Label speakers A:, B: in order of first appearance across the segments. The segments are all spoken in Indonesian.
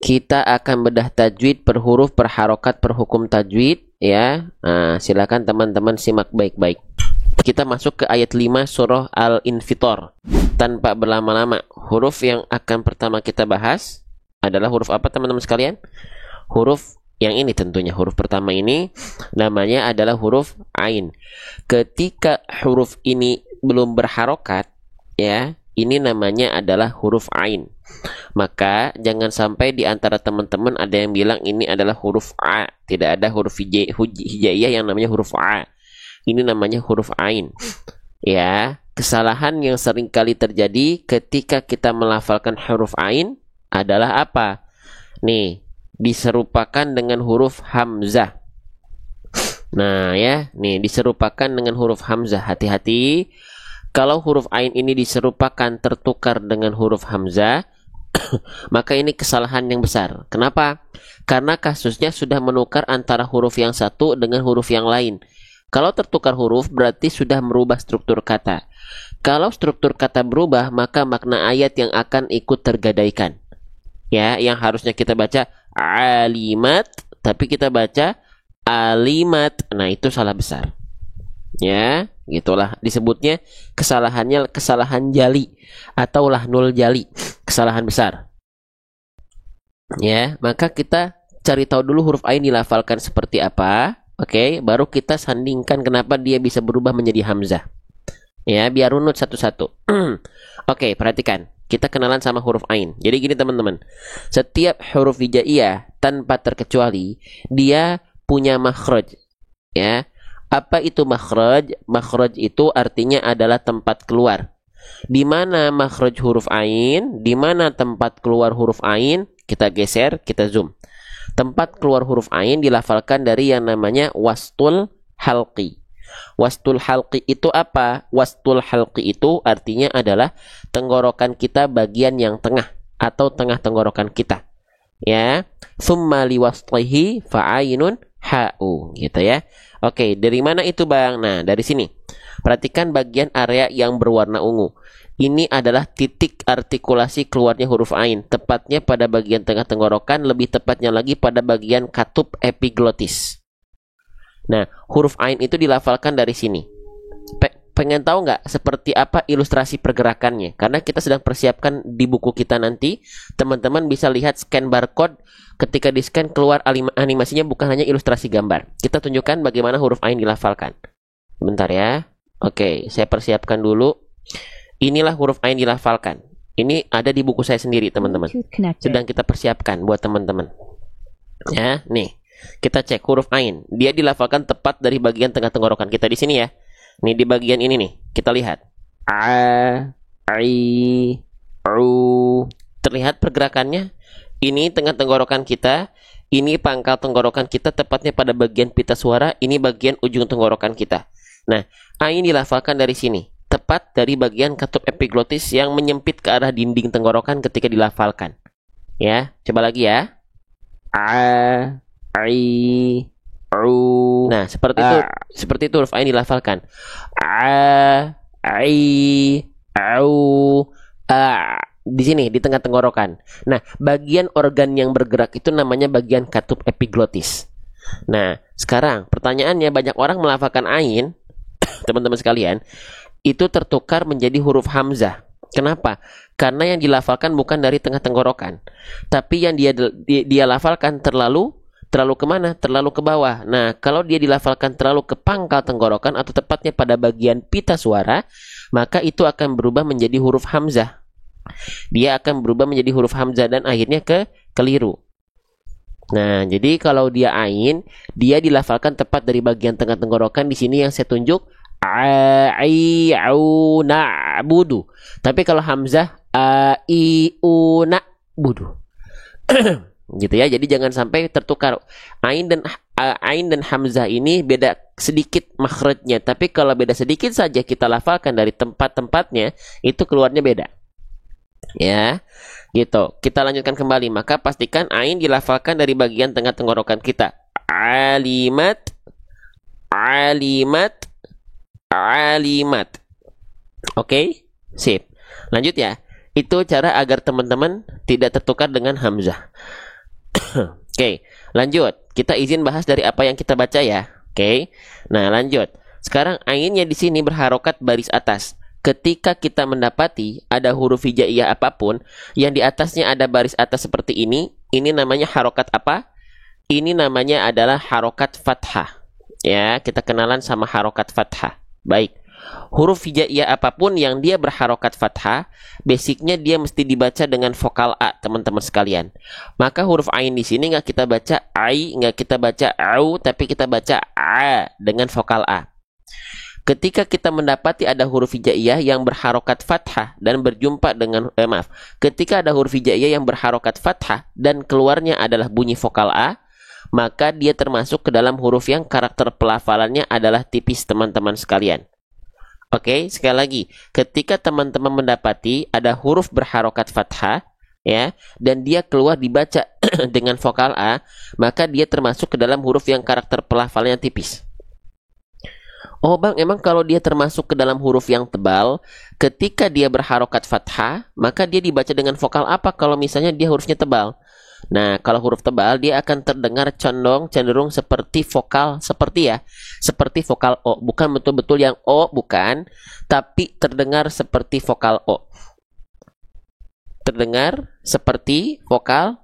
A: kita akan bedah tajwid per huruf, per harokat, per hukum tajwid ya. Nah, silakan teman-teman simak baik-baik. Kita masuk ke ayat 5 surah Al-Infitor. Tanpa berlama-lama, huruf yang akan pertama kita bahas adalah huruf apa teman-teman sekalian? Huruf yang ini tentunya. Huruf pertama ini namanya adalah huruf Ain. Ketika huruf ini belum berharokat ya, ini namanya adalah huruf Ain. Maka jangan sampai di antara teman-teman ada yang bilang ini adalah huruf A. Tidak ada huruf hijaiyah yang namanya huruf A. Ini namanya huruf Ain. Ya, kesalahan yang sering kali terjadi ketika kita melafalkan huruf Ain adalah apa? Nih, diserupakan dengan huruf Hamzah. Nah ya, nih diserupakan dengan huruf Hamzah. Hati-hati, kalau huruf Ain ini diserupakan tertukar dengan huruf Hamzah, maka ini kesalahan yang besar. Kenapa? Karena kasusnya sudah menukar antara huruf yang satu dengan huruf yang lain. Kalau tertukar huruf berarti sudah merubah struktur kata. Kalau struktur kata berubah, maka makna ayat yang akan ikut tergadaikan. Ya, yang harusnya kita baca alimat, tapi kita baca alimat. Nah, itu salah besar. Ya, gitulah disebutnya kesalahannya kesalahan jali atau lahnul jali, kesalahan besar. Ya, maka kita cari tahu dulu huruf Ain dilafalkan seperti apa. Oke, baru kita sandingkan kenapa dia bisa berubah menjadi Hamzah. Ya, biar runut satu-satu. Oke, perhatikan. Kita kenalan sama huruf Ain. Jadi gini teman-teman. Setiap huruf hijaiyah tanpa terkecuali dia punya makhraj. Ya. Apa itu makhraj? Makhraj itu artinya adalah tempat keluar. Di mana makhraj huruf Ain? Di mana tempat keluar huruf Ain? Kita geser, kita zoom. Tempat keluar huruf Ain dilafalkan dari yang namanya wastul halqi. Wastul halqi itu apa? Wastul halqi itu artinya adalah tenggorokan kita bagian yang tengah atau tengah tenggorokan kita. Ya, summa liwaslihi fa'ainun ha'u gitu ya. Oke, dari mana itu Bang? Nah, dari sini. Perhatikan bagian area yang berwarna ungu. Ini adalah titik artikulasi keluarnya huruf Ain, tepatnya pada bagian tengah tenggorokan, lebih tepatnya lagi pada bagian katup epiglotis. Nah, huruf Ain itu dilafalkan dari sini. Pengen tahu nggak seperti apa ilustrasi pergerakannya? Karena kita sedang persiapkan di buku kita nanti, teman-teman bisa lihat scan barcode. Ketika di scan keluar animasinya bukan hanya ilustrasi gambar. Kita tunjukkan bagaimana huruf Ain dilafalkan. Bentar ya. Oke, saya persiapkan dulu. Inilah huruf Ain dilafalkan. Ini ada di buku saya sendiri, teman-teman. Sedang kita persiapkan buat teman-teman. Ya, nih. Kita cek huruf Ain. Dia dilafalkan tepat dari bagian tengah tenggorokan kita di sini ya. Nih di bagian ini nih. Kita lihat. A, I, U. Terlihat pergerakannya? Ini tengah tenggorokan kita. Ini pangkal tenggorokan kita tepatnya pada bagian pita suara. Ini bagian ujung tenggorokan kita. Nah, Ain dilafalkan dari sini. Tepat dari bagian katup epiglotis yang menyempit ke arah dinding tenggorokan ketika dilafalkan. Ya, coba lagi ya. A, I, U. Nah, seperti itu huruf Ain dilafalkan. A, I, U, A. Di sini, di tengah tenggorokan. Nah, bagian organ yang bergerak itu namanya bagian katup epiglotis. Nah, sekarang pertanyaannya, banyak orang melafalkan Ain, teman-teman sekalian, itu tertukar menjadi huruf Hamzah. Kenapa? Karena yang dilafalkan bukan dari tengah tenggorokan, tapi yang dia lafalkan terlalu kemana? Terlalu ke bawah. Nah, kalau dia dilafalkan terlalu ke pangkal tenggorokan atau tepatnya pada bagian pita suara, maka itu akan berubah menjadi huruf Hamzah. Dia akan berubah menjadi huruf Hamzah dan akhirnya keliru. Nah, jadi kalau dia Ain, dia dilafalkan tepat dari bagian tengah tenggorokan. Di sini yang saya tunjuk na'budu. Tapi kalau Hamzah na'budu. Gitu ya. Jadi jangan sampai tertukar. Ain dan Hamzah ini beda sedikit makhrajnya, tapi kalau beda sedikit saja kita lafalkan dari tempat-tempatnya, itu keluarnya beda. Ya. Gitu. Kita lanjutkan kembali. Maka pastikan Ain dilafalkan dari bagian tengah tenggorokan kita. Alimat. Oke, sip. Lanjut ya. Itu cara agar teman-teman tidak tertukar dengan Hamzah. Oke, lanjut. Kita izin bahas dari apa yang kita baca ya. Oke. Nah, lanjut. Sekarang ainnya di sini berharokat baris atas. Ketika kita mendapati ada huruf hijaiyah apapun yang di atasnya ada baris atas seperti ini namanya harokat apa? Ini namanya adalah harokat fathah. Ya, kita kenalan sama harokat fathah. Baik. Huruf hijaiyah apapun yang dia berharokat fathah, basicnya dia mesti dibaca dengan vokal A, teman-teman sekalian. Maka huruf ain di sini nggak kita baca ai, nggak kita baca au, tapi kita baca a dengan vokal A. Ketika kita mendapati ada huruf hijaiyah yang berharokat fathah dan berjumpa dengan ketika ada huruf hijaiyah yang berharokat fathah dan keluarnya adalah bunyi vokal A, maka dia termasuk ke dalam huruf yang karakter pelafalannya adalah tipis, teman-teman sekalian. Oke, sekali lagi, ketika teman-teman mendapati ada huruf berharokat fathah, ya, dan dia keluar dibaca dengan vokal A, maka dia termasuk ke dalam huruf yang karakter pelafalannya tipis. Oh bang, emang kalau dia termasuk ke dalam huruf yang tebal, ketika dia berharokat fathah, maka dia dibaca dengan vokal apa kalau misalnya dia hurufnya tebal? Nah, kalau huruf tebal dia akan terdengar cenderung seperti vokal seperti vokal O, bukan betul-betul yang O, bukan, tapi terdengar seperti vokal O. Terdengar seperti vokal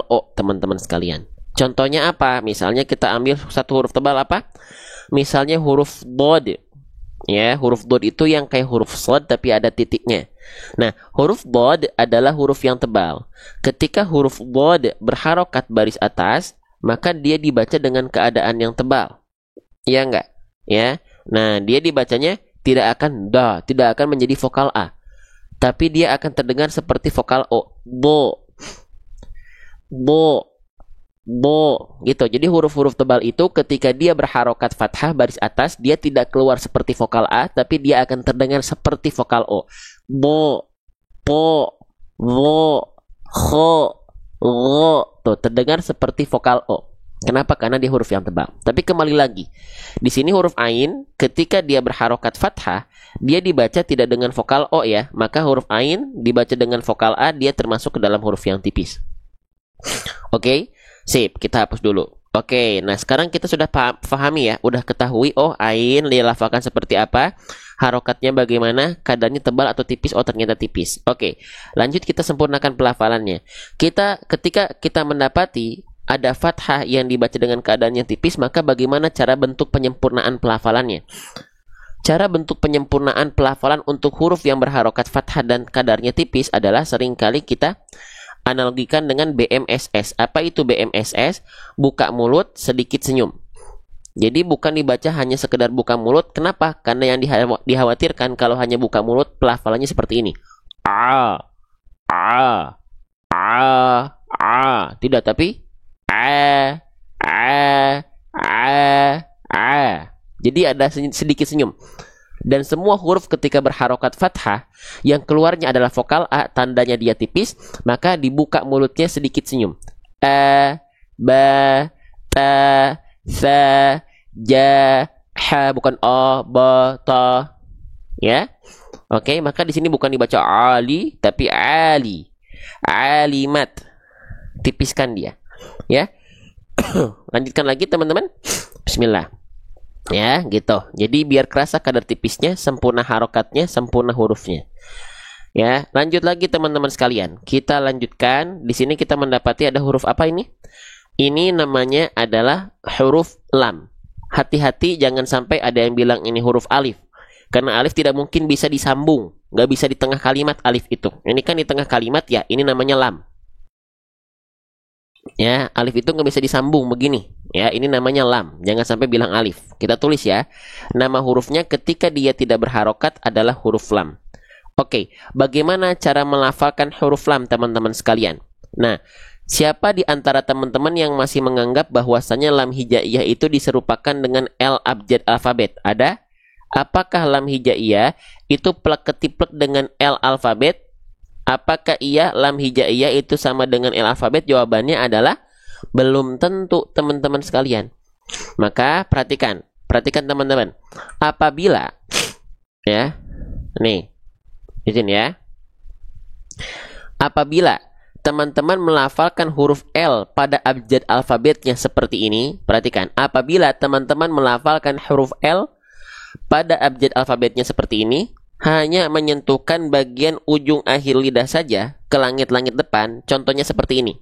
A: O, teman-teman sekalian. Contohnya apa? Misalnya kita ambil satu huruf tebal apa? Misalnya huruf dod. Ya, huruf dod itu yang kayak huruf shad tapi ada titiknya. Nah, huruf dod adalah huruf yang tebal. Ketika huruf dod berharokat baris atas, maka dia dibaca dengan keadaan yang tebal. Ya enggak? Ya. Nah, dia dibacanya tidak akan menjadi vokal A. Tapi dia akan terdengar seperti vokal O. Bo gitu. Jadi huruf-huruf tebal itu ketika dia berharokat fathah baris atas, dia tidak keluar seperti vokal A, tapi dia akan terdengar seperti vokal O. Bo, wo, ho, lo. Tuh, terdengar seperti vokal O. Kenapa? Karena dia huruf yang tebal. Tapi kembali lagi, di sini huruf ain ketika dia berharokat fathah, dia dibaca tidak dengan vokal O ya. Maka huruf ain dibaca dengan vokal A, dia termasuk ke dalam huruf yang tipis. Oke? Sip, kita hapus dulu. Oke, nah sekarang kita sudah pahami ya, udah ketahui oh ain dilafalkan seperti apa, harokatnya bagaimana, kadarnya tebal atau tipis, oh ternyata tipis. Oke, lanjut kita sempurnakan pelafalannya. Ketika kita mendapati ada fathah yang dibaca dengan keadaan yang tipis, maka bagaimana cara bentuk penyempurnaan pelafalannya? Cara bentuk penyempurnaan pelafalan untuk huruf yang berharokat fathah dan kadarnya tipis adalah seringkali kita analogikan dengan BMSS. Apa itu BMSS? Buka mulut, sedikit senyum. Jadi bukan dibaca hanya sekedar buka mulut. Kenapa? Karena yang dikhawatirkan kalau hanya buka mulut, pelafalannya seperti ini. Tidak, tapi Jadi ada sedikit senyum. Dan semua huruf ketika berharokat fathah yang keluarnya adalah vokal A, tandanya dia tipis, maka dibuka mulutnya sedikit senyum. Ba, ta, sa, ja, ha, bukan o, ba, ta. Ya. Oke, maka di sini bukan dibaca ali tapi ali. Alimat. Tipiskan dia. Ya. Lanjutkan lagi teman-teman. Bismillah. Ya, gitu. Jadi biar kerasa kadar tipisnya, sempurna harokatnya, sempurna hurufnya. Ya, lanjut lagi teman-teman sekalian. Kita lanjutkan. Di sini kita mendapati ada huruf apa ini? Ini namanya adalah huruf lam. Hati-hati jangan sampai ada yang bilang ini huruf alif. Karena alif tidak mungkin bisa disambung. Nggak bisa di tengah kalimat alif itu. Ini kan di tengah kalimat ya, ini namanya lam. Ya, alif itu nggak bisa disambung begini. Ya, ini namanya lam. Jangan sampai bilang alif. Kita tulis ya. Nama hurufnya ketika dia tidak berharokat adalah huruf lam. Oke, bagaimana cara melafalkan huruf lam teman-teman sekalian? Nah, siapa di antara teman-teman yang masih menganggap bahwasanya lam hijaiyah itu diserupakan dengan L abjad alfabet? Ada? Apakah lam hijaiyah itu plek ketiplek dengan L alfabet? Apakah iya lam hijaiyah itu sama dengan L alfabet? Jawabannya adalah belum tentu teman-teman sekalian. Maka perhatikan teman-teman. Apabila nih, izin ya. Apabila teman-teman melafalkan huruf L pada abjad alfabetnya seperti ini. Perhatikan, apabila teman-teman melafalkan huruf L pada abjad alfabetnya seperti ini, hanya menyentuhkan bagian ujung akhir lidah saja ke langit-langit depan. Contohnya seperti ini.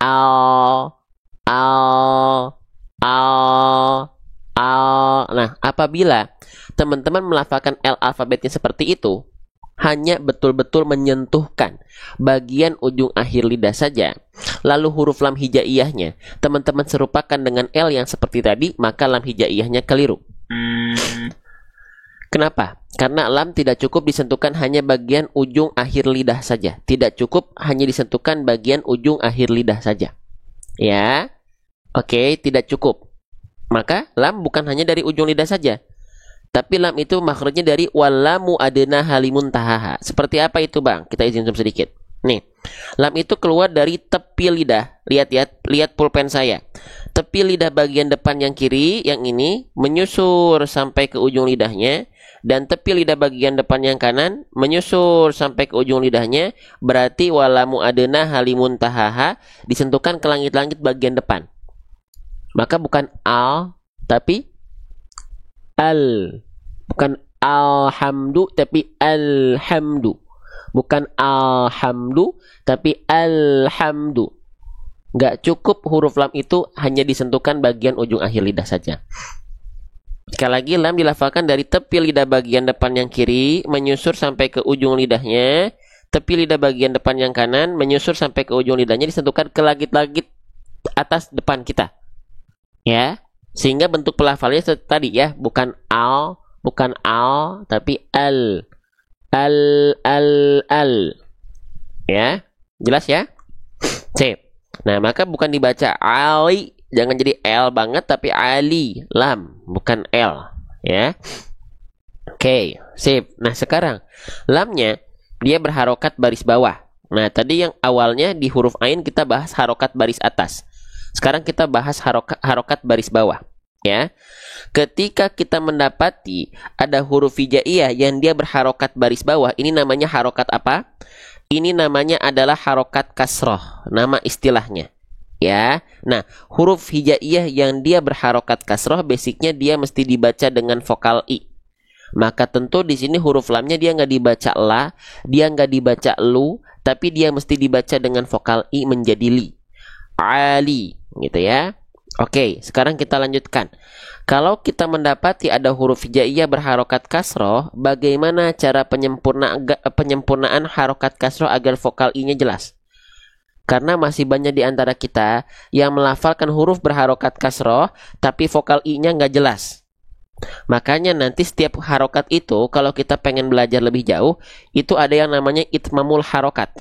A: Al, al, al, al. Nah, apabila teman-teman melafalkan L alfabetnya seperti itu, hanya betul-betul menyentuhkan bagian ujung akhir lidah saja, lalu huruf lam hijaiyahnya teman-teman serupakan dengan L yang seperti tadi, maka lam hijaiyahnya keliru. Kenapa? Karena lam tidak cukup disentuhkan hanya bagian ujung akhir lidah saja. Tidak cukup hanya disentuhkan bagian ujung akhir lidah saja. Ya, oke, tidak cukup. Maka lam bukan hanya dari ujung lidah saja, tapi lam itu makhrajnya dari walamu adna halimun tahaha. Seperti apa itu, Bang? Kita izin zoom sedikit. Nih, lam itu keluar dari tepi lidah. Lihat pulpen saya. Tepi lidah bagian depan yang kiri, yang ini menyusur sampai ke ujung lidahnya, dan tepi lidah bagian depan yang kanan menyusur sampai ke ujung lidahnya. Berarti walamu adna halimun tahaha disentuhkan ke langit-langit bagian depan. Maka bukan al, tapi al. Bukan alhamdu, tapi alhamdu. Bukan alhamdu, tapi alhamdu. Nggak cukup huruf lam itu hanya disentuhkan bagian ujung akhir lidah saja. Sekali lagi, lam dilafalkan dari tepi lidah bagian depan yang kiri menyusur sampai ke ujung lidahnya. Tepi lidah bagian depan yang kanan menyusur sampai ke ujung lidahnya, disentuhkan ke langit-langit atas depan kita. Ya, sehingga bentuk pelafalannya seperti tadi ya, bukan al, tapi al. Al. Ya, jelas ya? Sip. Nah, maka bukan dibaca Ali, jangan jadi L banget, tapi Ali, lam, bukan L, ya. Oke, sip. Nah, sekarang lamnya dia berharokat baris bawah. Nah, tadi yang awalnya di huruf ain kita bahas harokat baris atas. Sekarang kita bahas harokat baris bawah, ya. Ketika kita mendapati ada huruf hijaiyah yang dia berharokat baris bawah, ini namanya harokat apa? Ini namanya adalah harokat kasroh, nama istilahnya. Ya, nah huruf hijaiyah yang dia berharokat kasroh, basicnya dia mesti dibaca dengan vokal i. Maka tentu di sini huruf lamnya dia nggak dibaca la, dia nggak dibaca lu, tapi dia mesti dibaca dengan vokal i menjadi li. Ali, gitu ya. Oke, sekarang kita lanjutkan. Kalau kita mendapati ada huruf hijaiyah berharokat kasroh, bagaimana cara penyempurnaan harokat kasroh agar vokal i-nya jelas? Karena masih banyak di antara kita yang melafalkan huruf berharokat kasroh, tapi vokal i-nya nggak jelas. Makanya nanti setiap harokat itu, kalau kita pengen belajar lebih jauh, itu ada yang namanya itmamul harokat.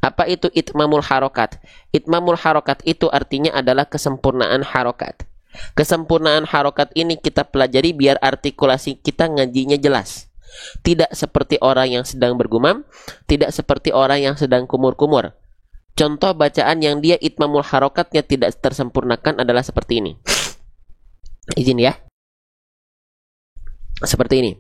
A: Apa itu itmamul harokat? Itmamul harokat itu artinya adalah kesempurnaan harokat. Kesempurnaan harokat ini kita pelajari biar artikulasi kita ngajinya jelas. Tidak seperti orang yang sedang bergumam, tidak seperti orang yang sedang kumur-kumur. Contoh bacaan yang dia itmamul harokatnya tidak tersempurnakan adalah seperti ini. Izin ya. Seperti ini.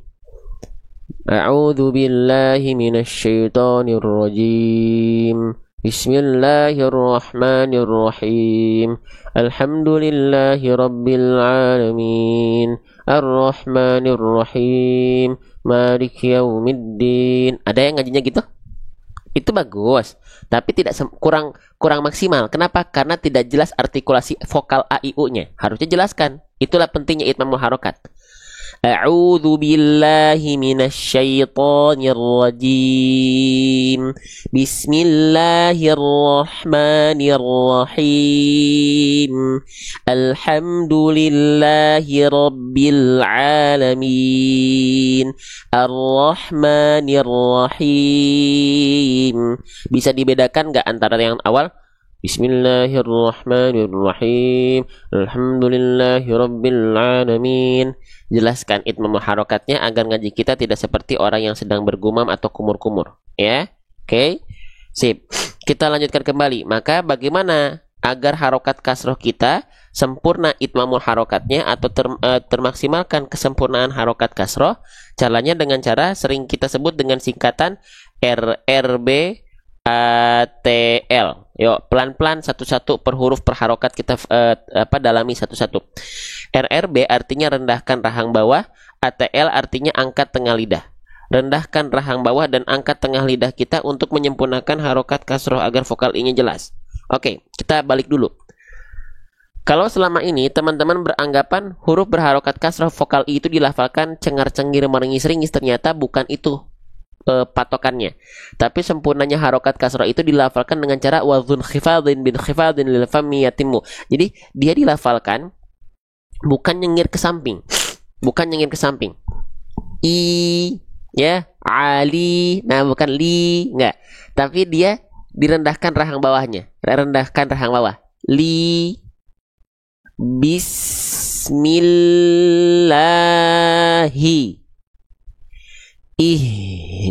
A: A'udzu billahi minasyaitonir rajim. Bismillahirrahmanirrahim. Alhamdulillahi rabbil alamin. Ar-Rahmanir-Rahim. Maliki yaumiddin. Ada yang ngajinya gitu? Itu bagus, tapi tidak kurang maksimal. Kenapa? Karena tidak jelas artikulasi vokal a i u-nya. Harusnya jelaskan. Itulah pentingnya itmamul harokat. A'udzu billahi minasyaitonir rajim. Bismillahirrahmanirrahim. Alhamdulillahi rabbil alamin. Ar-Rahmanir-Rahim. Bisa dibedakan nggak antara yang awal? Bismillahirrahmanirrahim. Alhamdulillahi rabbil alamin. Jelaskan itmamul harokatnya agar ngaji kita tidak seperti orang yang sedang bergumam atau kumur-kumur. Ya, oke, sip. Kita lanjutkan kembali. Maka bagaimana agar harokat kasroh kita sempurna itmamul harokatnya atau termaksimalkan kesempurnaan harokat kasroh? Caranya dengan cara sering kita sebut dengan singkatan RRB ATL. Yuk, pelan-pelan satu-satu per huruf per harokat kita dalami satu-satu. RRB artinya rendahkan rahang bawah, ATL artinya angkat tengah lidah. Rendahkan rahang bawah dan angkat tengah lidah kita untuk menyempurnakan harokat kasroh agar vokal I-nya jelas. Oke, kita balik dulu. Kalau selama ini teman-teman beranggapan huruf berharokat kasroh vokal I itu dilafalkan cengar-cengir meringis-ringis, ternyata bukan itu patokannya. Tapi sempurnanya harokat kasroh itu dilafalkan dengan cara wazun khifadin bin khifadin lil fami yatimmu. Jadi dia dilafalkan bukan nyengir ke samping. Bukan nyengir ke samping. I ya, ali. Nah, bukan li, enggak. Tapi dia direndahkan rahang bawahnya. Rendahkan rahang bawah. Li Bismillahi Ihdinassi.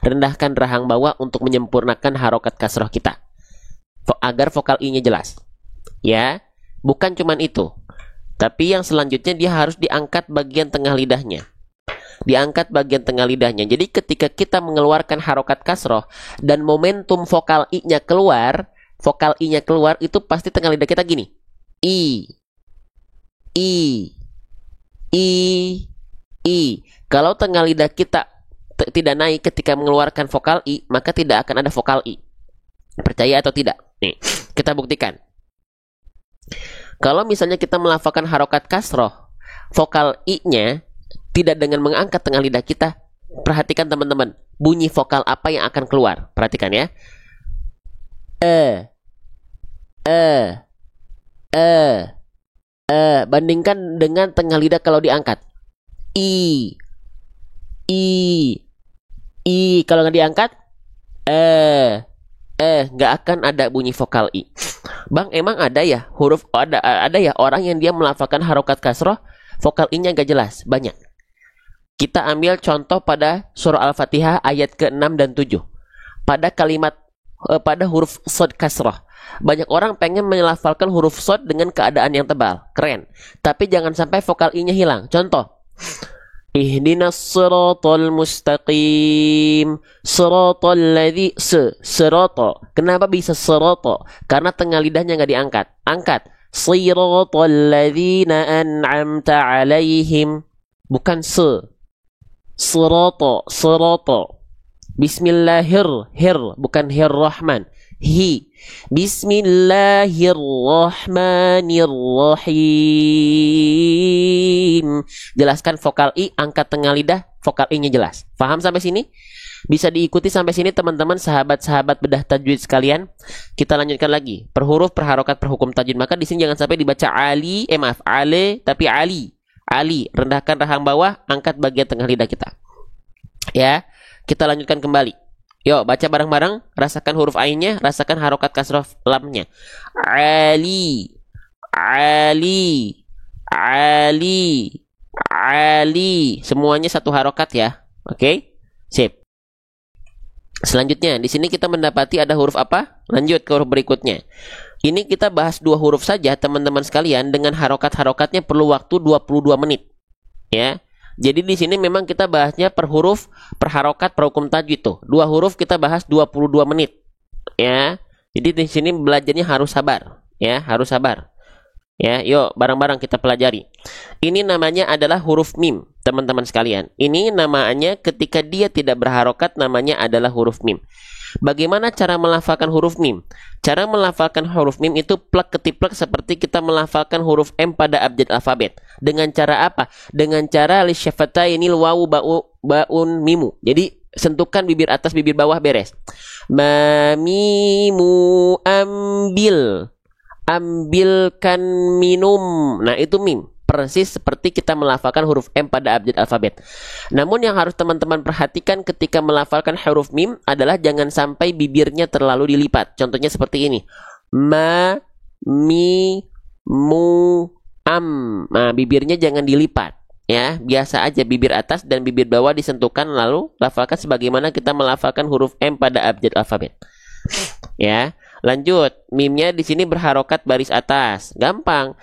A: Rendahkan rahang bawah untuk menyempurnakan harokat kasroh kita agar vokal I-nya jelas. Ya, bukan cuman itu. Tapi yang selanjutnya dia harus diangkat bagian tengah lidahnya. Diangkat bagian tengah lidahnya. Jadi ketika kita mengeluarkan harokat kasroh dan momentum vokal I-nya keluar, vokal I-nya keluar, itu pasti tengah lidah kita gini. I. Kalau tengah lidah kita tidak naik ketika mengeluarkan vokal I, maka tidak akan ada vokal I. Percaya atau tidak? Nih, kita buktikan. Kalau misalnya kita melafalkan harokat kasroh, vokal I-nya tidak dengan mengangkat tengah lidah kita, perhatikan teman-teman, bunyi vokal apa yang akan keluar. Perhatikan ya. Bandingkan dengan tengah lidah kalau diangkat. I. Kalau nggak diangkat, nggak akan ada bunyi vokal I. Bang, emang ada ya huruf ada ya orang yang dia melafalkan harokat kasroh, vokal I-nya nggak jelas? Banyak. Kita ambil contoh pada surah Al-Fatihah ayat ke-6 dan 7. Pada kalimat pada huruf shad kasroh. Banyak orang pengen melafalkan huruf shad dengan keadaan yang tebal, keren. Tapi jangan sampai vokal I-nya hilang. Contoh. Ihdinas siratal mustaqim. Siratal ladzi sirata. Kenapa bisa sirata? Karena tengah lidahnya nggak diangkat. Angkat. Siratal ladzina an'amta 'alaihim. Bukan Sirata. Bukan Rahman. Bismillahirrahmanirrahim. Jelaskan vokal I, angkat tengah lidah, vokal I-nya jelas. Paham sampai sini? Bisa diikuti sampai sini teman-teman, sahabat-sahabat bedah tajwid sekalian. Kita lanjutkan lagi. Per huruf, per harokat, per hukum tajwid. Maka di sini jangan sampai dibaca ale, tapi ali. Ali, rendahkan rahang bawah, angkat bagian tengah lidah kita. Ya, kita lanjutkan kembali. Yuk, baca bareng-bareng, rasakan huruf Ain-nya, rasakan harokat kasroh lamnya. Ali. Semuanya satu harokat ya. Oke? Sip. Selanjutnya, di sini kita mendapati ada huruf apa? Lanjut ke huruf berikutnya. Ini kita bahas dua huruf saja, teman-teman sekalian, dengan harokat-harokatnya perlu waktu 22 menit. Ya. Jadi di sini memang kita bahasnya per huruf, per harokat, per hukum tajwid tuh. Dua huruf kita bahas 22 menit. Ya. Jadi di sini belajarnya harus sabar, ya, harus sabar. Ya, yuk bareng-bareng kita pelajari. Ini namanya adalah huruf mim, teman-teman sekalian. Ini namanya ketika dia tidak berharokat namanya adalah huruf mim. Bagaimana cara melafalkan huruf mim? Cara melafalkan huruf mim itu plek ketiplek seperti kita melafalkan huruf M pada abjad alfabet. Dengan cara apa? Dengan cara lisyafatainil wawu baun mimu. Jadi sentuhkan bibir atas bibir bawah beres. Mamimu ambilkan minum. Nah, itu mim. Persis seperti kita melafalkan huruf M pada abjad alfabet. Namun yang harus teman-teman perhatikan ketika melafalkan huruf mim adalah jangan sampai bibirnya terlalu dilipat. Contohnya seperti ini. Ma, mi, mu, am. Nah, bibirnya jangan dilipat. Ya, biasa aja bibir atas dan bibir bawah disentuhkan lalu lafalkan sebagaimana kita melafalkan huruf M pada abjad alfabet. Ya, lanjut. Mimnya di sini berharokat baris atas. Gampang.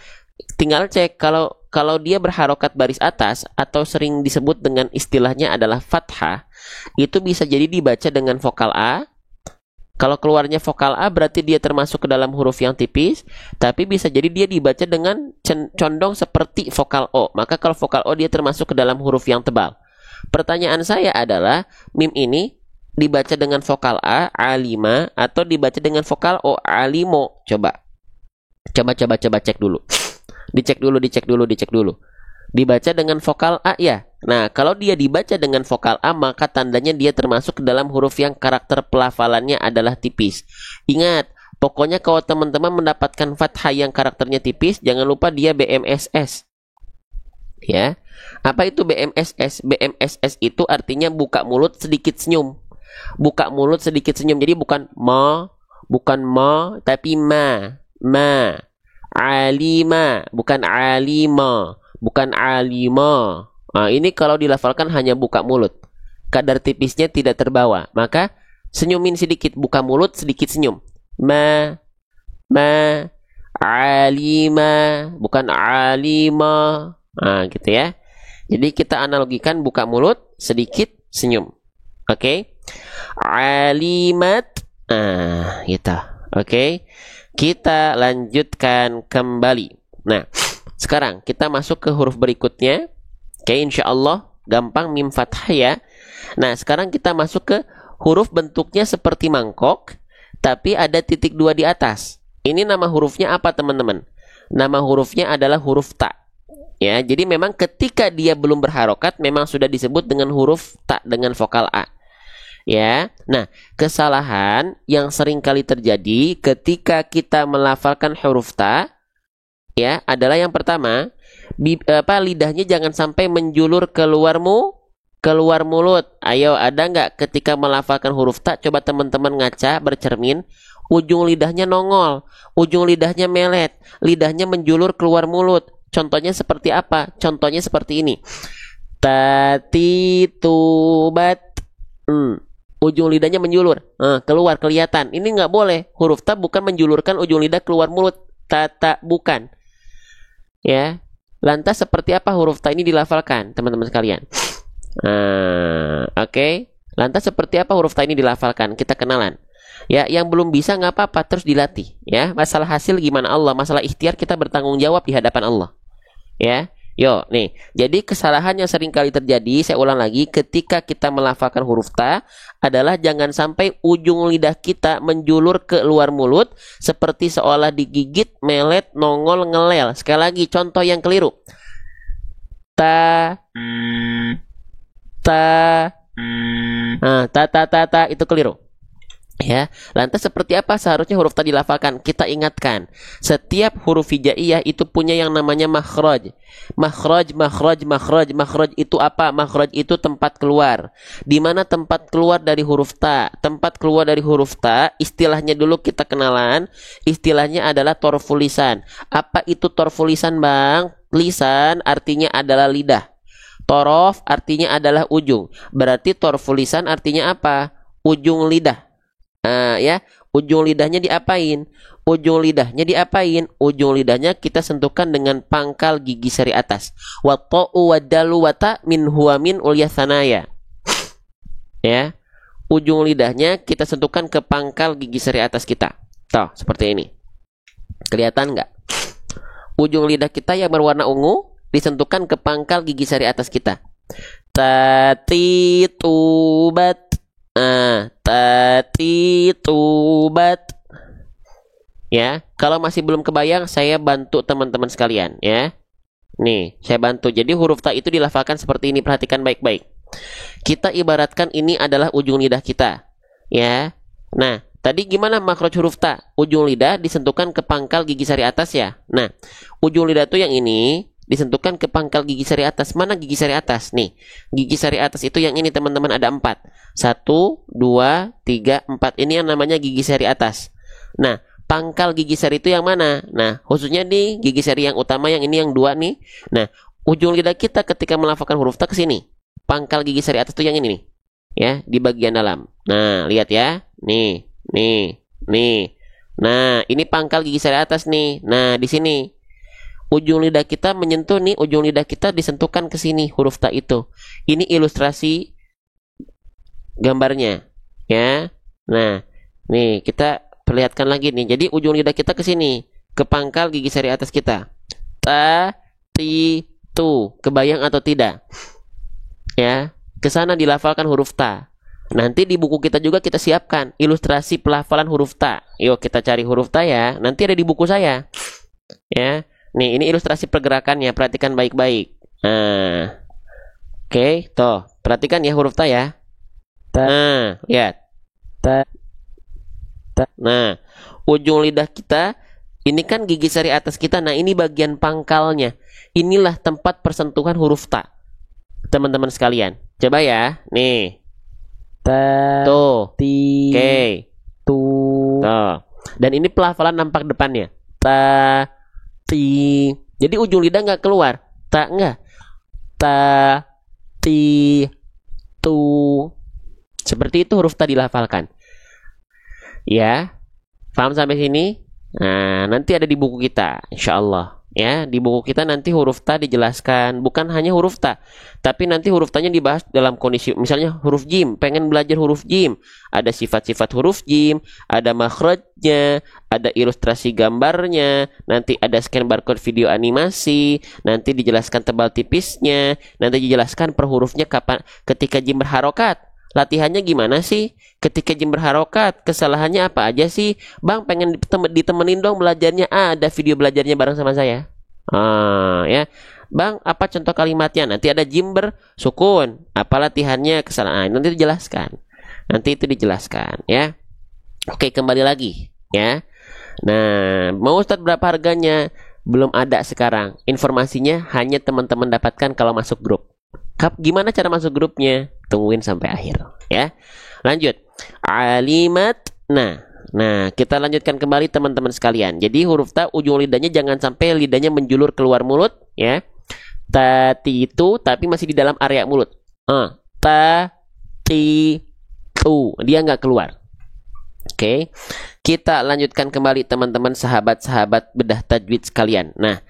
A: Tinggal cek kalau kalau dia berharokat baris atas atau sering disebut dengan istilahnya adalah fathah, itu bisa jadi dibaca dengan vokal A. Kalau keluarnya vokal A berarti dia termasuk ke dalam huruf yang tipis, tapi bisa jadi dia dibaca dengan condong seperti vokal O. Maka kalau vokal O dia termasuk ke dalam huruf yang tebal. Pertanyaan saya adalah, mim ini dibaca dengan vokal A, alima, atau dibaca dengan vokal O, alimo? Coba cek dulu. Dicek dulu. Dibaca dengan vokal A ya. Nah, kalau dia dibaca dengan vokal A, maka tandanya dia termasuk ke dalam huruf yang karakter pelafalannya adalah tipis. Ingat, pokoknya kalau teman-teman mendapatkan fathah yang karakternya tipis, jangan lupa dia BMSS. Ya. Apa itu BMSS? BMSS itu artinya buka mulut sedikit senyum. Buka mulut sedikit senyum. Jadi bukan ma, tapi ma. Alima, bukan alima. Bukan alima. Nah, ini kalau dilafalkan hanya buka mulut. Kadar tipisnya tidak terbawa. Maka senyumin sedikit, buka mulut sedikit senyum. Ma, alima, bukan alima. Nah, gitu ya. Jadi kita analogikan buka mulut sedikit senyum. Oke. Alimat. Nah, gitu. Oke. Kita lanjutkan kembali. Nah, sekarang kita masuk ke huruf berikutnya. Oke, insya Allah gampang, mim fathah ya. Nah, sekarang kita masuk ke huruf bentuknya seperti mangkok, tapi ada titik 2 di atas. Ini nama hurufnya apa teman-teman? Nama hurufnya adalah huruf ta. Ya, jadi memang ketika dia belum berharokat, memang sudah disebut dengan huruf ta dengan vokal A. Ya, nah kesalahan yang sering kali terjadi ketika kita melafalkan huruf ta, ya, adalah yang pertama, lidahnya jangan sampai menjulur keluar mulut. Ayo, ada nggak ketika melafalkan huruf ta? Coba teman-teman ngaca, bercermin, ujung lidahnya nongol, ujung lidahnya melet, lidahnya menjulur keluar mulut. Contohnya seperti apa? Contohnya seperti ini. Tatitubat. Ujung lidahnya menjulur, keluar, kelihatan. Ini nggak boleh. Huruf ta bukan menjulurkan ujung lidah keluar mulut. Tata, bukan. Ya. Lantas seperti apa huruf ta ini dilafalkan, teman-teman sekalian? Oke. Lantas seperti apa huruf ta ini dilafalkan? Kita kenalan. Ya, yang belum bisa nggak apa-apa, terus dilatih. Ya, masalah hasil gimana Allah, masalah ikhtiar kita bertanggung jawab di hadapan Allah. Ya, yo, nih. Jadi kesalahan yang sering kali terjadi, saya ulang lagi, ketika kita melafalkan huruf ta adalah jangan sampai ujung lidah kita menjulur ke luar mulut seperti seolah digigit, melet, nongol, ngelel. Sekali lagi, contoh yang keliru. Ta, itu keliru. Ya, lantas seperti apa seharusnya huruf ta dilafalkan? Kita ingatkan, setiap huruf hijaiyah itu punya yang namanya makhraj. Makhraj itu apa? Makhraj itu tempat keluar. Di mana tempat keluar dari huruf ta? Tempat keluar dari huruf ta, istilahnya dulu kita kenalan, istilahnya adalah torful lisan. Apa itu torful lisan, Bang? Lisan artinya adalah lidah. Torof artinya adalah ujung. Berarti torful lisan artinya apa? Ujung lidah. Ya, ujung lidahnya diapain? Ujung lidahnya kita sentuhkan dengan pangkal gigi seri atas. Wa ta'u wa dalu wa ta min huwa min ulya thanaya. Ya. Ujung lidahnya kita sentuhkan ke pangkal gigi seri atas kita. Tuh, seperti ini. Kelihatan nggak? Ujung lidah kita yang berwarna ungu disentuhkan ke pangkal gigi seri atas kita. Tatitubat. Tatitubat. Ya, kalau masih belum kebayang, saya bantu teman-teman sekalian ya. Nih, saya bantu. Jadi huruf ta itu dilafalkan seperti ini, perhatikan baik-baik. Kita ibaratkan ini adalah ujung lidah kita, ya. Nah, tadi gimana makhraj huruf ta? Ujung lidah disentuhkan ke pangkal gigi sari atas ya. Nah, ujung lidah tuh yang ini disentuhkan ke pangkal gigi sari atas. Mana gigi sari atas? Nih, gigi sari atas itu yang ini teman-teman, ada 4. 1, 2, 3, 4. Ini yang namanya gigi sari atas. Nah, pangkal gigi sari itu yang mana? Nah, khususnya nih gigi sari yang utama, yang ini yang 2 nih. Nah, ujung lidah kita ketika melafalkan huruf ta ke sini. Pangkal gigi sari atas itu yang ini nih. Ya, di bagian dalam. Nah, lihat ya. Nih. Nah, ini pangkal gigi sari atas nih. Nah, di sini. ujung lidah kita menyentuh nih, ujung lidah kita disentuhkan ke sini huruf ta itu. Ini ilustrasi gambarnya, ya. Nah, nih kita perlihatkan lagi nih. Jadi ujung lidah kita ke sini, ke pangkal gigi seri atas kita. Ta, ti, tu. Kebayang atau tidak? Ya, ke sana dilafalkan huruf ta. Nanti di buku kita juga kita siapkan ilustrasi pelafalan huruf ta. Yuk kita cari huruf ta ya. Nanti ada di buku saya. Ya. Nih, ini ilustrasi pergerakannya. Perhatikan baik-baik. Nah. Oke, tuh. Perhatikan ya huruf ta ya. Nah, lihat. Nah, ujung lidah kita ini kan gigi seri atas kita. Nah, ini bagian pangkalnya. Inilah tempat persentuhan huruf ta. Teman-teman sekalian. Coba ya. Nih. Tuh. Oke. Tuh. Dan ini pelafalan nampak depannya. Ta, ti. Jadi ujung lidah nggak keluar. Ta enggak. Ta, ti, tu. Seperti itu huruf ta dilafalkan. Ya, paham sampai sini? Nah, nanti ada di buku kita, insya Allah. Ya, di buku kita nanti huruf ta dijelaskan. Bukan hanya huruf ta, tapi nanti huruf tanya dibahas dalam kondisi. Misalnya huruf jim, pengen belajar huruf jim. Ada sifat-sifat huruf jim, ada makhrajnya, ada ilustrasi gambarnya, nanti ada scan barcode video animasi, nanti dijelaskan tebal tipisnya, nanti dijelaskan per hurufnya kapan ketika jim berharokat. Latihannya gimana sih? Ketika jim berharokat, kesalahannya apa aja sih? Bang, pengen ditemenin dong belajarnya. Ada video belajarnya bareng sama saya. Ya. Bang, apa contoh kalimatnya? Nanti ada jim bersukun. Apa latihannya? Kesalahan. Nanti dijelaskan. Nanti itu dijelaskan, ya. Oke, kembali lagi, ya. Nah, mau Ustadz berapa harganya? Belum ada sekarang. Informasinya hanya teman-teman dapatkan kalau masuk grup. Gimana cara masuk grupnya? Tungguin sampai akhir, ya. Lanjut. Alimat. Nah, kita lanjutkan kembali teman-teman sekalian. Jadi huruf ta ujung lidahnya jangan sampai lidahnya menjulur keluar mulut, ya. Ta, ti, tu, tapi masih di dalam area mulut. Ta, ti, tu. Dia nggak keluar. Oke. Kita lanjutkan kembali teman-teman sahabat-sahabat bedah tajwid sekalian. Nah,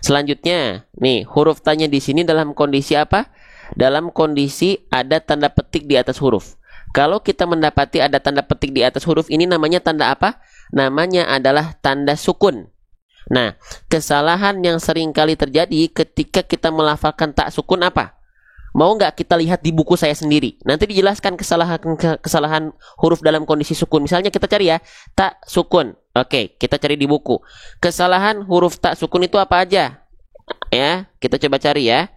A: selanjutnya nih huruf ta-nya di sini dalam kondisi apa? Dalam kondisi ada tanda petik di atas huruf. Kalau kita mendapati ada tanda petik di atas huruf ini namanya tanda apa? Namanya adalah tanda sukun. Nah, kesalahan yang sering kali terjadi ketika kita melafalkan tak sukun apa? Mau nggak kita lihat di buku saya sendiri? Nanti dijelaskan kesalahan huruf dalam kondisi sukun. Misalnya kita cari ya, tak sukun. Oke, kita cari di buku. Kesalahan huruf tak sukun itu apa aja? Ya, kita coba cari ya.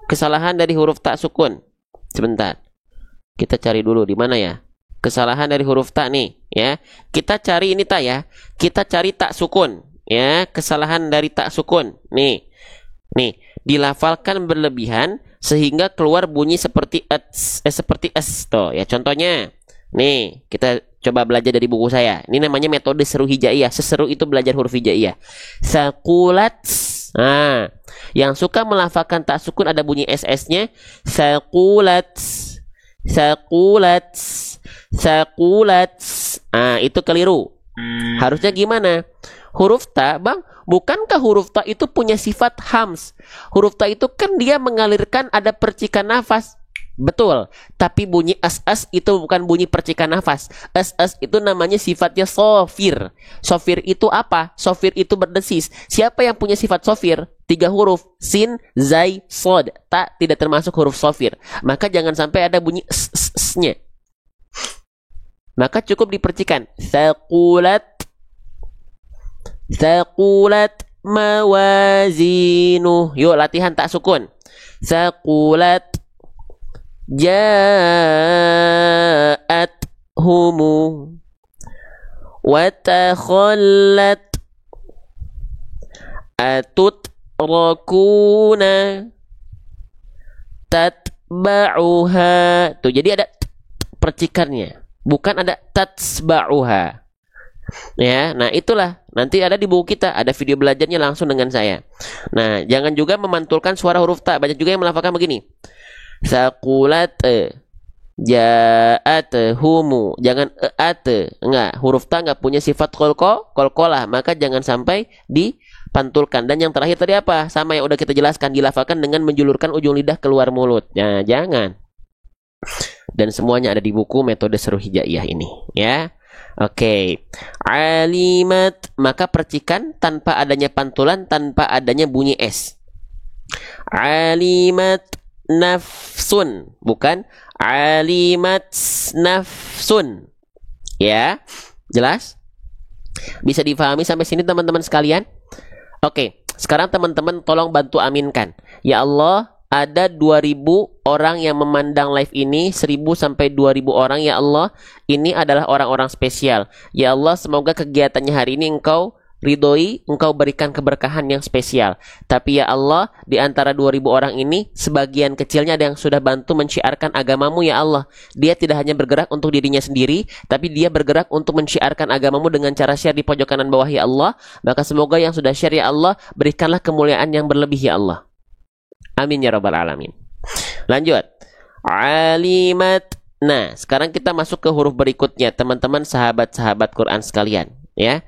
A: Kesalahan dari huruf tak sukun. Sebentar. Kita cari dulu di mana ya? Kesalahan dari huruf ta nih, ya. Kita cari ini ta ya. Kita cari tak sukun, ya. Kesalahan dari tak sukun. Nih. Nih, dilafalkan berlebihan sehingga keluar bunyi seperti seperti es tuh, ya. Contohnya. Nih, kita coba belajar dari buku saya. Ini namanya metode seru hijaiyah. Seseru itu belajar huruf hijaiyah. Sakulat. Nah, yang suka melafalkan tak sukun ada bunyi SS-nya. Sakulat. Sakulat. Sakulat. Ah, itu keliru. Harusnya gimana? Huruf ta, Bang, bukankah huruf ta itu punya sifat hams? Huruf ta itu kan dia mengalirkan ada percikan nafas. Betul, tapi bunyi as-as itu bukan bunyi percikan nafas. As-as itu namanya sifatnya sofir. Sofir itu apa? Sofir itu berdesis. Siapa yang punya sifat sofir? 3 huruf, sin, zai, sod. Tak tidak termasuk huruf sofir. Maka jangan sampai ada bunyi s-nya. Maka cukup dipercikan. Thaqulat. Thaqulat mawazinu. Yuk latihan tak sukun. Thaqulat. Ja'at humu watakhallat atut rakuna tatba'uha. Tuh, jadi ada percikannya, bukan ada tatsba'uha. Ya, nah itulah nanti ada di buku kita, ada video belajarnya langsung dengan saya. Nah, jangan juga memantulkan suara huruf ta. Banyak juga yang melafalkan begini. Sakulat ja'at humu. Jangan enggak, huruf ta enggak punya sifat kolkolah, maka jangan sampai pantulkan. Dan yang terakhir tadi apa? Sama yang udah kita jelaskan, dilafalkan dengan menjulurkan ujung lidah keluar mulut. Nah, jangan. Dan semuanya ada di buku metode seru hijaiyah ini, ya. Oke. Alimat, maka percikan tanpa adanya pantulan, tanpa adanya bunyi S. Alimat nafsun, bukan alimat nafsun. Ya, jelas? Bisa difahami sampai sini teman-teman sekalian? Oke, sekarang teman-teman tolong bantu aminkan. Ya Allah, ada 2000 orang yang memandang live ini, 1000 sampai 2000 orang. Ya Allah, ini adalah orang-orang spesial. Ya Allah, semoga kegiatannya hari ini Engkau ridhoi, Engkau berikan keberkahan yang spesial. Tapi ya Allah, di antara 2000 orang ini, sebagian kecilnya ada yang sudah bantu menciarkan agamamu ya Allah. Dia tidak hanya bergerak untuk dirinya sendiri, tapi dia bergerak untuk menciarkan agamamu dengan cara share di pojok kanan bawah ya Allah. Maka semoga yang sudah share ya Allah, berikanlah kemuliaan yang berlebih ya Allah. Amin ya rabbal alamin. Lanjut. Alimat. Nah, sekarang kita masuk ke huruf berikutnya, teman-teman sahabat-sahabat Quran sekalian, ya.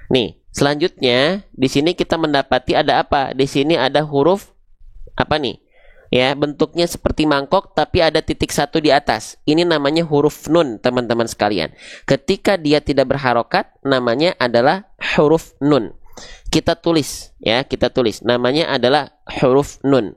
A: Nih, selanjutnya di sini kita mendapati ada apa? Di sini ada huruf apa nih? Ya, bentuknya seperti mangkok tapi ada titik satu di atas. Ini namanya huruf nun, teman-teman sekalian. Ketika dia tidak berharokat, namanya adalah huruf nun. Kita tulis, ya, kita tulis. Namanya adalah huruf nun.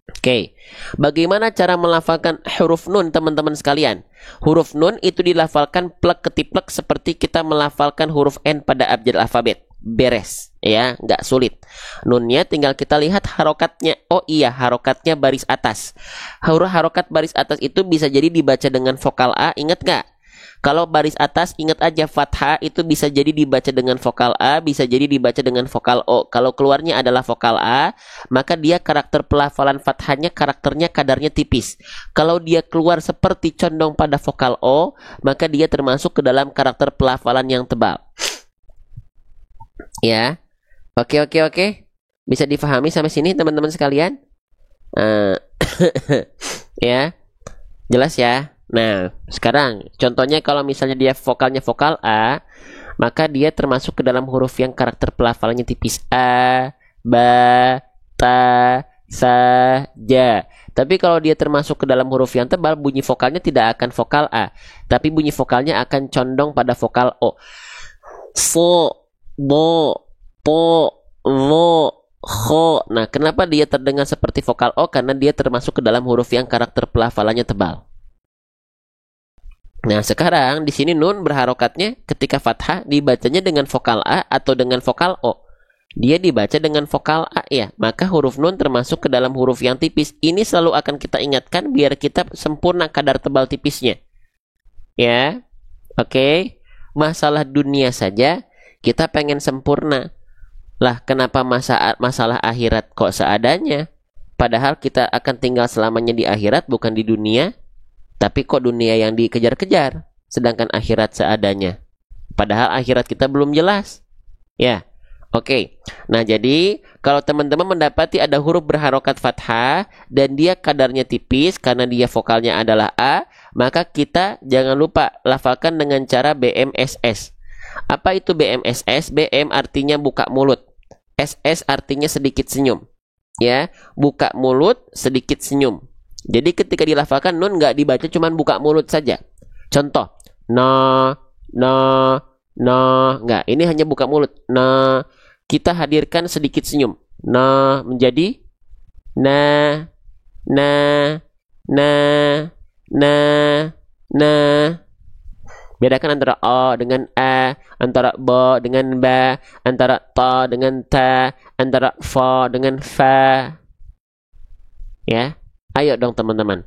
A: Oke, bagaimana cara melafalkan huruf nun teman-teman sekalian? Huruf nun itu dilafalkan plek ketiplek seperti kita melafalkan huruf N pada abjad alfabet. Beres, ya, nggak sulit. Nunnya tinggal kita lihat harokatnya. Oh iya, harokatnya baris atas. Huruf harokat baris atas itu bisa jadi dibaca dengan vokal A, ingat nggak? Kalau baris atas, ingat aja fathah itu bisa jadi dibaca dengan vokal A, bisa jadi dibaca dengan vokal O. Kalau keluarnya adalah vokal A, maka dia karakter pelafalan fathahnya, karakternya kadarnya tipis. Kalau dia keluar seperti condong pada vokal O, maka dia termasuk ke dalam karakter pelafalan yang tebal. Ya, oke. Bisa difahami sampai sini teman-teman sekalian? Ya, jelas ya? Nah, sekarang contohnya kalau misalnya dia vokalnya vokal A, maka dia termasuk ke dalam huruf yang karakter pelafalannya tipis. A, ba, ta, sa, ja. Tapi kalau dia termasuk ke dalam huruf yang tebal, bunyi vokalnya tidak akan vokal A, tapi bunyi vokalnya akan condong pada vokal O. So, bo, po, wo, ho. Nah, kenapa dia terdengar seperti vokal O? Karena dia termasuk ke dalam huruf yang karakter pelafalannya tebal. Nah, sekarang di sini nun berharokatnya ketika fathah dibacanya dengan vokal A atau dengan vokal O. Dia dibaca dengan vokal A ya, maka huruf nun termasuk ke dalam huruf yang tipis. Ini selalu akan kita ingatkan biar kita sempurna kadar tebal tipisnya. Ya, oke. Masalah dunia saja kita pengen sempurna. Lah, kenapa masalah akhirat kok seadanya? Padahal kita akan tinggal selamanya di akhirat, bukan di dunia. Tapi kok dunia yang dikejar-kejar, sedangkan akhirat seadanya. Padahal akhirat kita belum jelas. Ya, oke. Nah, jadi kalau teman-teman mendapati ada huruf berharokat fathah dan dia kadarnya tipis karena dia vokalnya adalah A, maka kita jangan lupa lafalkan dengan cara BMSS. Apa itu BMSS? BM artinya buka mulut. SS artinya sedikit senyum. Ya, buka mulut, sedikit senyum. Jadi ketika dilafalkan nun nggak dibaca cuman buka mulut saja. Contoh, no, nggak. Ini hanya buka mulut. No, kita hadirkan sedikit senyum. No menjadi na. Bedakan antara o dengan a, antara bo dengan ba, antara to dengan ta, antara fo dengan fa. Ya. Ayo dong teman-teman.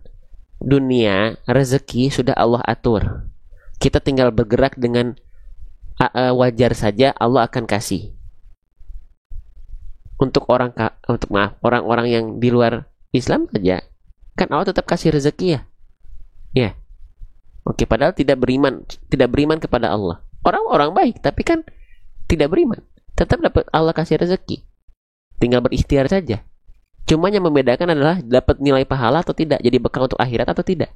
A: Dunia, rezeki sudah Allah atur. Kita tinggal bergerak dengan wajar saja, Allah akan kasih. Untuk orang-orang yang di luar Islam saja, kan Allah tetap kasih rezeki ya. Ya. Oke, padahal tidak beriman kepada Allah. Orang-orang baik, tapi kan tidak beriman. Tetap dapat Allah kasih rezeki. Tinggal berikhtiar saja. Cuma yang membedakan adalah dapat nilai pahala atau tidak, jadi bekal untuk akhirat atau tidak.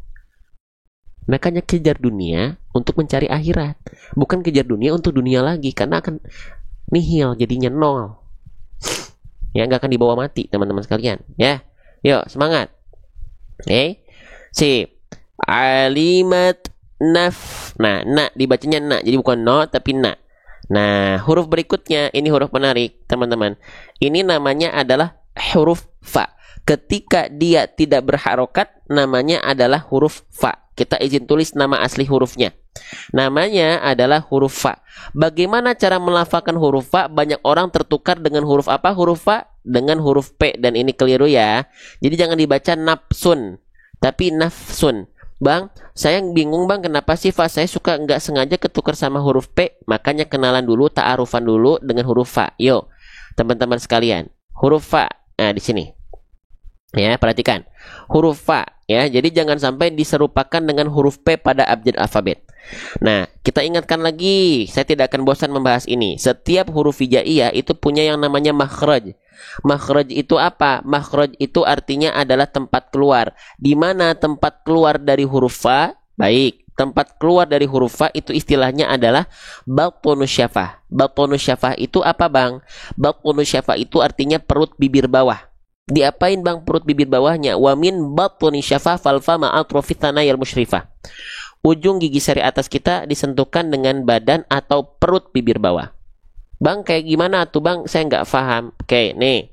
A: Makanya kejar dunia untuk mencari akhirat, bukan kejar dunia untuk dunia lagi, karena akan nihil, jadinya nol. Ya, nggak akan dibawa mati teman-teman sekalian. Ya, yuk semangat. Oke, sip. Alimat naf. Nah, na dibacanya na, jadi bukan no tapi na. Nah, huruf berikutnya ini huruf menarik teman-teman. Ini namanya adalah huruf fa. Ketika dia tidak berharokat, namanya adalah huruf fa. Kita izin tulis nama asli hurufnya. Namanya adalah huruf fa. Bagaimana cara melafalkan huruf fa? Banyak orang tertukar dengan huruf apa? Huruf fa dengan huruf p, dan ini keliru ya. Jadi jangan dibaca nafsun, tapi nafsun. Bang, saya bingung bang, kenapa sih fa saya suka nggak sengaja ketukar sama huruf p? Makanya kenalan dulu, ta'arufan dulu dengan huruf fa. Yuk, teman-teman sekalian, huruf fa. Nah, di sini. Ya, perhatikan. Huruf fa ya. Jadi jangan sampai diserupakan dengan huruf P pada abjad alfabet. Nah, kita ingatkan lagi, saya tidak akan bosan membahas ini. Setiap huruf hijaiyah itu punya yang namanya makhraj. Makhraj itu apa? Makhraj itu artinya adalah tempat keluar. Di mana tempat keluar dari huruf fa? Baik, tempat keluar dari huruf fa itu istilahnya adalah batnus syafah. Batnus syafah itu apa, Bang? Batnus syafah itu artinya perut bibir bawah. Diapain bang perut bibir bawahnya? Wa min batni syafah fal fama atrofi thanayal musyrifah. Ujung gigi seri atas kita disentuhkan dengan badan atau perut bibir bawah. Bang, kayak gimana tuh bang? Saya nggak paham. Oke, nih.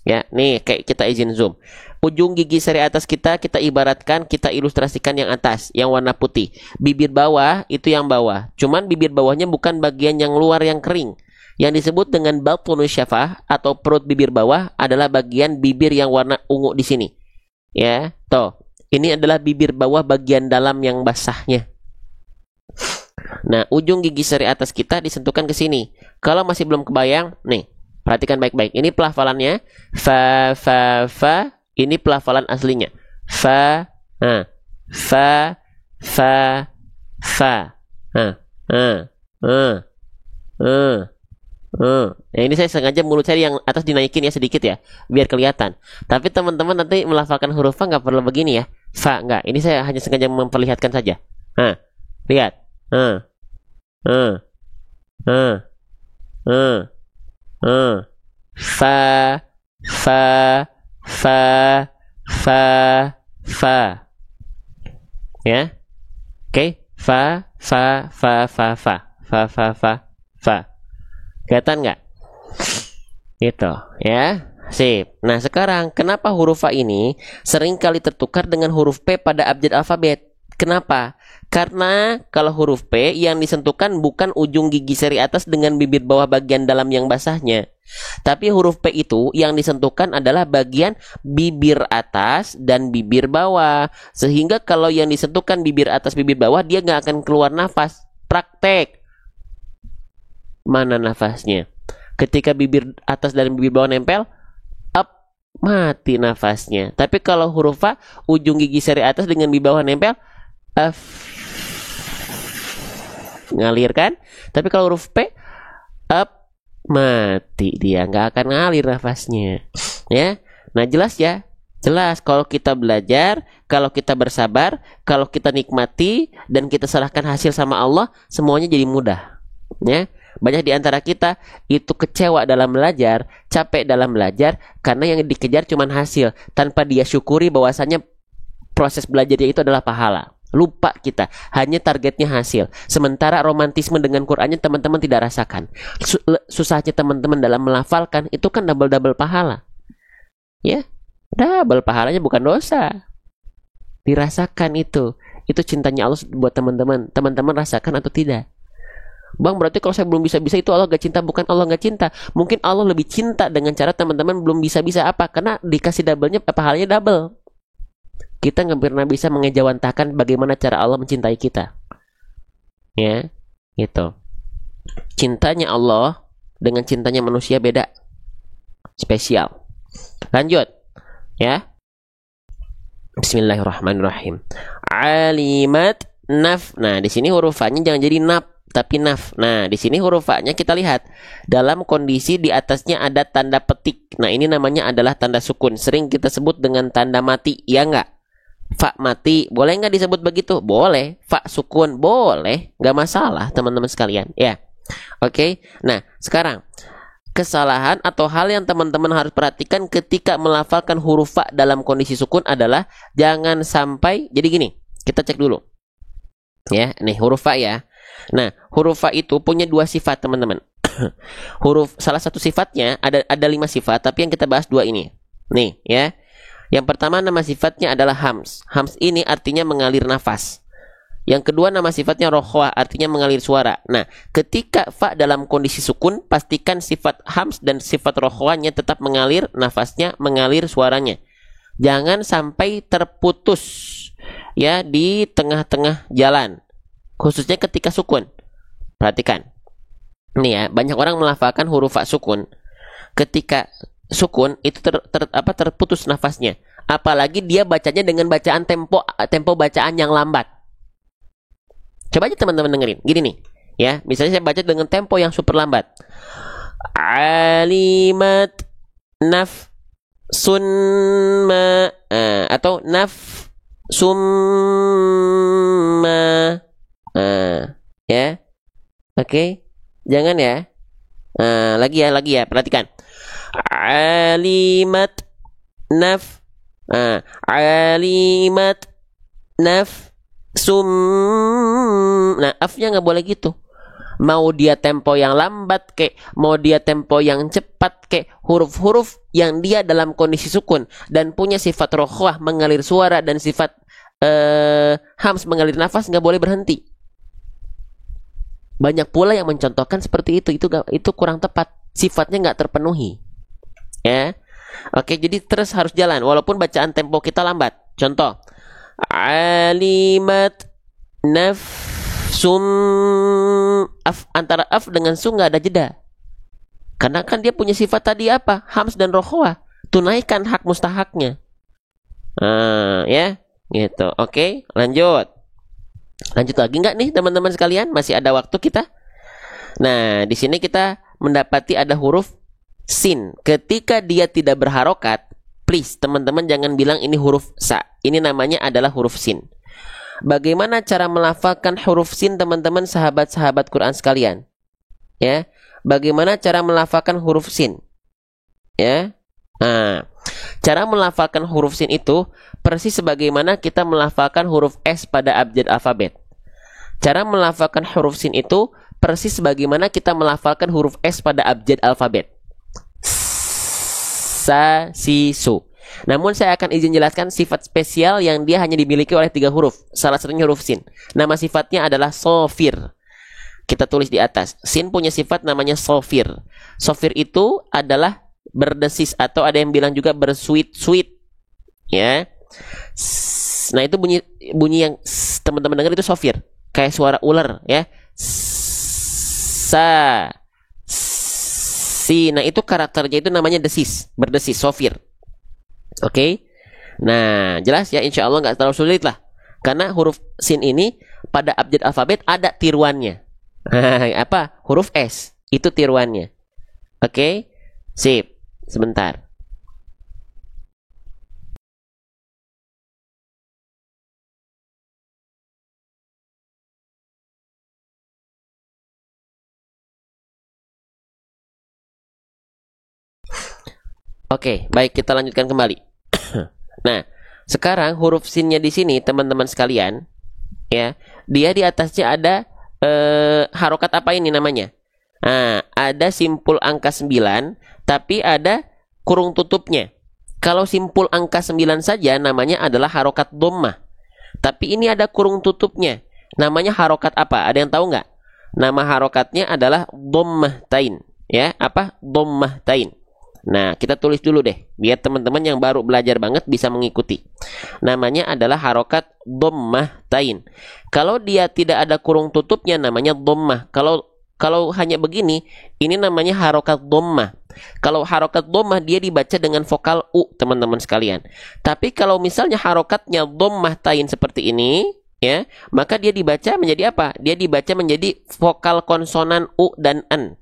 A: Ya, nih kayak kita izin zoom. Ujung gigi seri atas kita ibaratkan, kita ilustrasikan yang atas, yang warna putih. Bibir bawah itu yang bawah. Cuman bibir bawahnya bukan bagian yang luar yang kering. Yang disebut dengan batnus syafah atau perut bibir bawah adalah bagian bibir yang warna ungu di sini. Ya, toh. Ini adalah bibir bawah bagian dalam yang basahnya. Nah, ujung gigi seri atas kita disentuhkan ke sini. Kalau masih belum kebayang, nih, perhatikan baik-baik. Ini pelafalannya fa fa fa. Ini pelafalan aslinya. Fa, fa, fa, fa. Nah, ini saya sengaja mulut saya yang atas dinaikin ya sedikit ya, biar kelihatan. Tapi teman-teman nanti melafalkan huruf fa nggak perlu begini ya. Fa nggak. Ini saya hanya sengaja memperlihatkan saja. Lihat. Fa, fa, fa, fa, fa. Ya. Oke. Fa, fa, fa, fa, fa, fa, fa, fa, fa. Kelihatan nggak? Gitu ya. Sip. Nah sekarang kenapa huruf fa ini sering kali tertukar dengan huruf P pada abjad alfabet? Kenapa? Karena kalau huruf P yang disentuhkan bukan ujung gigi seri atas dengan bibir bawah bagian dalam yang basahnya. Tapi huruf P itu yang disentuhkan adalah bagian bibir atas dan bibir bawah. Sehingga kalau yang disentuhkan bibir atas bibir bawah, dia nggak akan keluar nafas. Praktek. Mana nafasnya? Ketika bibir atas dan bibir bawah nempel, up, mati nafasnya. Tapi kalau huruf fa, ujung gigi seri atas dengan bibir bawah nempel, ngalir kan? Tapi kalau huruf P, up, mati dia, nggak akan ngalir nafasnya. Ya, nah jelas ya. Jelas kalau kita belajar, kalau kita bersabar, kalau kita nikmati dan kita serahkan hasil sama Allah, semuanya jadi mudah. Ya. Banyak di antara kita itu kecewa dalam belajar, capek dalam belajar karena yang dikejar cuma hasil, tanpa dia syukuri bahwasanya proses belajarnya itu adalah pahala. Lupa kita, hanya targetnya hasil. Sementara romantisme dengan Qur'annya teman-teman tidak rasakan. Susahnya teman-teman dalam melafalkan itu kan double-double pahala. Ya, double pahalanya bukan dosa. Dirasakan itu. Itu cintanya Allah buat teman-teman. Teman-teman rasakan atau tidak? Bang, berarti kalau saya belum bisa-bisa itu Allah gak cinta. Bukan Allah gak cinta, mungkin Allah lebih cinta dengan cara teman-teman belum bisa-bisa apa, karena dikasih double-nya, pahalanya double. Kita gak pernah bisa mengejawantahkan bagaimana cara Allah mencintai kita. Ya, gitu. Cintanya Allah dengan cintanya manusia beda. Spesial. Lanjut. Ya. Bismillahirrahmanirrahim. Alimat naf. Nah, di sini huruf fa-nya jangan jadi naf, tapi naf. Nah, di sini huruf fa-nya kita lihat dalam kondisi di atasnya ada tanda petik. Nah, ini namanya adalah tanda sukun. Sering kita sebut dengan tanda mati, ya enggak? Fa mati, boleh nggak disebut begitu? Boleh. Fa sukun, boleh. Nggak masalah, teman-teman sekalian. Ya, oke. Nah, sekarang kesalahan atau hal yang teman-teman harus perhatikan ketika melafalkan huruf fa dalam kondisi sukun adalah jangan sampai, jadi gini, kita cek dulu. Ya, nih huruf fa ya. Nah, huruf fa itu punya dua sifat, teman-teman. Salah satu sifatnya ada 5 sifat, tapi yang kita bahas 2 ini. Nih, ya. Yang pertama nama sifatnya adalah hams. Hams ini artinya mengalir nafas. Yang kedua nama sifatnya rokhwah, artinya mengalir suara. Nah, ketika fa dalam kondisi sukun, pastikan sifat hams dan sifat rokhwahnya tetap mengalir nafasnya, mengalir suaranya. Jangan sampai terputus ya di tengah-tengah jalan, khususnya ketika sukun. Perhatikan. Nih ya, banyak orang melafalkan huruf fa sukun. Ketika sukun itu terputus nafasnya. Apalagi dia bacanya dengan bacaan tempo bacaan yang lambat. Coba aja teman-teman dengerin. Gini nih, ya. Misalnya saya baca dengan tempo yang super lambat. Alimat naf sunma atau naf summa. Ya. Oke. Jangan ya. Lagi ya, perhatikan. Alimat naf alimat naf sum. Nah, afnya nggak boleh gitu. Mau dia tempo yang lambat kek, mau dia tempo yang cepat kek, huruf-huruf yang dia dalam kondisi sukun dan punya sifat rokhwah mengalir suara dan sifat hams mengalir nafas nggak boleh berhenti. Banyak pula yang mencontohkan seperti itu kurang tepat, sifatnya nggak terpenuhi. Ya, oke, jadi terus harus jalan walaupun bacaan tempo kita lambat. Contoh, alimat nafsum, antara af dengan su nggak ada jeda, karena kan dia punya sifat tadi apa, hams dan rokhwah, tunaikan hak mustahaknya. Ya, gitu. Oke, lanjut lagi nggak nih teman-teman sekalian? Masih ada waktu kita. Nah, di sini kita mendapati ada huruf sin. Ketika dia tidak berharokat, please teman-teman jangan bilang ini huruf sa. Ini namanya adalah huruf sin. Bagaimana cara melafalkan huruf sin, teman-teman sahabat-sahabat Quran sekalian? Ya, bagaimana cara melafalkan huruf sin? Ya, cara melafalkan huruf sin itu persis sebagaimana kita melafalkan huruf S pada abjad alfabet. Cara melafalkan huruf sin itu persis sebagaimana kita melafalkan huruf S pada abjad alfabet. Sa, si, su. Namun saya akan izin jelaskan sifat spesial yang dia hanya dimiliki oleh 3 huruf. Salah satunya huruf sin. Nama sifatnya adalah sofir. Kita tulis di atas. Sin punya sifat namanya sofir. Sofir itu adalah berdesis atau ada yang bilang juga bersuit-suit. Ya. Nah, itu bunyi yang teman-teman dengar itu sofir. Kayak suara ular, ya. Sa, si. Nah, itu karakternya itu namanya desis, berdesis, sofir. Oke. Nah, jelas ya, insya Allah nggak terlalu sulit lah. Karena huruf sin ini pada abjad alfabet ada tiruannya. Apa? Huruf S. Itu tiruannya. Oke. Sip. Sebentar. Oke, baik, kita lanjutkan kembali. Nah, sekarang huruf sinnya di sini teman-teman sekalian, ya, dia di atasnya ada harokat apa ini namanya? Nah, ada simpul angka 9, tapi ada kurung tutupnya. Kalau simpul angka 9 saja namanya adalah harokat dhammah. Tapi ini ada kurung tutupnya. Namanya harokat apa? Ada yang tahu nggak? Nama harokatnya adalah dhammahtain. Ya, apa? Dhammahtain. Nah, kita tulis dulu deh, biar teman-teman yang baru belajar banget bisa mengikuti. Namanya adalah harokat dhammahtain. Kalau dia tidak ada kurung tutupnya namanya dhammah. Kalau hanya begini, ini namanya harokat dhammah. Kalau harokat dhammah dia dibaca dengan vokal u, teman-teman sekalian. Tapi kalau misalnya harokatnya dhammahtain seperti ini, ya, maka dia dibaca menjadi apa? Dia dibaca menjadi vokal konsonan u dan an.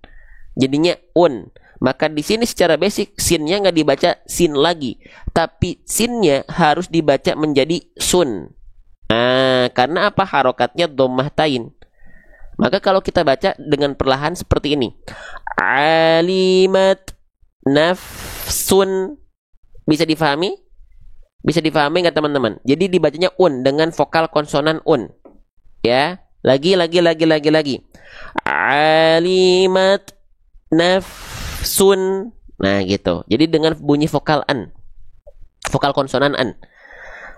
A: Jadinya un. Maka di sini secara basic sinnya nggak dibaca sin lagi, tapi sinnya harus dibaca menjadi sun. Karena apa? Harokatnya dhammahtain. Maka kalau kita baca dengan perlahan seperti ini, Alimat nafsun. Bisa difahami? Bisa difahami nggak teman-teman? Jadi dibacanya un dengan vokal konsonan un. Ya, lagi. Alimat nafsun. Nah, gitu. Jadi dengan bunyi vokal an. Vokal konsonan an.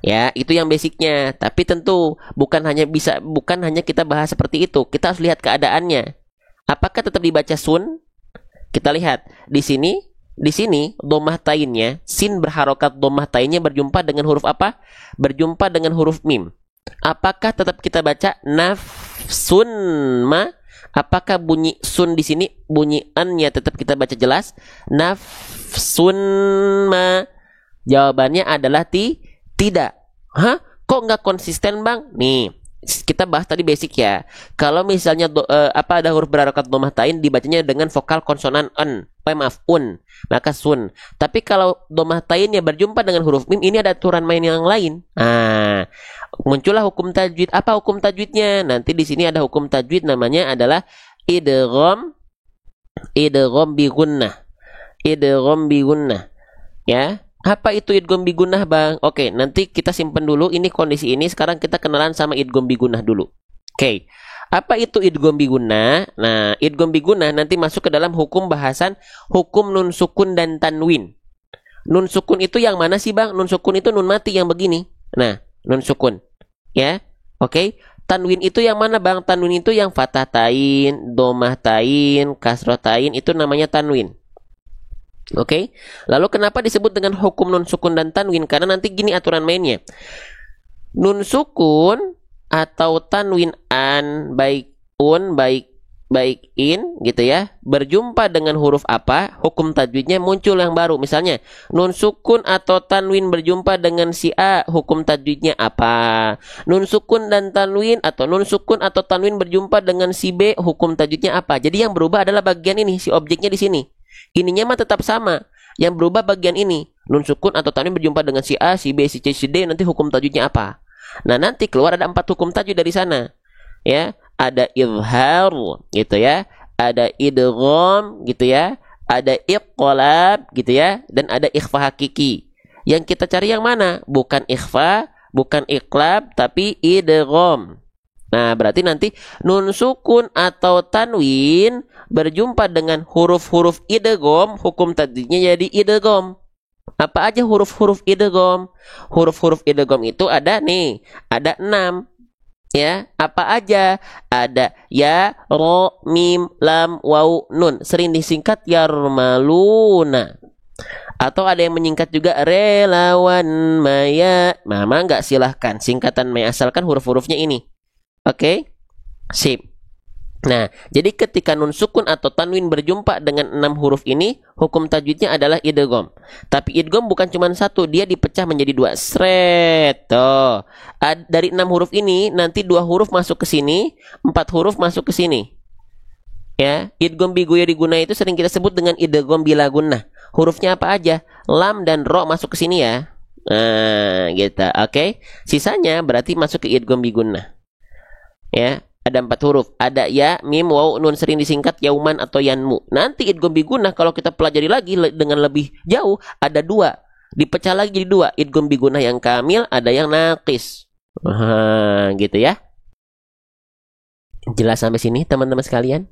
A: Ya, itu yang basicnya. Tapi tentu bukan hanya kita bahas seperti itu. Kita harus lihat keadaannya. Apakah tetap dibaca sun? Kita lihat di sini dhammah tainnya, sin berharokat dhammah tainnya berjumpa dengan huruf apa? Berjumpa dengan huruf mim. Apakah tetap kita baca nafsun ma? Apakah bunyi sun di sini bunyi an-nya tetap kita baca jelas? Nafsun ma. Jawabannya adalah tidak. Hah? Kok nggak konsisten, Bang? Nih, kita bahas tadi basic ya. Kalau misalnya ada huruf berharokat dhammah tain dibacanya dengan vokal konsonan un, maka sun. Tapi kalau dhammah tainnya berjumpa dengan huruf mim, ini ada aturan main yang lain. Muncullah hukum tajwid. Apa hukum tajwidnya? Nanti di sini ada hukum tajwid namanya adalah idgham bi gunnah. Idgham bi gunnah. Ya. Apa itu idgham bi gunnah, Bang? Oke, nanti kita simpen dulu ini kondisi ini. Sekarang kita kenalan sama idgham bi gunnah dulu. Oke. Apa itu idgham bi gunnah? Nah, idgham bi gunnah nanti masuk ke dalam hukum bahasan hukum nun sukun dan tanwin. Nun sukun itu yang mana sih, Bang? Nun sukun itu nun mati yang begini. Nah, nun sukun. Ya. Oke. Tanwin itu yang mana, Bang? Tanwin itu yang fathah tain, dhammah tain, kasroh tain, itu namanya tanwin. Oke. Lalu kenapa disebut dengan hukum nun sukun dan tanwin? Karena nanti gini aturan mainnya. Nun sukun atau tanwin an, baik un, baik in gitu ya, berjumpa dengan huruf apa, hukum tajwidnya muncul yang baru. Misalnya nun sukun atau tanwin berjumpa dengan si A, hukum tajwidnya apa? Nun sukun dan tanwin atau nun sukun atau tanwin berjumpa dengan si B, hukum tajwidnya apa? Jadi yang berubah adalah bagian ini, si objeknya di sini. Ininya mah tetap sama. Yang berubah bagian ini. Nun sukun atau tanwin berjumpa dengan si A, si B, si C, si D, nanti hukum tajwidnya apa? Nah, nanti keluar ada 4 hukum tajwid dari sana. Ya, ada izhar gitu ya, ada idgham gitu ya, ada iqlab gitu ya, dan ada ikhfa hakiki. Yang kita cari yang mana? Bukan ikhfa, bukan iqlab, tapi idgham. Nah, berarti nanti nun sukun atau tanwin berjumpa dengan huruf-huruf idgham, hukum tajwidnya jadi idgham. Apa aja huruf-huruf idgham? Huruf-huruf idgham itu ada nih, ada 6. Ya, apa aja? Ada ya, ro, mim, lam, waw, nun. Sering disingkat yarmaluna. Atau ada yang menyingkat juga relawan maya. Mama nggak, silahkan singkatan maya, asalkan huruf-hurufnya ini. Oke, sip. Nah, jadi ketika nun sukun atau tanwin berjumpa dengan 6 huruf ini, hukum tajwidnya adalah idgham. Tapi idgham bukan cuma 1, dia dipecah menjadi 2. Sret. Tuh. Dari 6 huruf ini, nanti 2 huruf masuk ke sini, 4 huruf masuk ke sini. Ya, idgham bi ghairi gunnah itu sering kita sebut dengan idgham bila gunnah. Hurufnya apa aja? Lam dan ro masuk ke sini ya. Nah, gitu. Oke. Sisanya berarti masuk ke idgham bi gunnah. Ya. Ada 4 huruf. Ada ya, mim, waw, nun, sering disingkat yauman atau yanmu. Nanti idgham bi gunnah kalau kita pelajari lagi dengan lebih jauh, ada 2. Dipecah lagi jadi 2. Idgham bi gunnah yang kamil, ada yang naqis. Gitu ya. Jelas sampai sini teman-teman sekalian?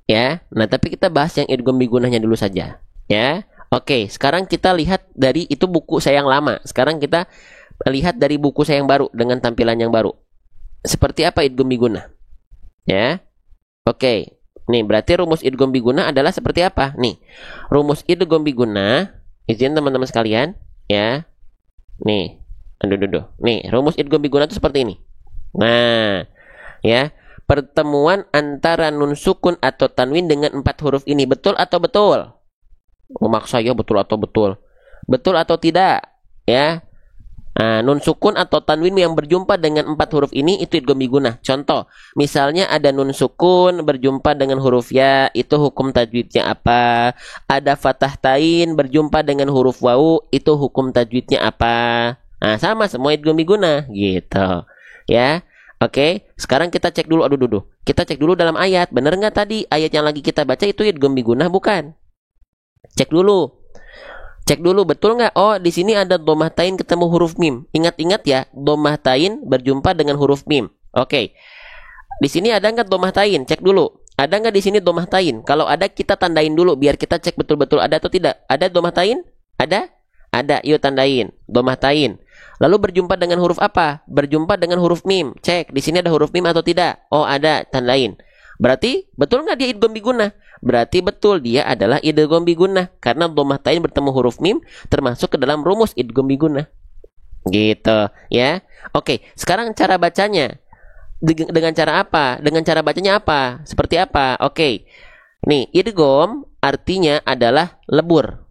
A: Ya. Nah, tapi kita bahas yang idgham bi gunnahnya dulu saja. Ya. Oke, sekarang kita lihat dari itu buku saya yang lama. Sekarang kita lihat dari buku saya yang baru dengan tampilan yang baru. Seperti apa idgham bi gunnah? Ya. Oke. Nih, berarti rumus idgham bi gunnah adalah seperti apa? Nih. Rumus idgham bi gunnah, izin teman-teman sekalian, ya. Nih. Aduh. Nih, rumus idgham bi gunnah itu seperti ini. Nah, ya. Pertemuan antara nun sukun atau tanwin dengan 4 huruf ini betul atau betul? Maksud saya betul atau betul? Betul atau tidak? Ya. Nah, nun sukun atau tanwin yang berjumpa dengan 4 huruf ini itu idgham bi gunnah. Contoh, misalnya ada nun sukun berjumpa dengan huruf ya, itu hukum tajwidnya apa? Ada fathah tain berjumpa dengan huruf wawu, itu hukum tajwidnya apa? Nah, sama semua idgham bi gunnah gitu. Ya. Oke, sekarang kita cek dulu. Aduh, duduh. Kita cek dulu dalam ayat. Bener nggak tadi ayat yang lagi kita baca itu idgham bigunah bukan? Cek dulu. Cek dulu betul nggak? Oh, di sini ada dhammah tain ketemu huruf mim. Ingat-ingat ya, dhammah tain berjumpa dengan huruf mim. Oke. Di sini ada nggak dhammah tain? Cek dulu. Ada nggak di sini dhammah tain? Kalau ada kita tandain dulu biar kita cek betul-betul ada atau tidak. Ada dhammah tain? Ada? Ada. Yuk tandain. Dhammah tain. Lalu berjumpa dengan huruf apa? Berjumpa dengan huruf mim. Cek, di sini ada huruf mim atau tidak? Oh, ada, tandain. Berarti betul nggak dia idgham bigunah? Berarti betul dia adalah idgham bigunah karena dhammah tain bertemu huruf mim termasuk ke dalam rumus idgham bigunah. Gitu, ya. Oke, sekarang cara bacanya. Dengan cara apa? Dengan cara bacanya apa? Seperti apa? Oke. Nih, idgham artinya adalah lebur.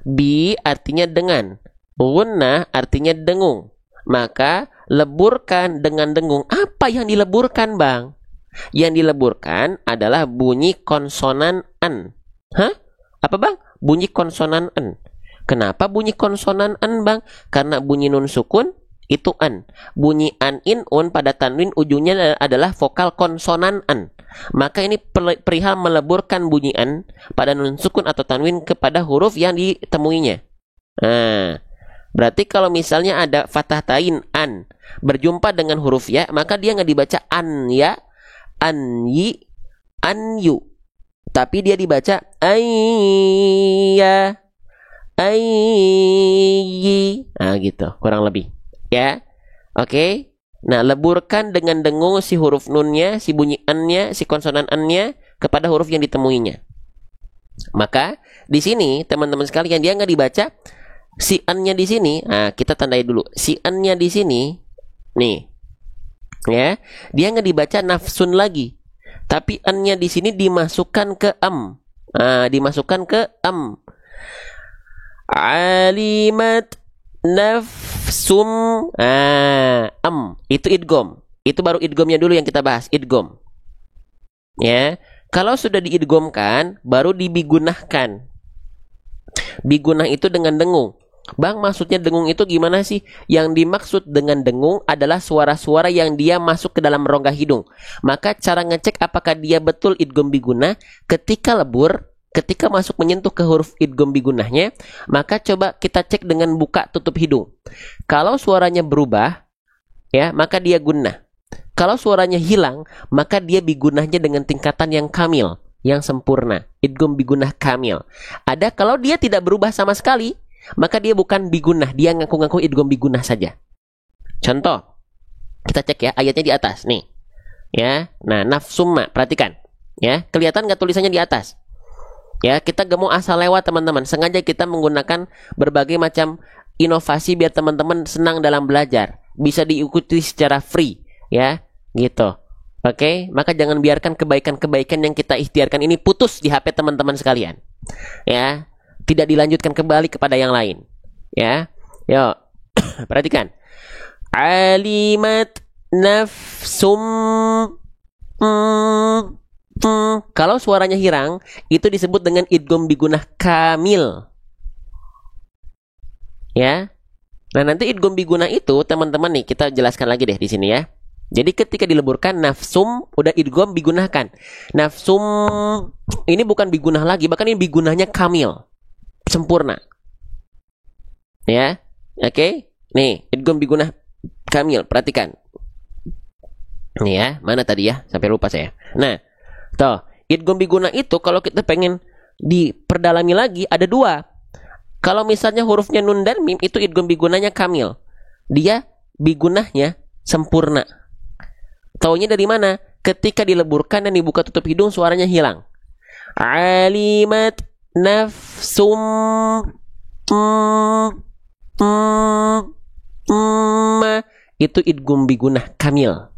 A: Bi artinya dengan. Gunnah artinya dengung. Maka leburkan dengan dengung. Apa yang dileburkan, Bang? Yang dileburkan adalah bunyi konsonan an. Hah? Apa, Bang? Bunyi konsonan an. Kenapa bunyi konsonan an, Bang? Karena bunyi nun sukun itu an. Bunyi an in un pada tanwin ujungnya adalah vokal konsonan an. Maka ini perihal meleburkan bunyi an pada nun sukun atau tanwin kepada huruf yang ditemuinya. Nah, berarti kalau misalnya ada fathah tain an berjumpa dengan huruf ya, maka dia nggak dibaca an ya, an yi, an yu, tapi dia dibaca ayya, ayyi. Nah gitu, kurang lebih ya. Oke. Nah, leburkan dengan dengung si huruf nunnya, si bunyi an-nya, si konsonan an-nya kepada huruf yang ditemuinya. Maka di sini teman-teman sekalian dia nggak dibaca si an-nya di sini. Nah, kita tandai dulu. Si an-nya di sini nih. Ya. Dia nggak dibaca nafsun lagi. Tapi an-nya di sini dimasukkan ke am. Nah, dimasukkan ke am. Alimat nafsum am. Itu idgham. Itu baru idghamnya dulu yang kita bahas, idgham. Ya. Kalau sudah diidghamkan, baru dibigunahkan. Bigunah itu dengan dengung. Bang, maksudnya dengung itu gimana sih? Yang dimaksud dengan dengung adalah suara-suara yang dia masuk ke dalam rongga hidung. Maka cara ngecek apakah dia betul idgham bigunah ketika lebur, ketika masuk menyentuh ke huruf idgham bigunahnya, maka coba kita cek dengan buka tutup hidung. Kalau suaranya berubah, ya, maka dia gunnah. Kalau suaranya hilang, maka dia bigunahnya dengan tingkatan yang kamil, yang sempurna. Idgham bigunah kamil. Ada kalau dia tidak berubah sama sekali, maka dia bukan bigunah, dia ngaku-ngaku idgham bigunah saja. Contoh, kita cek ya ayatnya di atas nih. Ya, nah nafsumma, perhatikan. Ya, kelihatan nggak tulisannya di atas? Ya, kita gak mau asal lewat teman-teman. Sengaja kita menggunakan berbagai macam inovasi biar teman-teman senang dalam belajar. Bisa diikuti secara free, ya, gitu. Oke, maka jangan biarkan kebaikan-kebaikan yang kita ikhtiarkan ini putus di HP teman-teman sekalian. Ya, tidak dilanjutkan kembali kepada yang lain. Ya, yuk, perhatikan. Alimat nafsum. Kalau suaranya hilang, itu disebut dengan idgham bigunah kamil. Ya. Nah, nanti idgham bigunah itu teman-teman nih kita jelaskan lagi deh di sini ya. Jadi ketika dileburkan nafsum udah idgham bigunahkan. Nafsum ini bukan bigunah lagi, bahkan ini bigunahnya kamil. Sempurna. Ya. Oke. Nih, idgham bigunah kamil, perhatikan. Nih ya, mana tadi ya? Sampai lupa saya. Nah, tuh, idgham bigunah itu kalau kita pengen diperdalami lagi ada dua. Kalau misalnya hurufnya nun dan mim itu idgham bigunahnya kamil. Dia bigunahnya sempurna. Taunya dari mana? Ketika dileburkan dan dibuka tutup hidung suaranya hilang. Alimat nafsum itu idgham bigunah kamil.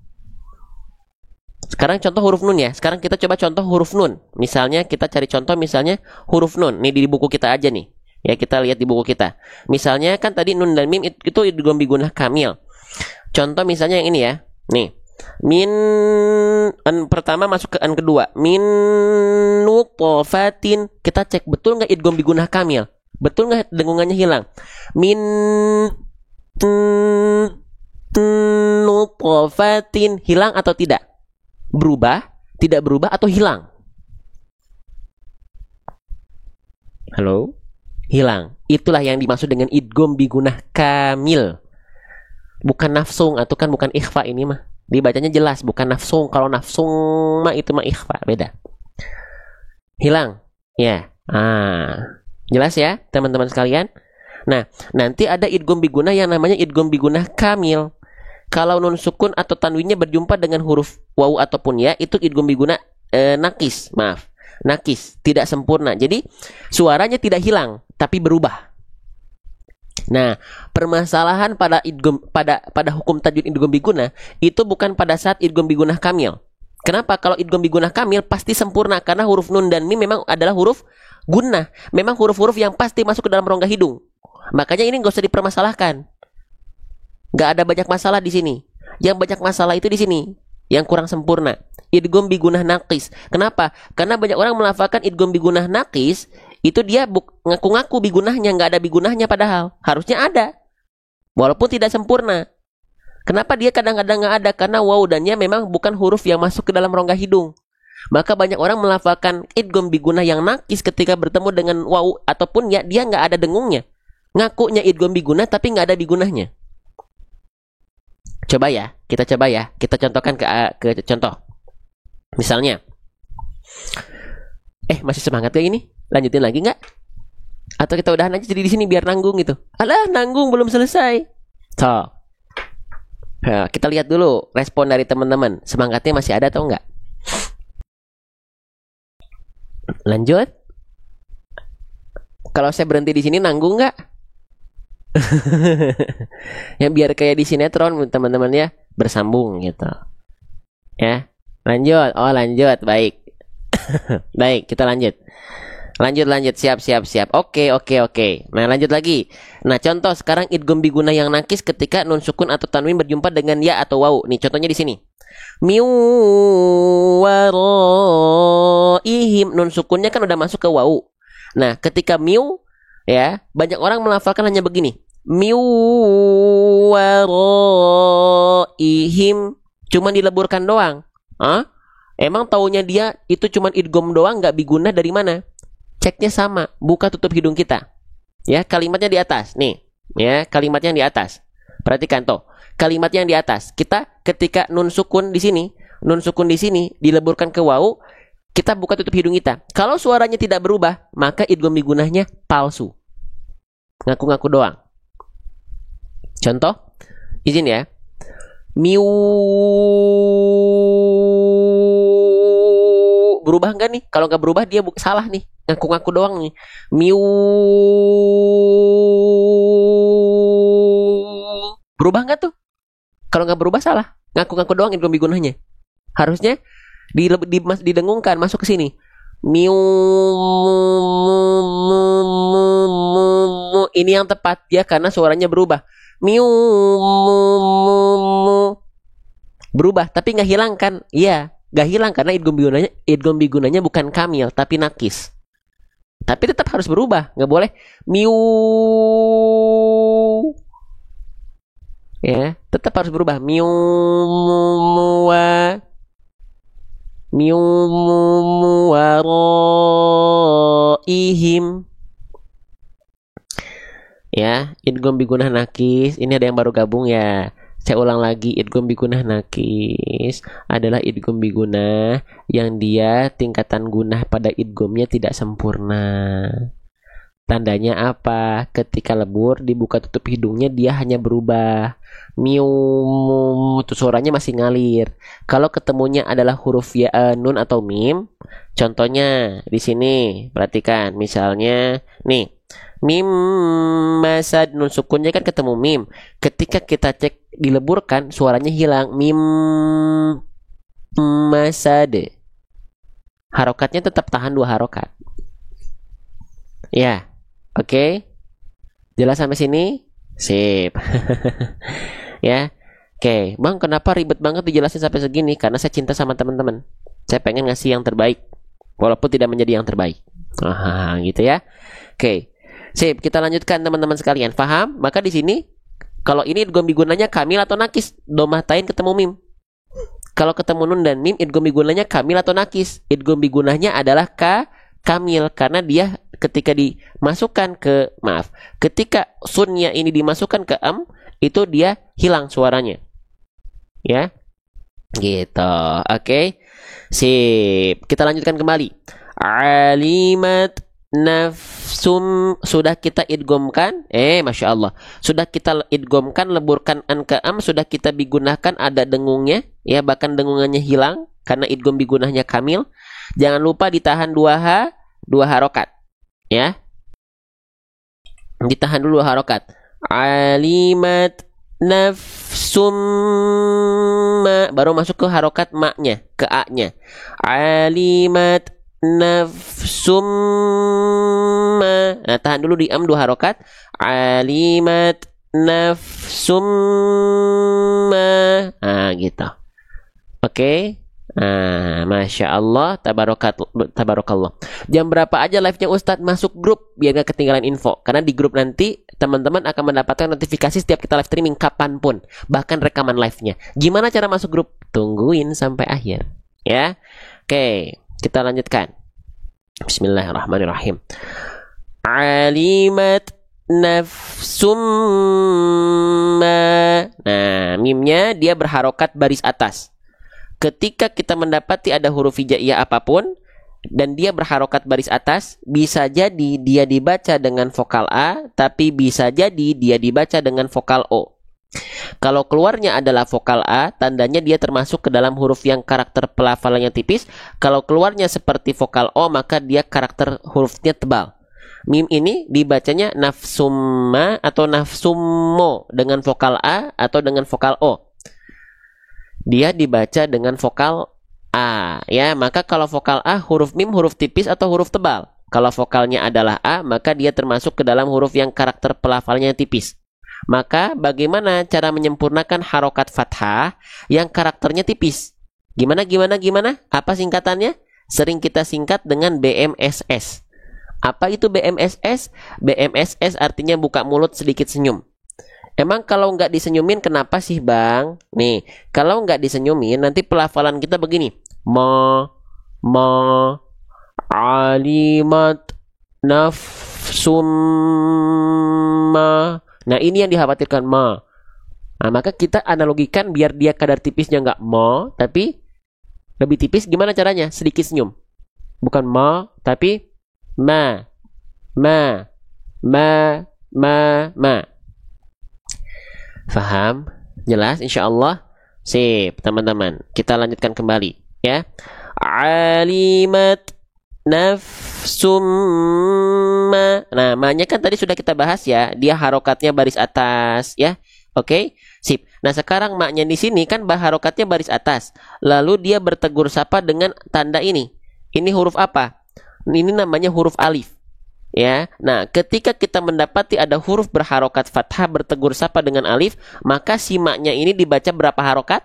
A: Sekarang contoh huruf nun ya. Sekarang kita coba contoh huruf nun. Misalnya kita cari contoh misalnya huruf nun. Nih di buku kita aja nih. Ya, kita lihat di buku kita. Misalnya kan tadi nun dan mim itu idgham bigunah kamil. Contoh misalnya yang ini ya. Nih. Min an pertama masuk ke an kedua. Min nutfatin. Kita cek betul nggak idgham bigunah kamil? Betul nggak dengungannya hilang? Min nutfatin, hilang atau tidak? Berubah, tidak berubah atau hilang? Halo? Hilang. Itulah yang dimaksud dengan idgham bigunah kamil. Bukan nafsung, atau kan bukan ikhfa ini mah. Dibacanya jelas, bukan nafsung. Kalau nafsung mah itu mah ikhfa, beda. Hilang. Ya. Jelas ya, teman-teman sekalian? Nah, nanti ada idgham bigunah yang namanya idgham bigunah kamil. Kalau nun sukun atau tanwinnya berjumpa dengan huruf wawu ataupun ya, itu idgham bigunah nakis, maaf. Nakis, tidak sempurna. Jadi suaranya tidak hilang, tapi berubah. Nah, permasalahan pada idgham pada hukum tajwid idgham bigunah itu bukan pada saat idgham bigunah kamil. Kenapa? Kalau idgham bigunah kamil pasti sempurna karena huruf nun dan mim memang adalah huruf gunnah. Memang huruf-huruf yang pasti masuk ke dalam rongga hidung. Makanya ini nggak usah dipermasalahkan. Nggak ada banyak masalah di sini. Yang banyak masalah itu di sini, yang kurang sempurna. Idgham bigunah nakis. Kenapa? Karena banyak orang melafalkan idgham bigunah nakis, itu dia ngaku-ngaku bigunahnya, nggak ada bigunahnya padahal. Harusnya ada. Walaupun tidak sempurna. Kenapa dia kadang-kadang nggak ada? Karena wawu dan ya memang bukan huruf yang masuk ke dalam rongga hidung. Maka banyak orang melafalkan idgham bigunah yang nakis ketika bertemu dengan wawu ataupun ya dia nggak ada dengungnya. Ngakunya idgham bigunah tapi nggak ada bigunahnya. Coba ya, kita contohkan ke contoh. Misalnya, masih semangat kayak gini? Lanjutin lagi nggak? Atau kita udahan aja jadi di sini biar nanggung gitu? Alah, nanggung belum selesai. So, kita lihat dulu respon dari teman-teman. Semangatnya masih ada atau enggak? Lanjut. Kalau saya berhenti di sini nanggung nggak? Ya biar kayak di sinetron teman-teman ya, bersambung gitu. Ya. Lanjut. Oh, lanjut. Baik. Baik, kita lanjut. Lanjut. Siap. Oke. Nah, lanjut lagi. Nah, contoh sekarang idgham bigunah yang nakis ketika nun sukun atau tanwin berjumpa dengan ya atau wawu. Nih, contohnya di sini. Miu waraihim, nun sukunnya kan udah masuk ke wawu. Nah, ketika miu ya, banyak orang melafalkan hanya begini. Miu waraihim, cuma dileburkan doang. Emang taunya dia itu cuman idgham doang, nggak bigunah dari mana? Ceknya sama, buka tutup hidung kita. Ya, kalimatnya di atas. Nih, ya, kalimatnya yang di atas. Perhatikan tuh, kalimat yang di atas. Kita ketika nun sukun di sini dileburkan ke wawu, kita buka tutup hidung kita. Kalau suaranya tidak berubah, maka idgham bigunahnya palsu. Ngaku-ngaku doang. Contoh, izin ya. Miu, berubah nggak nih? Kalau nggak berubah dia salah nih, ngaku-ngaku doang nih. Miu, berubah nggak tuh? Kalau nggak berubah salah, ngaku-ngaku doang idgham bigunahnya. Harusnya didengungkan masuk ke sini. Miu, ini yang tepat ya karena suaranya berubah. Miu, berubah tapi nggak hilang kan? Iya, nggak hilang karena idgham bigunahnya bukan kamil tapi nakis. Tapi tetap harus berubah, nggak boleh miu. Ya, tetap harus berubah. Miu muwa, miu waraihim. Ya, idgham bigunah nakis. Ini ada yang baru gabung ya. Saya ulang lagi, idgham bigunah nakis adalah idgham bigunah yang dia tingkatan gunah pada idghamnya tidak sempurna. Tandanya apa? Ketika lebur dibuka tutup hidungnya dia hanya berubah. Miu, tuh suaranya masih ngalir. Kalau ketemunya adalah huruf ya, nun atau mim, contohnya di sini, perhatikan. Misalnya, nih, mim masad, nun sukunnya kan ketemu mim. Ketika kita cek dileburkan, suaranya hilang. Mim masad. Harokatnya tetap tahan 2 harokat. Ya, oke. Jelas sampai sini? Sip. Ya. Oke, Bang, kenapa ribet banget dijelasin sampai segini? Karena saya cinta sama teman-teman. Saya pengen ngasih yang terbaik walaupun tidak menjadi yang terbaik. Gitu ya. Oke. Sip, kita lanjutkan teman-teman sekalian. Paham? Maka di sini Kalau ini idgham bigunanya kamil atau nakis? Domah tain ketemu mim. Kalau ketemu nun dan mim, idgham bigunanya kamil atau nakis? Idgham bigunahnya adalah kamil karena dia ketika dimasukkan ke ketika sunnya ini dimasukkan ke itu dia hilang suaranya. Ya. Gitu. Oke. Sip. Kita lanjutkan kembali. Alimat nafsum sudah kita idghamkan. Masya Allah. Sudah kita idghamkan, leburkan an ke sudah kita bigunakan ada dengungnya, ya, bahkan dengungannya hilang karena idgham bigunahnya kamil. Jangan lupa ditahan dua harokat, ya. Ditahan dulu 2 harokat. Alimat nafsum baru masuk ke harokat maknya, ke a-nya. Alimat nafsum nah, tahan dulu di 2 harokat. Alimat nafsum nah, gitu. Oke. Nah, Masya Allah, tabarakallah. Jam berapa aja live-nya Ustadz? Masuk grup biar gak ketinggalan info. Karena di grup nanti teman-teman akan mendapatkan notifikasi setiap kita live streaming kapanpun, bahkan rekaman live-nya. Gimana cara masuk grup? Tungguin sampai akhir, ya. Oke, kita lanjutkan. Bismillahirrahmanirrahim. Alimat nafsum nah, mimnya dia berharokat baris atas. Ketika kita mendapati ada huruf hijaiyah apapun dan dia berharokat baris atas, bisa jadi dia dibaca dengan vokal A, tapi bisa jadi dia dibaca dengan vokal O. Kalau keluarnya adalah vokal A, tandanya dia termasuk ke dalam huruf yang karakter pelafalannya tipis. Kalau keluarnya seperti vokal O, maka dia karakter hurufnya tebal. Mim ini dibacanya nafsumma atau nafsummo dengan vokal A atau dengan vokal O. Dia dibaca dengan vokal A, ya. Maka kalau vokal A, huruf mim huruf tipis atau huruf tebal. Kalau vokalnya adalah A, maka dia termasuk ke dalam huruf yang karakter pelafalnya tipis. Maka bagaimana cara menyempurnakan harokat fathah yang karakternya tipis? Gimana? Apa singkatannya? Sering kita singkat dengan BMSS. Apa itu BMSS? BMSS artinya buka mulut sedikit senyum. Emang kalau nggak disenyumin kenapa sih bang? Nih, kalau nggak disenyumin nanti pelafalan kita begini. Ma alimat nafsum ma. Nah ini yang dikhawatirkan ma. Nah maka kita analogikan biar dia kadar tipisnya nggak ma, tapi lebih tipis. Gimana caranya? Sedikit senyum. Bukan ma, tapi ma. Faham? Jelas insyaallah? Sip, teman-teman. Kita lanjutkan kembali, ya. Alimat nafsum ma. Nah, ma-nya kan tadi sudah kita bahas ya. Dia harokatnya baris atas, ya. Oke? Sip. Nah, sekarang ma-nya di sini kan harokatnya baris atas. Lalu dia bertegur sapa dengan tanda ini. Ini huruf apa? Ini namanya huruf alif. Ya, nah ketika kita mendapati ada huruf berharokat fathah bertegur sapa dengan alif, maka si maknya ini dibaca berapa harokat?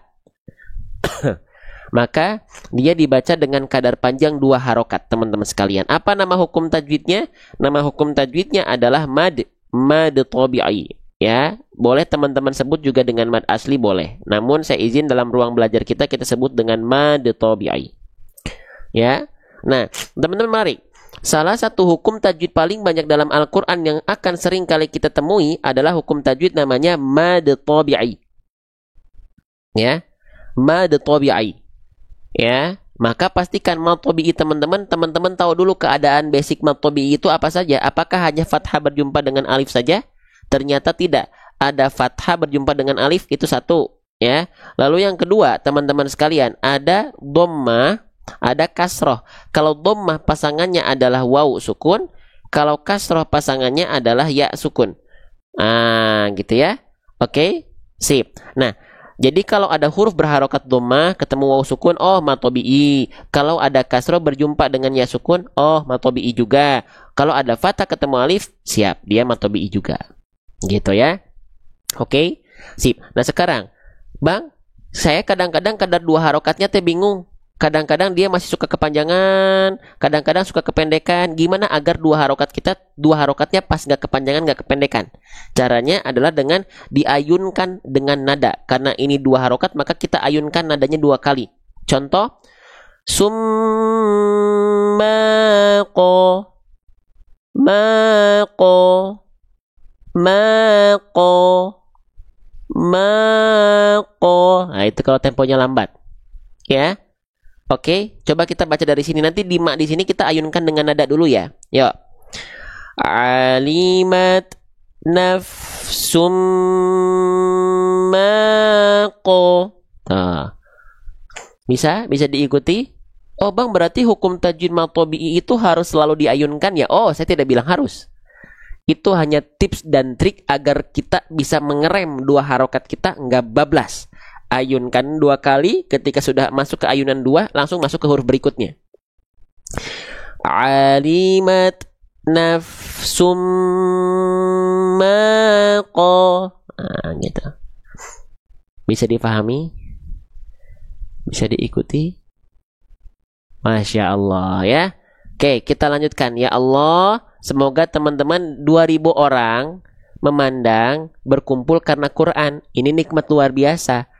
A: Maka dia dibaca dengan kadar panjang 2 harokat, teman-teman sekalian. Apa nama hukum tajwidnya? Nama hukum tajwidnya adalah mad tabi'i. Ya, boleh teman-teman sebut juga dengan mad asli boleh. Namun saya izin dalam ruang belajar kita sebut dengan mad tabi'i. Ya, nah teman-teman mari. Salah satu hukum tajwid paling banyak dalam Al-Quran yang akan sering kali kita temui adalah hukum tajwid namanya mad tabi'i. Ya, mad tabi'i. Ya, maka pastikan mad tabi'i teman-teman tahu dulu keadaan basic mad tabi'i itu apa saja. Apakah hanya fathah berjumpa dengan alif saja? Ternyata tidak. Ada fathah berjumpa dengan alif, itu satu. Ya. Lalu yang kedua, teman-teman sekalian, ada dhammah, ada kasroh. Kalau dhammah pasangannya adalah waw sukun, kalau kasroh pasangannya adalah ya sukun. Gitu ya. Oke, sip. Nah, jadi kalau ada huruf berharokat dhammah ketemu waw sukun, oh mad tabi'i. Kalau ada kasroh berjumpa dengan ya sukun, oh mad tabi'i juga. Kalau ada fathah ketemu alif, siap, dia mad tabi'i juga. Gitu ya. Oke, sip. Nah sekarang, bang, saya kadang-kadang kadar 2 harokatnya bingung. Kadang-kadang dia masih suka kepanjangan, kadang-kadang suka kependekan. Gimana agar dua harokatnya pas, nggak kepanjangan, nggak kependekan? Caranya adalah dengan diayunkan dengan nada. Karena ini dua harokat, maka kita ayunkan nadanya dua kali. Contoh, summaqo, maqo, maqo, maqo. Nah, itu kalau temponya lambat. Ya. Oke, coba kita baca dari sini. Nanti di mak di sini kita ayunkan dengan nada dulu ya. Yuk. Alimat nafsum maqo. Nah. Bisa diikuti? Oh, Bang, berarti hukum tajwid matobi'i itu harus selalu diayunkan ya? Oh, saya tidak bilang harus. Itu hanya tips dan trik agar kita bisa mengerem dua harokat kita nggak bablas. Ayunkan dua kali, ketika sudah masuk ke ayunan dua, langsung masuk ke huruf berikutnya. Alimat nafsum maqo. Nah, gitu. Bisa dipahami? Bisa diikuti? Masya Allah ya. Oke, kita lanjutkan. Ya Allah, semoga teman-teman 2000 orang memandang, berkumpul karena Quran. Ini nikmat luar biasa.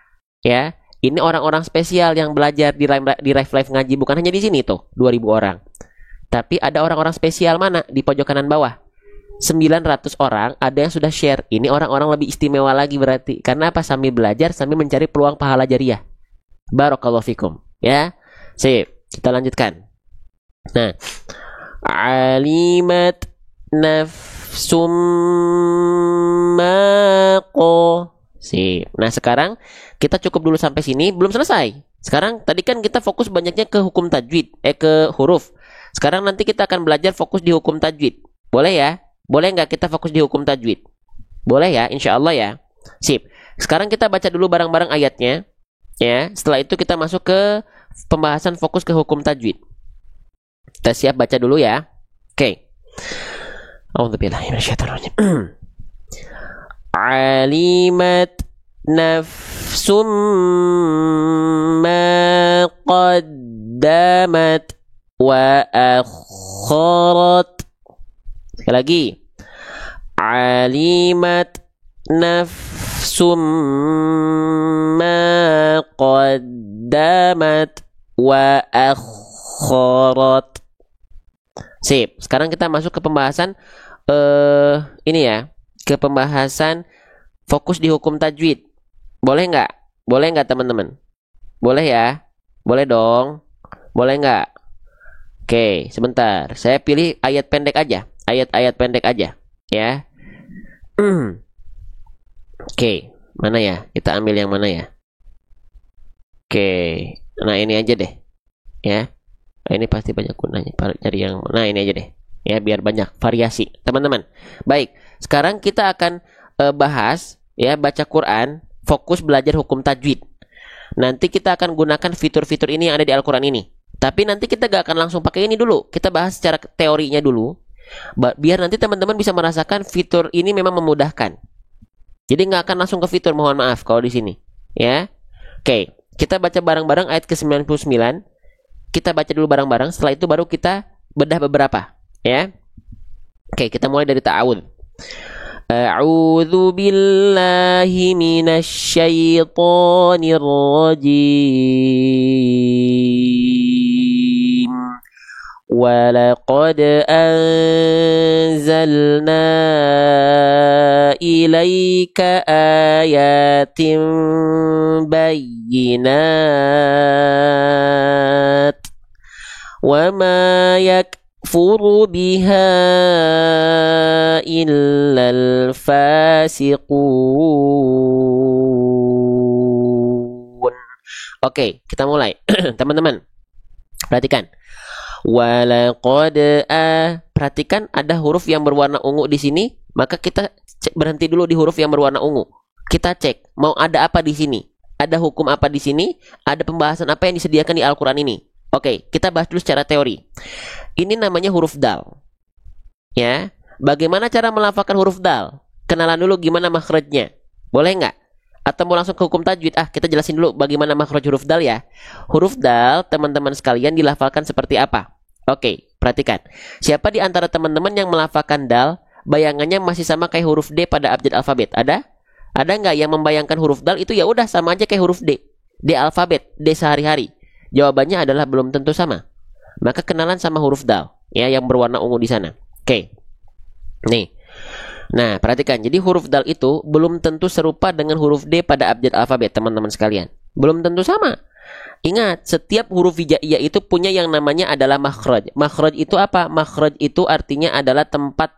A: Ya, ini orang-orang spesial yang belajar di live ngaji, bukan hanya di sini tuh 2000 orang. Tapi ada orang-orang spesial mana di pojok kanan bawah? 900 orang ada yang sudah share. Ini orang-orang lebih istimewa lagi berarti. Karena apa? Sambil belajar, sambil mencari peluang pahala jariah. Barakallahu fikum. Ya. Sip, kita lanjutkan. Nah, alimat nafsum maqo. Sip. Nah, sekarang kita cukup dulu sampai sini. Belum selesai. Sekarang tadi kan kita fokus banyaknya ke hukum tajwid, ke huruf. Sekarang nanti kita akan belajar fokus di hukum tajwid. Boleh ya? Boleh nggak kita fokus di hukum tajwid? Boleh ya, insya Allah ya. Sip. Sekarang kita baca dulu bareng-bareng ayatnya. Ya. Setelah itu kita masuk ke pembahasan fokus ke hukum tajwid. Kita siap baca dulu ya. Oke. A'udzubillahi minasyaitonir rajim. Alimat nafsum ma qaddamat wa akharat. Sekali lagi. Alimat nafsum ma qaddamat wa akharat. Sip. Sekarang kita masuk ke pembahasan ini ya. Ke pembahasan fokus di hukum tajwid. Boleh nggak? Boleh nggak teman-teman? Boleh ya? Boleh dong. Boleh nggak? Oke, sebentar. Saya pilih ayat pendek aja. Ayat-ayat pendek aja. Ya. Oke, mana ya? Kita ambil yang mana ya? Oke. Nah, ini aja deh. Ya. Nah, ini pasti banyak gunanya. Cari yang nah, ini aja deh. Ya, biar banyak variasi, teman-teman. Baik, sekarang kita akan bahas ya, baca Quran, fokus belajar hukum tajwid. Nanti kita akan gunakan fitur-fitur ini yang ada di Al-Quran ini. Tapi nanti kita gak akan langsung pakai ini dulu. Kita bahas secara teorinya dulu. Biar nanti teman-teman bisa merasakan fitur ini memang memudahkan. Jadi gak akan langsung ke fitur, mohon maaf kalau di sini. Ya, oke. Kita baca bareng-bareng ayat ke-99. Kita baca dulu bareng-bareng. Setelah itu baru kita bedah beberapa. Ya. Oke, kita mulai dari ta'awudz. A'udzu billahi minasyaitonir rajim. Wa laqad anzalna ilaika ayatin bayyinat. Wa ma yakfuru biha illal fasiqun. Oke, kita mulai. Teman-teman, perhatikan. Walaqad perhatikan ada huruf yang berwarna ungu di sini, maka kita berhenti dulu di huruf yang berwarna ungu. Kita cek mau ada apa di sini. Ada hukum apa di sini? Ada pembahasan apa yang disediakan di Al-Qur'an ini? Oke, kita bahas dulu secara teori. Ini namanya huruf dal. Ya, bagaimana cara melafalkan huruf dal? Kenalan dulu gimana makhrajnya. Boleh nggak? Atau mau langsung ke hukum tajwid? Kita jelasin dulu bagaimana makhraj huruf dal ya. Huruf dal, teman-teman sekalian, dilafalkan seperti apa? Oke, perhatikan. Siapa di antara teman-teman yang melafalkan dal, bayangannya masih sama kayak huruf D pada abjad alfabet? Ada? Ada nggak yang membayangkan huruf dal itu ya udah sama aja kayak huruf D? D alfabet, D sehari-hari. Jawabannya adalah belum tentu sama. Maka kenalan sama huruf dal ya yang berwarna ungu di sana. Oke. Nih. Nah, perhatikan. Jadi huruf dal itu belum tentu serupa dengan huruf D pada abjad alfabet, teman-teman sekalian. Belum tentu sama. Ingat, setiap huruf hijaiyah itu punya yang namanya adalah makhraj. Makhraj itu apa? Makhraj itu artinya adalah tempat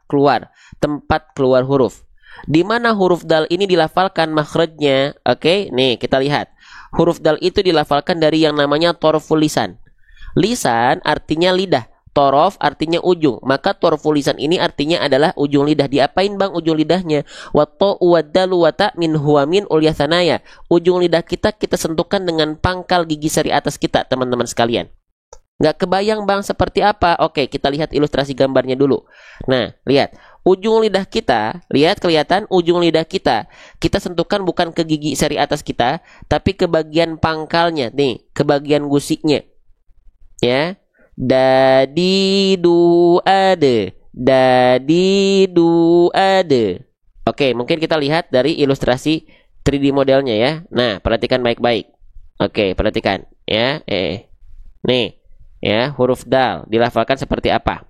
A: keluar huruf. Di mana huruf dal ini dilafalkan makhrajnya? Oke, nih kita lihat. Huruf dal itu dilafalkan dari yang namanya torful lisan. Lisan artinya lidah, torof artinya ujung. Maka torful lisan ini artinya adalah ujung lidah. Diapain bang ujung lidahnya? Watto uwadalu wata min huwamin ulyasanaya. Ujung lidah kita sentuhkan dengan pangkal gigi seri atas kita, teman-teman sekalian. Nggak kebayang bang seperti apa? Oke, kita lihat ilustrasi gambarnya dulu. Nah, lihat. Ujung lidah kita, lihat kelihatan ujung lidah kita sentuhkan bukan ke gigi seri atas kita, tapi ke bagian pangkalnya, nih, ke bagian gusiknya. Ya, dadi du ade. Oke, mungkin kita lihat dari ilustrasi 3D modelnya ya. Nah, perhatikan baik-baik. Oke, perhatikan ya. Nih, ya, huruf dal dilafalkan seperti apa?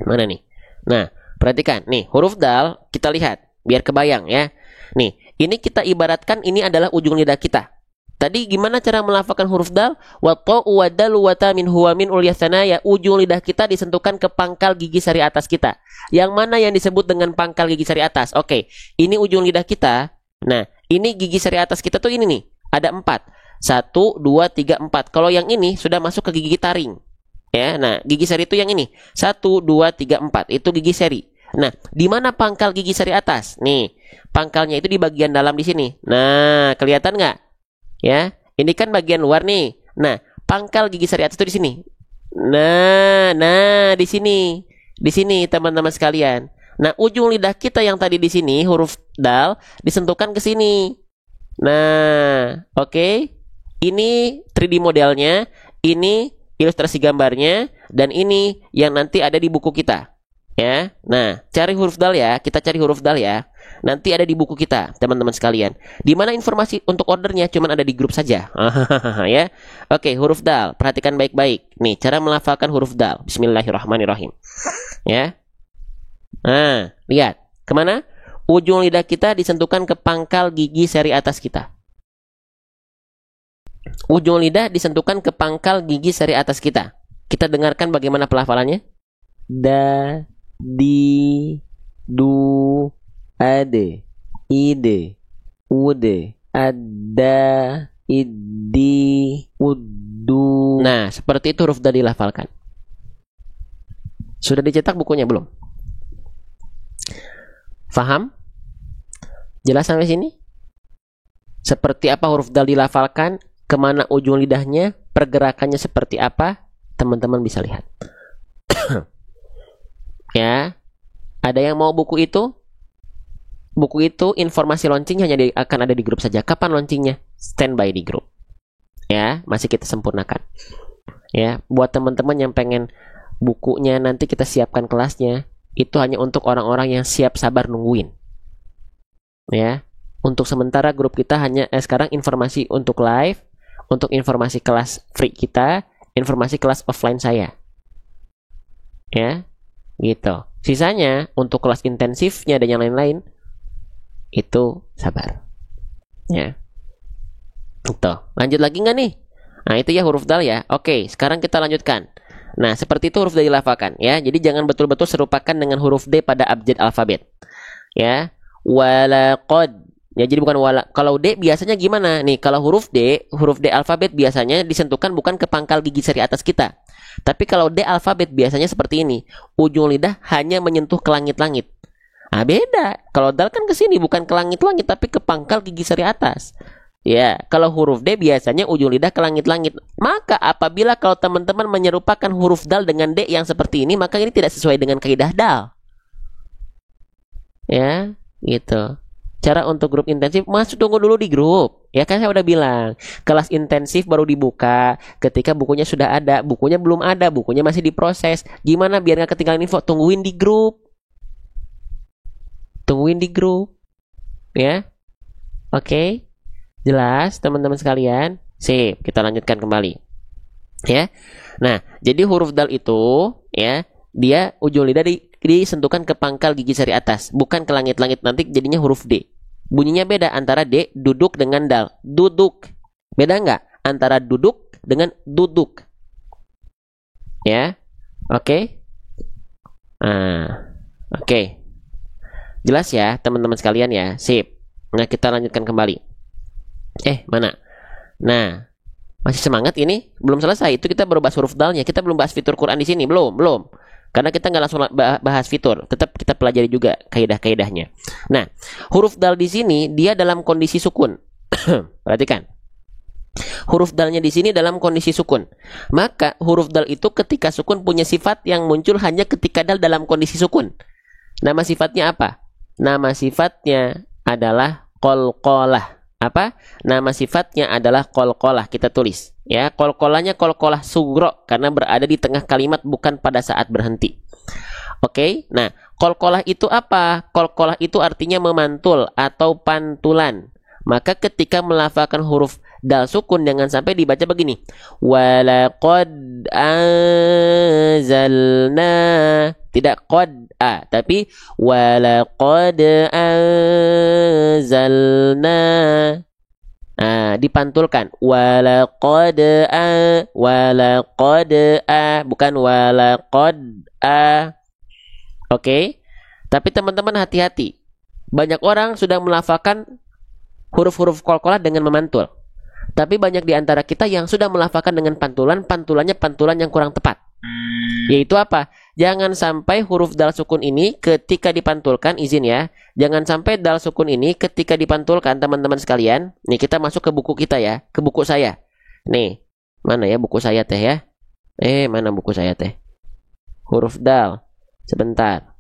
A: Mana nih? Nah, perhatikan nih, huruf dal kita lihat biar kebayang ya. Nih, ini kita ibaratkan ini adalah ujung lidah kita. Tadi gimana cara melafalkan huruf dal? Watto uwadalu wata min huwamin ulyasanaya. Ujung lidah kita disentuhkan ke pangkal gigi seri atas kita. Yang mana yang disebut dengan pangkal gigi seri atas? Oke, ini ujung lidah kita. Nah, ini gigi seri atas kita tuh ini nih. Ada 4. 1, 2, 3, 4. Kalau yang ini sudah masuk ke gigi taring. Ya, nah gigi seri itu yang ini. 1, 2, 3, 4. Itu gigi seri. Nah, di mana pangkal gigi seri atas? Nih, pangkalnya itu di bagian dalam di sini. Nah, kelihatan nggak? Ya, ini kan bagian luar nih. Nah, pangkal gigi seri atas itu di sini. Nah, di sini teman-teman sekalian. Nah, ujung lidah kita yang tadi di sini huruf dal disentuhkan ke sini. Nah, oke. Ini 3D modelnya, ini ilustrasi gambarnya, dan ini yang nanti ada di buku kita. Ya, nah, cari huruf dal ya. Kita cari huruf dal ya. Nanti ada di buku kita, teman-teman sekalian. Di mana informasi untuk ordernya cuman ada di grup saja. Ya. Oke, huruf dal. Perhatikan baik-baik. Nih, cara melafalkan huruf dal. Bismillahirrahmanirrahim. Ya. Nah, lihat. Kemana? Ujung lidah kita disentuhkan ke pangkal gigi seri atas kita. Ujung lidah disentuhkan ke pangkal gigi seri atas kita. Kita dengarkan bagaimana pelafalannya. Da, di, du, ade, ide, ude, ada, idi, udu. Nah, seperti itu huruf dal dilafalkan. Sudah dicetak bukunya belum? Faham? Jelas sampai sini? Seperti apa huruf dal dilafalkan? Kemana ujung lidahnya? Pergerakannya seperti apa? Teman-teman bisa lihat. Ya, ada yang mau buku itu? Buku itu informasi launching hanya akan ada di grup saja. Kapan launchingnya? Standby di grup. Ya, masih kita sempurnakan. Ya, buat teman-teman yang pengen bukunya nanti kita siapkan kelasnya, itu hanya untuk orang-orang yang siap sabar nungguin. Ya, untuk sementara grup kita hanya sekarang informasi untuk live, untuk informasi kelas free kita, informasi kelas offline saya. Ya. Gitu. Sisanya untuk kelas intensifnya dan yang lain-lain itu sabar. Ya. Tuh. Lanjut lagi nggak nih? Nah, itu ya huruf dal ya. Oke, sekarang kita lanjutkan. Nah, seperti itu huruf dal dilafalkan ya. Jadi jangan betul-betul serupakan dengan huruf D pada abjad alfabet. Ya. Walaqad. Ya, jadi bukan wala. Kalau D biasanya gimana? Nih, kalau huruf D alfabet biasanya disentuhkan bukan ke pangkal gigi seri atas kita. Tapi kalau D alfabet biasanya seperti ini. Ujung lidah hanya menyentuh ke langit-langit. Ah, beda. Kalau dal kan ke sini bukan ke langit-langit tapi ke pangkal gigi seri atas. Ya, kalau huruf D biasanya ujung lidah ke langit-langit. Maka apabila kalau teman-teman menyerupakan huruf dal dengan D yang seperti ini, maka ini tidak sesuai dengan kaidah dal. Ya, gitu. Cara untuk grup intensif, masuk tunggu dulu di grup. Ya kan saya udah bilang, kelas intensif baru dibuka ketika bukunya sudah ada. Bukunya belum ada, bukunya masih diproses. Gimana biar nggak ketinggalan info? Tungguin di grup. Tungguin di grup. Ya. Oke. Jelas teman-teman sekalian? Sip, kita lanjutkan kembali. Ya. Nah, jadi huruf dal itu ya, dia ujung lidah disentuhkan ke pangkal gigi seri atas, bukan ke langit-langit, nanti jadinya huruf D. Bunyinya beda antara D duduk dengan dal. Duduk. Beda nggak antara duduk dengan duduk? Ya. Oke. Nah, oke. Jelas ya teman-teman sekalian ya. Sip. Nah, kita lanjutkan kembali. Mana? Nah, masih semangat ini? Belum selesai. Itu kita baru bahas huruf dalnya. Kita belum bahas fitur Quran di sini. Belum. Karena kita nggak langsung bahas fitur, tetap kita pelajari juga kaidah-kaidahnya. Nah, huruf dal di sini dia dalam kondisi sukun. Perhatikan. Huruf dalnya di sini dalam kondisi sukun. Maka huruf dal itu ketika sukun punya sifat yang muncul hanya ketika dal dalam kondisi sukun. Nama sifatnya apa? Nama sifatnya adalah qalqalah. Apa? Nama sifatnya adalah qalqalah. Kita tulis. Ya, qalqalahnya qalqalah sugro karena berada di tengah kalimat bukan pada saat berhenti. Oke? Nah, qalqalah itu apa? Qalqalah itu artinya memantul atau pantulan. Maka ketika melafalkan huruf dal sukun jangan sampai dibaca begini. Walaqad anzalna. Tidak qad a, tapi walaqad anzalna. Dipantulkan. Walaqad bukan walaqad a. Oke? Tapi teman-teman hati-hati. Banyak orang sudah melafalkan huruf-huruf qalqalah dengan memantul. Tapi banyak di antara kita yang sudah melafalkan dengan pantulannya pantulan yang kurang tepat. Yaitu apa? Jangan sampai huruf dal sukun ini ketika dipantulkan, izin ya, jangan sampai dal sukun ini ketika dipantulkan teman-teman sekalian. Nih kita masuk ke buku kita ya, ke buku saya. Nih, mana ya buku saya teh ya? Mana buku saya teh? Huruf dal. Sebentar.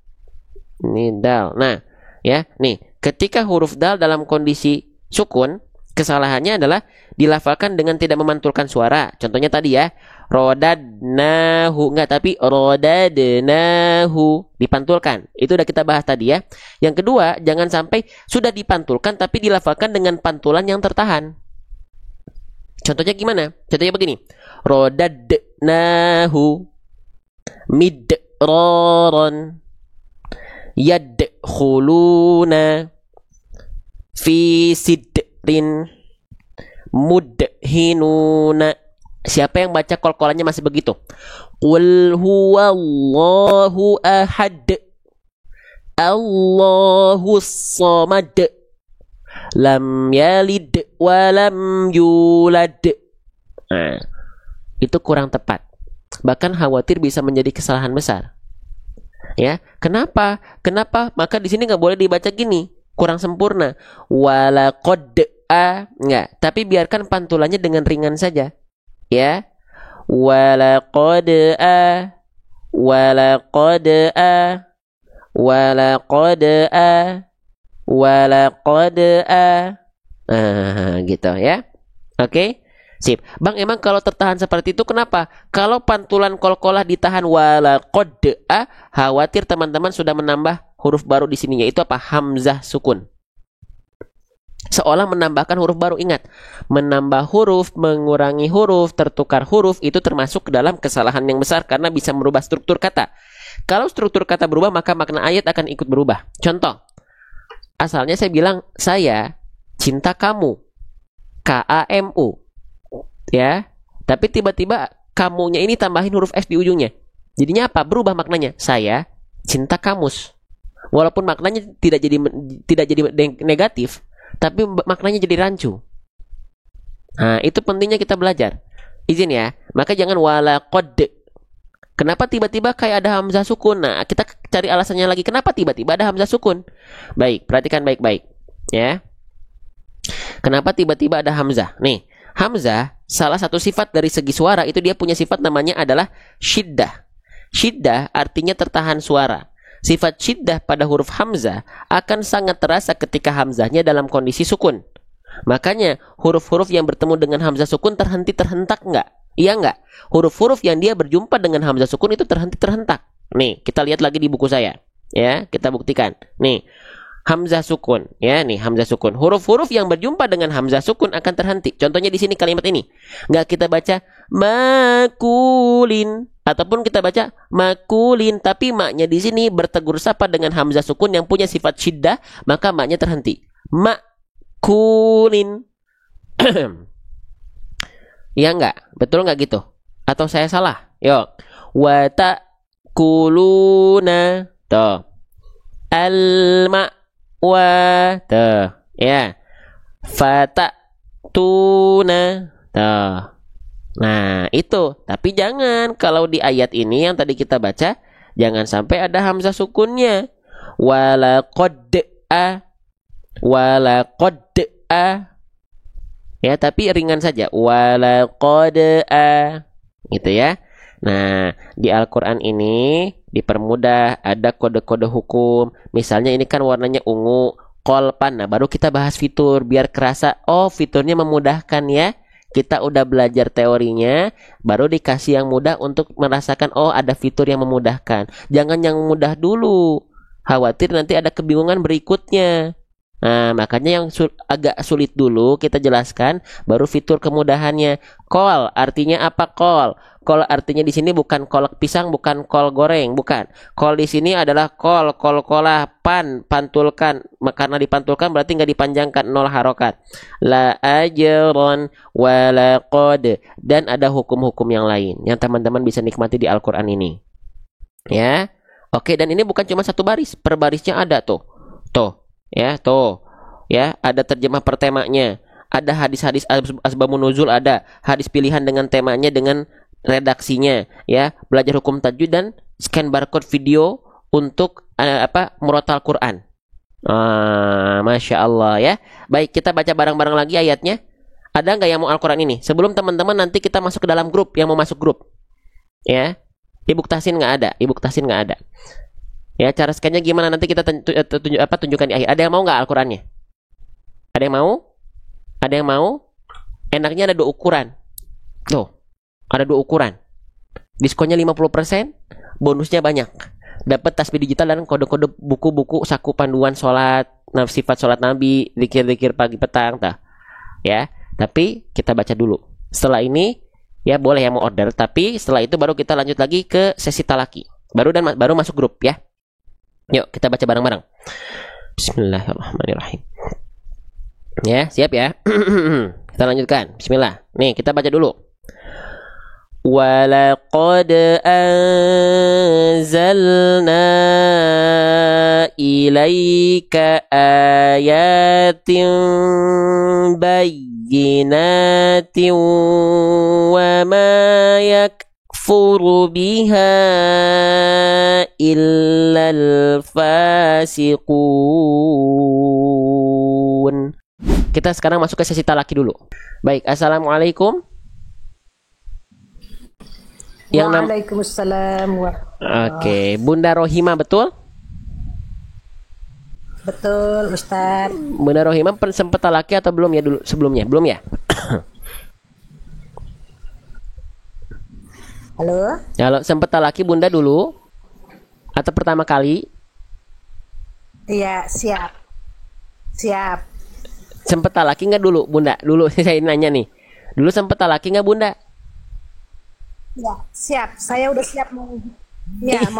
A: Ini dal. Nah, ya, nih, ketika huruf dal dalam kondisi sukun, kesalahannya adalah dilafalkan dengan tidak memantulkan suara. Contohnya tadi ya, rodadnahu, enggak, tapi rodadnahu, dipantulkan. Itu udah kita bahas tadi ya. Yang kedua, jangan sampai sudah dipantulkan tapi dilafalkan dengan pantulan yang tertahan. Contohnya gimana? Contohnya begini. Rodadnahu midraron yadkhuluna fi sidrin mudhinuna. Siapa yang baca qalqalahnya masih begitu? Qul huwallahu ahad. Allahus samad. Lam yalid wa lam yulad. Nah, itu kurang tepat. Bahkan khawatir bisa menjadi kesalahan besar. Ya, kenapa? Maka di sini nggak boleh dibaca gini. Kurang sempurna. Walaqad enggak, tapi biarkan pantulannya dengan ringan saja. Ya. Walaqad gitu ya. Oke. Sip. Bang, emang kalau tertahan seperti itu kenapa? Kalau pantulan qalqalah ditahan walaqad khawatir teman-teman sudah menambah huruf baru di sini, yaitu apa? Hamzah sukun. Seolah menambahkan huruf baru. Ingat, menambah huruf, mengurangi huruf, tertukar huruf itu termasuk ke dalam kesalahan yang besar karena bisa merubah struktur kata. Kalau struktur kata berubah, maka makna ayat akan ikut berubah. Contoh, asalnya saya bilang saya cinta kamu, kamu, ya. Tapi tiba-tiba kamunya ini tambahin huruf s di ujungnya. Jadinya apa? Berubah maknanya. Saya cinta kamus. Walaupun maknanya tidak jadi negatif, tapi maknanya jadi rancu. Nah, itu pentingnya kita belajar. Izin ya. Maka jangan walaqad. Kenapa tiba-tiba kayak ada hamzah sukun? Nah, kita cari alasannya lagi. Kenapa tiba-tiba ada hamzah sukun? Baik, perhatikan baik-baik. Ya. Kenapa tiba-tiba ada hamzah? Nih, hamzah salah satu sifat dari segi suara itu dia punya sifat namanya adalah syiddah. Syiddah artinya tertahan suara. Sifat syiddah pada huruf hamzah akan sangat terasa ketika hamzahnya dalam kondisi sukun. Makanya huruf-huruf yang bertemu dengan hamzah sukun terhenti-terhentak enggak? Iya enggak? Huruf-huruf yang dia berjumpa dengan hamzah sukun itu terhenti-terhentak. Nih, kita lihat lagi di buku saya. Ya, kita buktikan. Nih, hamzah sukun, ya nih hamzah sukun. Huruf-huruf yang berjumpa dengan hamzah sukun akan terhenti. Contohnya di sini kalimat ini. Nggak kita baca makulin ataupun kita baca makulin, tapi maknya di sini bertegur sapa dengan hamzah sukun yang punya sifat syiddah, maka maknya terhenti. Makulin. Ya nggak? Betul nggak gitu? Atau saya salah? Yo. Wa ta'kuluna. Tuh. Al-ma' tuh ya, fata tuna tuh. Nah itu, tapi jangan kalau di ayat ini yang tadi kita baca jangan sampai ada hamzah sukunnya. Walaqad'a ya, tapi ringan saja, walaqad'a gitu ya. Nah, di Al-Quran ini dipermudah, ada kode-kode hukum. Misalnya ini kan warnanya ungu, kolpan. Nah, baru kita bahas fitur biar kerasa, oh fiturnya memudahkan ya. Kita udah belajar teorinya, baru dikasih yang mudah untuk merasakan, oh ada fitur yang memudahkan. Jangan yang mudah dulu, khawatir nanti ada kebingungan berikutnya. Nah, makanya yang agak sulit dulu kita jelaskan, baru fitur kemudahannya. Kol, artinya apa kol? Kol artinya di sini bukan kolak pisang, bukan kol goreng, bukan. Kol di sini adalah kol-kolah, pantulkan. Karena dipantulkan berarti nggak dipanjangkan, nol harokat. La ajron wala qad. Dan ada hukum-hukum yang lain yang teman-teman bisa nikmati di Al-Quran ini. Ya, oke. Dan ini bukan cuma satu baris, per barisnya ada tuh. Ya, ada terjemah per temanya, ada hadis-hadis asbabun nuzul, ada hadis pilihan dengan temanya, dengan redaksinya, ya, belajar hukum tajwid dan scan barcode video untuk murotal Quran. Masya Allah ya. Baik, kita baca bareng-bareng lagi ayatnya. Ada nggak yang mau Al-Quran ini? Sebelum teman-teman nanti kita masuk ke dalam grup, yang mau masuk grup, ya, ibuktasin nggak ada. Ya, cara scan-nya gimana nanti kita tunjukkan di akhir. Ada yang mau nggak Al-Qurannya? Ada yang mau? Ada yang mau? Enaknya ada 2 ukuran. Tuh, ada 2 ukuran. Diskonnya 50%, bonusnya banyak. Dapat tasbih digital dan kode-kode buku-buku saku panduan sholat, sifat sholat Nabi, zikir-zikir pagi petang, ya. Tapi kita baca dulu. Setelah ini, ya boleh yang mau order. Tapi setelah itu baru kita lanjut lagi ke sesi talaki. Baru masuk grup ya. Yuk kita baca bareng-bareng. Bismillahirrahmanirrahim. Ya, siap ya. Kita lanjutkan. Bismillah. Nih, kita baca dulu. Walaqad anzalna ilaika ayatin bayyinatin wa ma yakfuru biha illal fasiqun. Kita sekarang masuk ke sesi talaki dulu. Baik, assalamualaikum.
B: Waalaikumsalam.
A: Oke, Bunda Rohima betul?
B: Betul, Ustaz.
A: Bunda Rohima sempat talaki atau belum ya dulu sebelumnya? Belum ya?
B: Halo?
A: Kalau sempat talaki Bunda dulu atau pertama kali?
B: Iya, siap.
A: Sempat talaki nggak dulu Bunda? Dulu saya nanya nih. Dulu sempat talaki nggak Bunda?
B: Ya, siap. Saya udah siap mau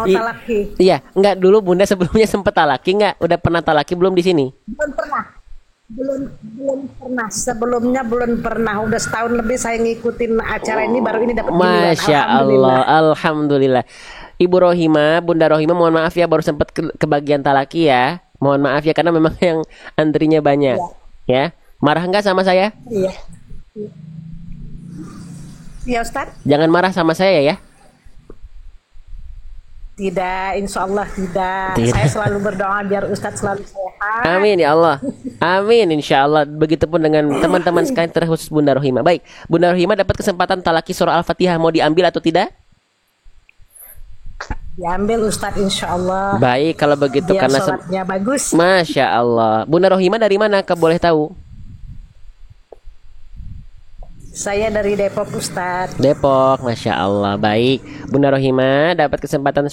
B: talaki.
A: Iya, nggak dulu Bunda sebelumnya sempat talaki nggak? Udah pernah talaki belum di sini?
B: Belum pernah. Sebelumnya belum pernah. Udah setahun lebih saya ngikutin acara ini, baru ini dapat giliran.
A: Masya Allah, alhamdulillah. Ibu Rohima, Bunda Rohima, mohon maaf ya baru sempat kebagian talaki ya. Mohon maaf ya karena memang yang antrinya banyak. Ya, marah nggak sama saya?
B: Iya. Iya Ustaz.
A: Jangan marah sama saya ya.
B: Tidak, insya Allah tidak. Saya selalu berdoa biar Ustadz selalu sehat.
A: Amin ya Allah. Amin insya Allah. Begitupun dengan teman-teman sekalian terkhusus Bunda Rohima. Baik, Bunda Rohima dapat kesempatan talaki surah Al-Fatihah. Mau diambil atau tidak?
B: Diambil Ustadz insya Allah.
A: Baik, kalau begitu
B: Biar
A: karena
B: sholatnya bagus.
A: Masya Allah. Bunda Rohimah dari mana? Kau boleh tahu?
B: Saya dari Depok Ustadz.
A: Depok, Masya Allah. Baik, Bunda Rohimah dapat kesempatan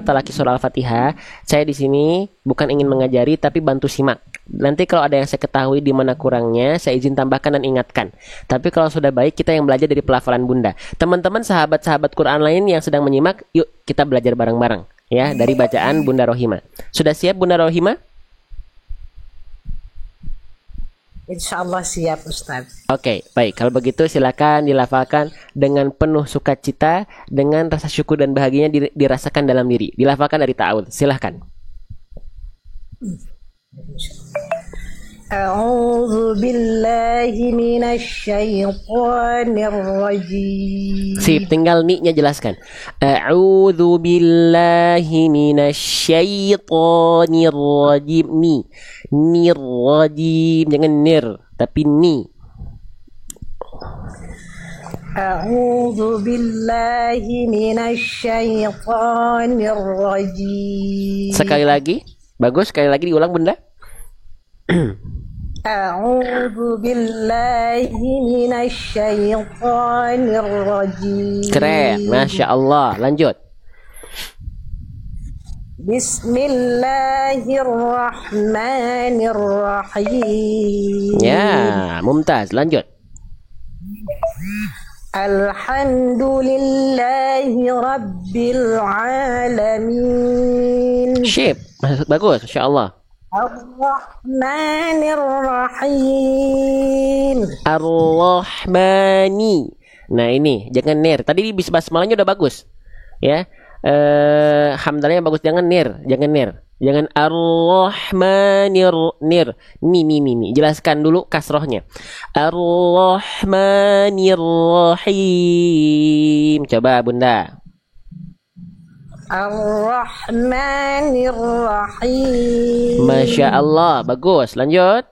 A: talaki surah Al-Fatihah. Saya di sini bukan ingin mengajari, tapi bantu simak. Nanti kalau ada yang saya ketahui di mana kurangnya, saya izin tambahkan dan ingatkan. Tapi kalau sudah baik, kita yang belajar dari pelafalan Bunda. Teman-teman, sahabat-sahabat Quran lain yang sedang menyimak, yuk kita belajar bareng-bareng ya dari bacaan Bunda Rohimah. Sudah siap Bunda Rohimah?
B: Insya Allah siap Ustadz.
A: Oke, baik. Kalau begitu silakan dilafalkan dengan penuh sukacita, dengan rasa syukur dan bahagianya dirasakan dalam diri. Dilafalkan dari ta'awud. Silahkan.
B: A'udzu billahi minasyaitonir rajim.
A: Sip, tinggal ni-nya jelaskan. A'udzu billahi minasyaitonir rajim. Nir rajim, jangan nir, tapi ni.
B: A'udzu billahi minasyaitonir rajim.
A: Sekali lagi. Bagus, sekali lagi diulang Bunda.
B: A'udzu billahi minasyaitonir rajim.
A: Keren, Masya Allah. Lanjut.
B: Bismillahirrahmanirrahim.
A: Ya, mumtaz. Lanjut.
B: Alhamdulillahi rabbil alamin.
A: Sip, bagus, Masya Allah.
B: Ar-Rahmanir-Rahim.
A: Ar-Rahmani. Nah ini, jangan nir. Tadi di basmalahnya udah bagus. Ya. Hamdalahnya bagus, jangan nir, jangan nir. Jangan Ar-Rahmanir nir. Ni. Jelaskan dulu kasrohnya. Ar-Rahmanir-Rahim. Coba Bunda.
B: Ar-Rahmanir-Rahim.
A: Masya Allah, bagus. Lanjut.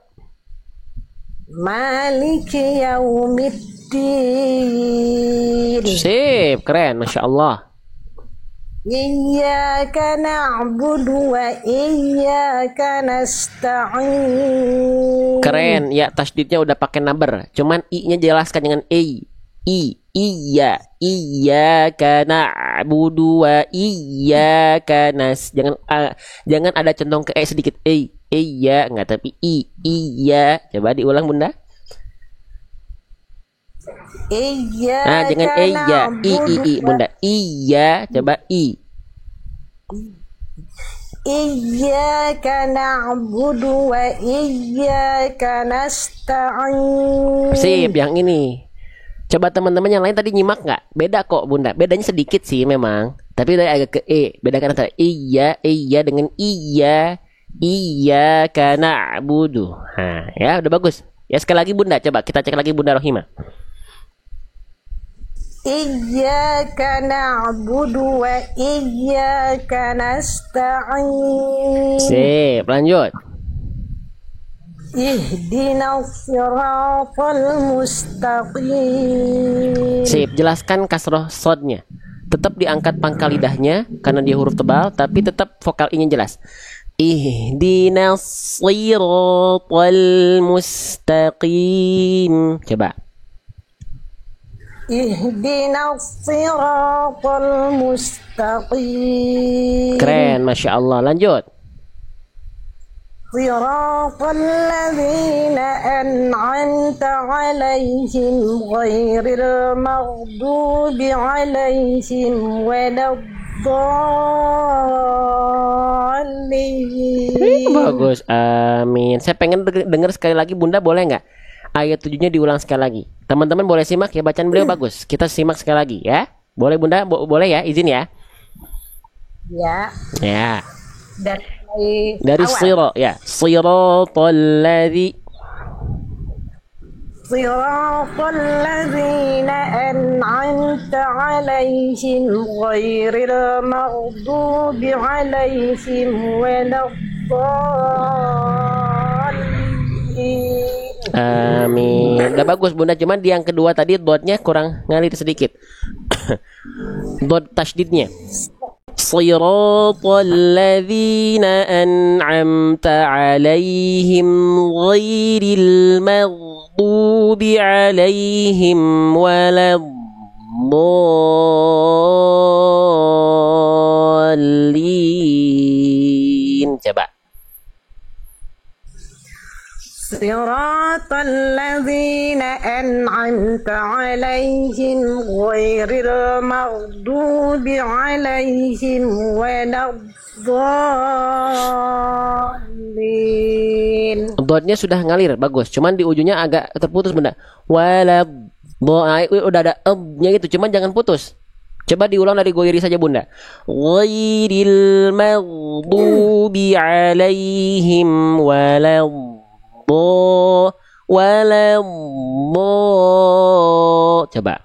B: Maliki yaumiddin.
A: Sip, keren, Masya Allah.
B: Iyyaka na'budu wa iyyaka nasta'in.
A: Keren, ya tasdidnya udah pakai naber. Cuman i-nya jelaskan dengan iyyaka na'budu wa iyyaka jangan ada centong ke sedikit. Iya, enggak, tapi iya. Coba diulang Bunda.
B: Iya.
A: Nah, jangan iya, i Bunda. Iya, coba i.
B: Iyyaka na'budu wa iyyaka nasta'in.
A: Sip, yang ini. Coba teman-teman yang lain tadi nyimak nggak? Beda kok Bunda. Bedanya sedikit sih memang. Tapi dari agak ke bedakan antara iya dengan iya karena na'budu. Nah, ya udah bagus. Ya sekali lagi Bunda, coba kita cek lagi Bunda Rohimah.
B: Iyyaka na'budu wa iyyaka nasta'in.
A: Sip, lanjut.
B: Ihdinas siratal mustaqim.
A: Sip, jelaskan kasroh sodnya. Tetap diangkat pangkal lidahnya karena dia huruf tebal, tapi tetap vokal i-nya jelas. Ihdinas siratal mustaqim. Coba.
B: Ihdinas siratal mustaqim.
A: Keren, Masya Allah. Lanjut.
B: Siratal ladzina an'amta 'alaihim ghairil maghdubi 'alaihim waladdallin.
A: Bagus, amin. Saya pengen dengar sekali lagi Bunda, boleh nggak? Ayat 7-nya diulang sekali lagi. Teman-teman boleh simak ya, bacaan beliau bagus. Kita simak sekali lagi ya. Boleh Bunda? Boleh ya, izin ya.
B: Ya.
A: Ya.
B: Dari
A: siro ya. Siratal ladzi
B: Siratal ladzina an'amta 'alaihim ghairil maghdubi 'alaihim waladdallin.
A: Amin. Udah bagus Bunda, cuman di yang kedua tadi dotnya kurang ngalir sedikit. Dot tasdidnya. صراط الذين أنعمت عليهم غير المغضوب عليهم ولا الضالين. Coba.
B: صراط الذين أنعمت عليهم غير المغضوب عليهم ولا الضالين.
A: Dotnya sudah ngalir, bagus. Cuman di ujungnya agak terputus, Bunda. Udah ada nya gitu, cuman jangan putus. Coba diulang dari goiri saja, Bunda. Ghairil maghdubi alaihim coba.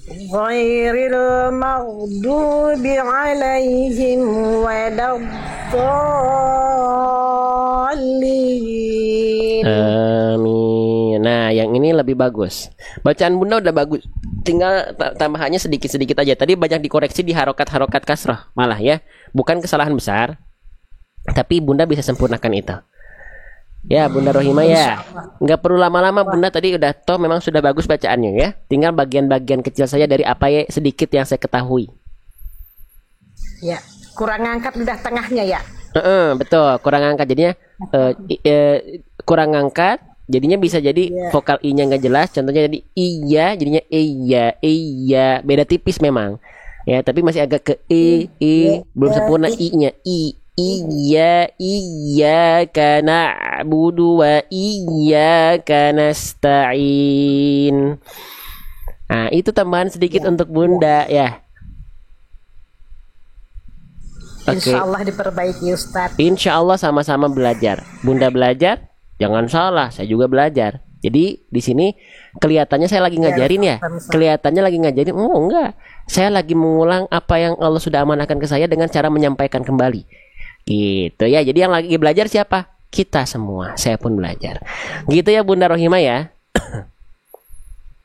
B: Ghairil maghdubi alaihim waladdallin.
A: Amin. Nah, yang ini lebih bagus. Bacaan Bunda udah bagus. Tinggal tambahannya sedikit-sedikit aja. Tadi banyak dikoreksi di harokat-harokat kasrah malah ya. Bukan kesalahan besar, tapi Bunda bisa sempurnakan itu. Ya, Bunda Rohimah ya. Nggak perlu lama-lama, Bunda tadi udah toh memang sudah bagus bacaannya ya. Tinggal bagian-bagian kecil saja dari apa ya sedikit yang saya ketahui.
B: Ya, kurang angkat lidah tengahnya ya.
A: Betul, kurang angkat jadinya kurang angkat jadinya bisa jadi vokal i-nya nggak jelas. Contohnya jadi iya, jadinya iya, beda tipis memang. Ya, tapi masih agak ke belum sempurna i-nya. Iyyaka na'budu wa iyyaka nasta'in. Nah, itu tambahan sedikit untuk Bunda ya.
B: Insya Allah diperbaiki Ustadz.
A: Insya Allah sama-sama belajar. Bunda belajar, jangan salah, saya juga belajar. Jadi di sini kelihatannya saya lagi ngajarin ya. Kelihatannya lagi ngajarin. Oh enggak, saya lagi mengulang apa yang Allah sudah amanahkan ke saya dengan cara menyampaikan kembali. Gitu ya. Jadi yang lagi belajar siapa? Kita semua. Saya pun belajar. Gitu ya Bunda Rohimah ya.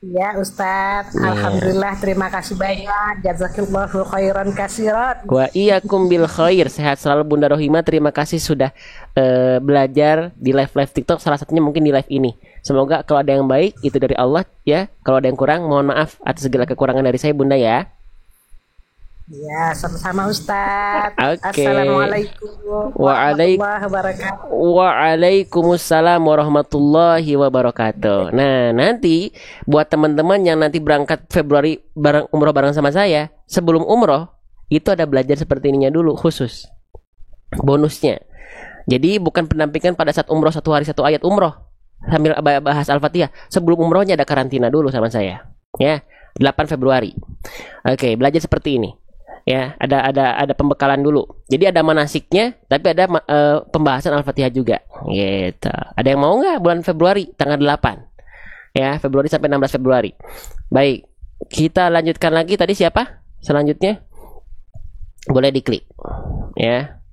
B: Ya Ustadz. Alhamdulillah, terima kasih banyak. Jazakillahu khairan katsiran.
A: Wa iyyakum bil khair. Sehat selalu Bunda Rohimah. Terima kasih sudah belajar di live TikTok. Salah satunya mungkin di live ini. Semoga kalau ada yang baik itu dari Allah ya. Kalau ada yang kurang mohon maaf atas segala kekurangan dari saya Bunda ya.
B: Ya, sama-sama Ustadz.
A: Okay.
B: Assalamualaikum warahmatullahi wabarakatuh.
A: Waalaikumsalam warahmatullahi wabarakatuh. Nah, nanti buat teman-teman yang nanti berangkat Februari umroh bareng sama saya, sebelum umroh itu ada belajar seperti ininya dulu khusus. Bonusnya. Jadi bukan pendampingan pada saat umroh 1 hari 1 ayat umroh sambil bahas Al-Fatihah. Sebelum umrohnya ada karantina dulu sama saya. Ya, 8 Februari. Oke, belajar seperti ini. Ya, ada pembekalan dulu. Jadi ada manasiknya, tapi ada pembahasan Al-Fatihah juga. Gitu. Ada yang mau nggak bulan Februari tanggal 8? Ya, Februari sampai 16 Februari. Baik, kita lanjutkan lagi. Tadi siapa? Selanjutnya boleh diklik. Ya.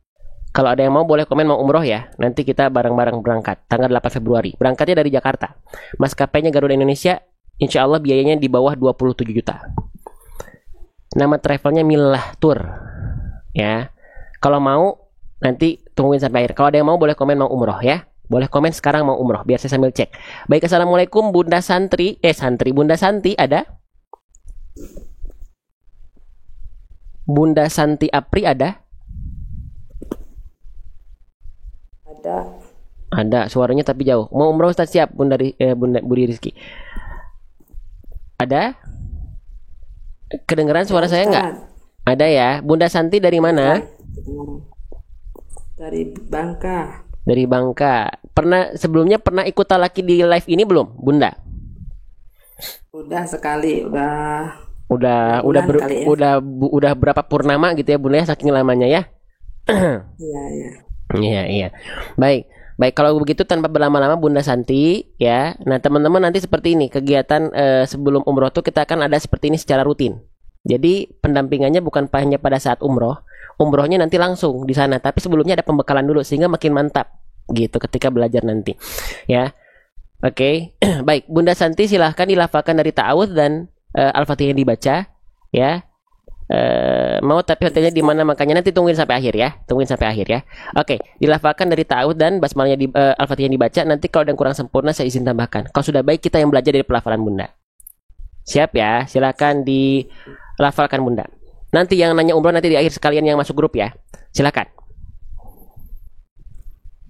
A: Kalau ada yang mau boleh komen mau umroh ya. Nanti kita bareng-bareng berangkat tanggal 8 Februari. Berangkatnya dari Jakarta. Maskapainya Garuda Indonesia. Insya Allah biayanya di bawah 27 juta. Nama travelnya Milah Tour. Ya. Kalau mau nanti tungguin sampai akhir. Kalau ada yang mau boleh komen mau umroh ya. Boleh komen sekarang mau umroh biar saya sambil cek. Baik, assalamualaikum Bunda Bunda Santi ada? Bunda Santi Apri ada? Ada, suaranya tapi jauh. Mau umroh Ustaz siap Bunda Budi Rizki. Ada? Kedengeran suara saya nggak? Ada ya. Bunda Santi dari mana?
C: Dari Bangka.
A: Dari Bangka. Sebelumnya pernah ikut talaki di live ini belum, Bunda?
C: Udah sekali,
A: udah berapa purnama gitu ya, Bunda ya, saking lamanya ya. Iya. Baik, kalau begitu tanpa berlama-lama Bunda Santi ya. Nah, teman-teman nanti seperti ini kegiatan sebelum umroh tuh kita akan ada seperti ini secara rutin. Jadi pendampingannya bukan hanya pada saat umrohnya nanti langsung di sana, tapi sebelumnya ada pembekalan dulu sehingga makin mantap gitu ketika belajar nanti. Ya. Oke. Baik, Bunda Santi silahkan dilafalkan dari ta'awudz dan Al-Fatihah yang dibaca ya. Mau tapi hotelnya di mana, makanya nanti tungguin sampai akhir ya. Tungguin sampai akhir ya. Oke, dilafalkan dari ta'awudz dan basmalahnya di Al-Fatihah yang dibaca. Nanti kalau ada yang kurang sempurna saya izin tambahkan. Kalau sudah baik kita yang belajar dari pelafalan Bunda. Siap ya? Silakan dilafalkan Bunda. Nanti yang nanya umroh nanti di akhir sekalian yang masuk grup ya. Silakan.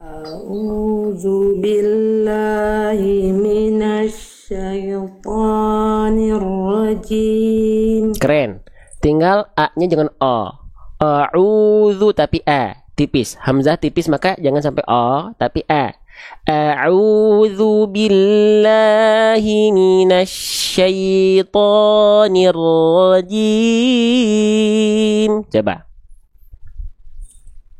C: A'udzu billahi minasyaitonir rajim.
A: Keren. Tinggal A-nya jangan O. A'udzu tapi A. Tipis. Hamzah tipis maka jangan sampai O tapi A. A'udzu billahi minasyaitonir rajim. Coba.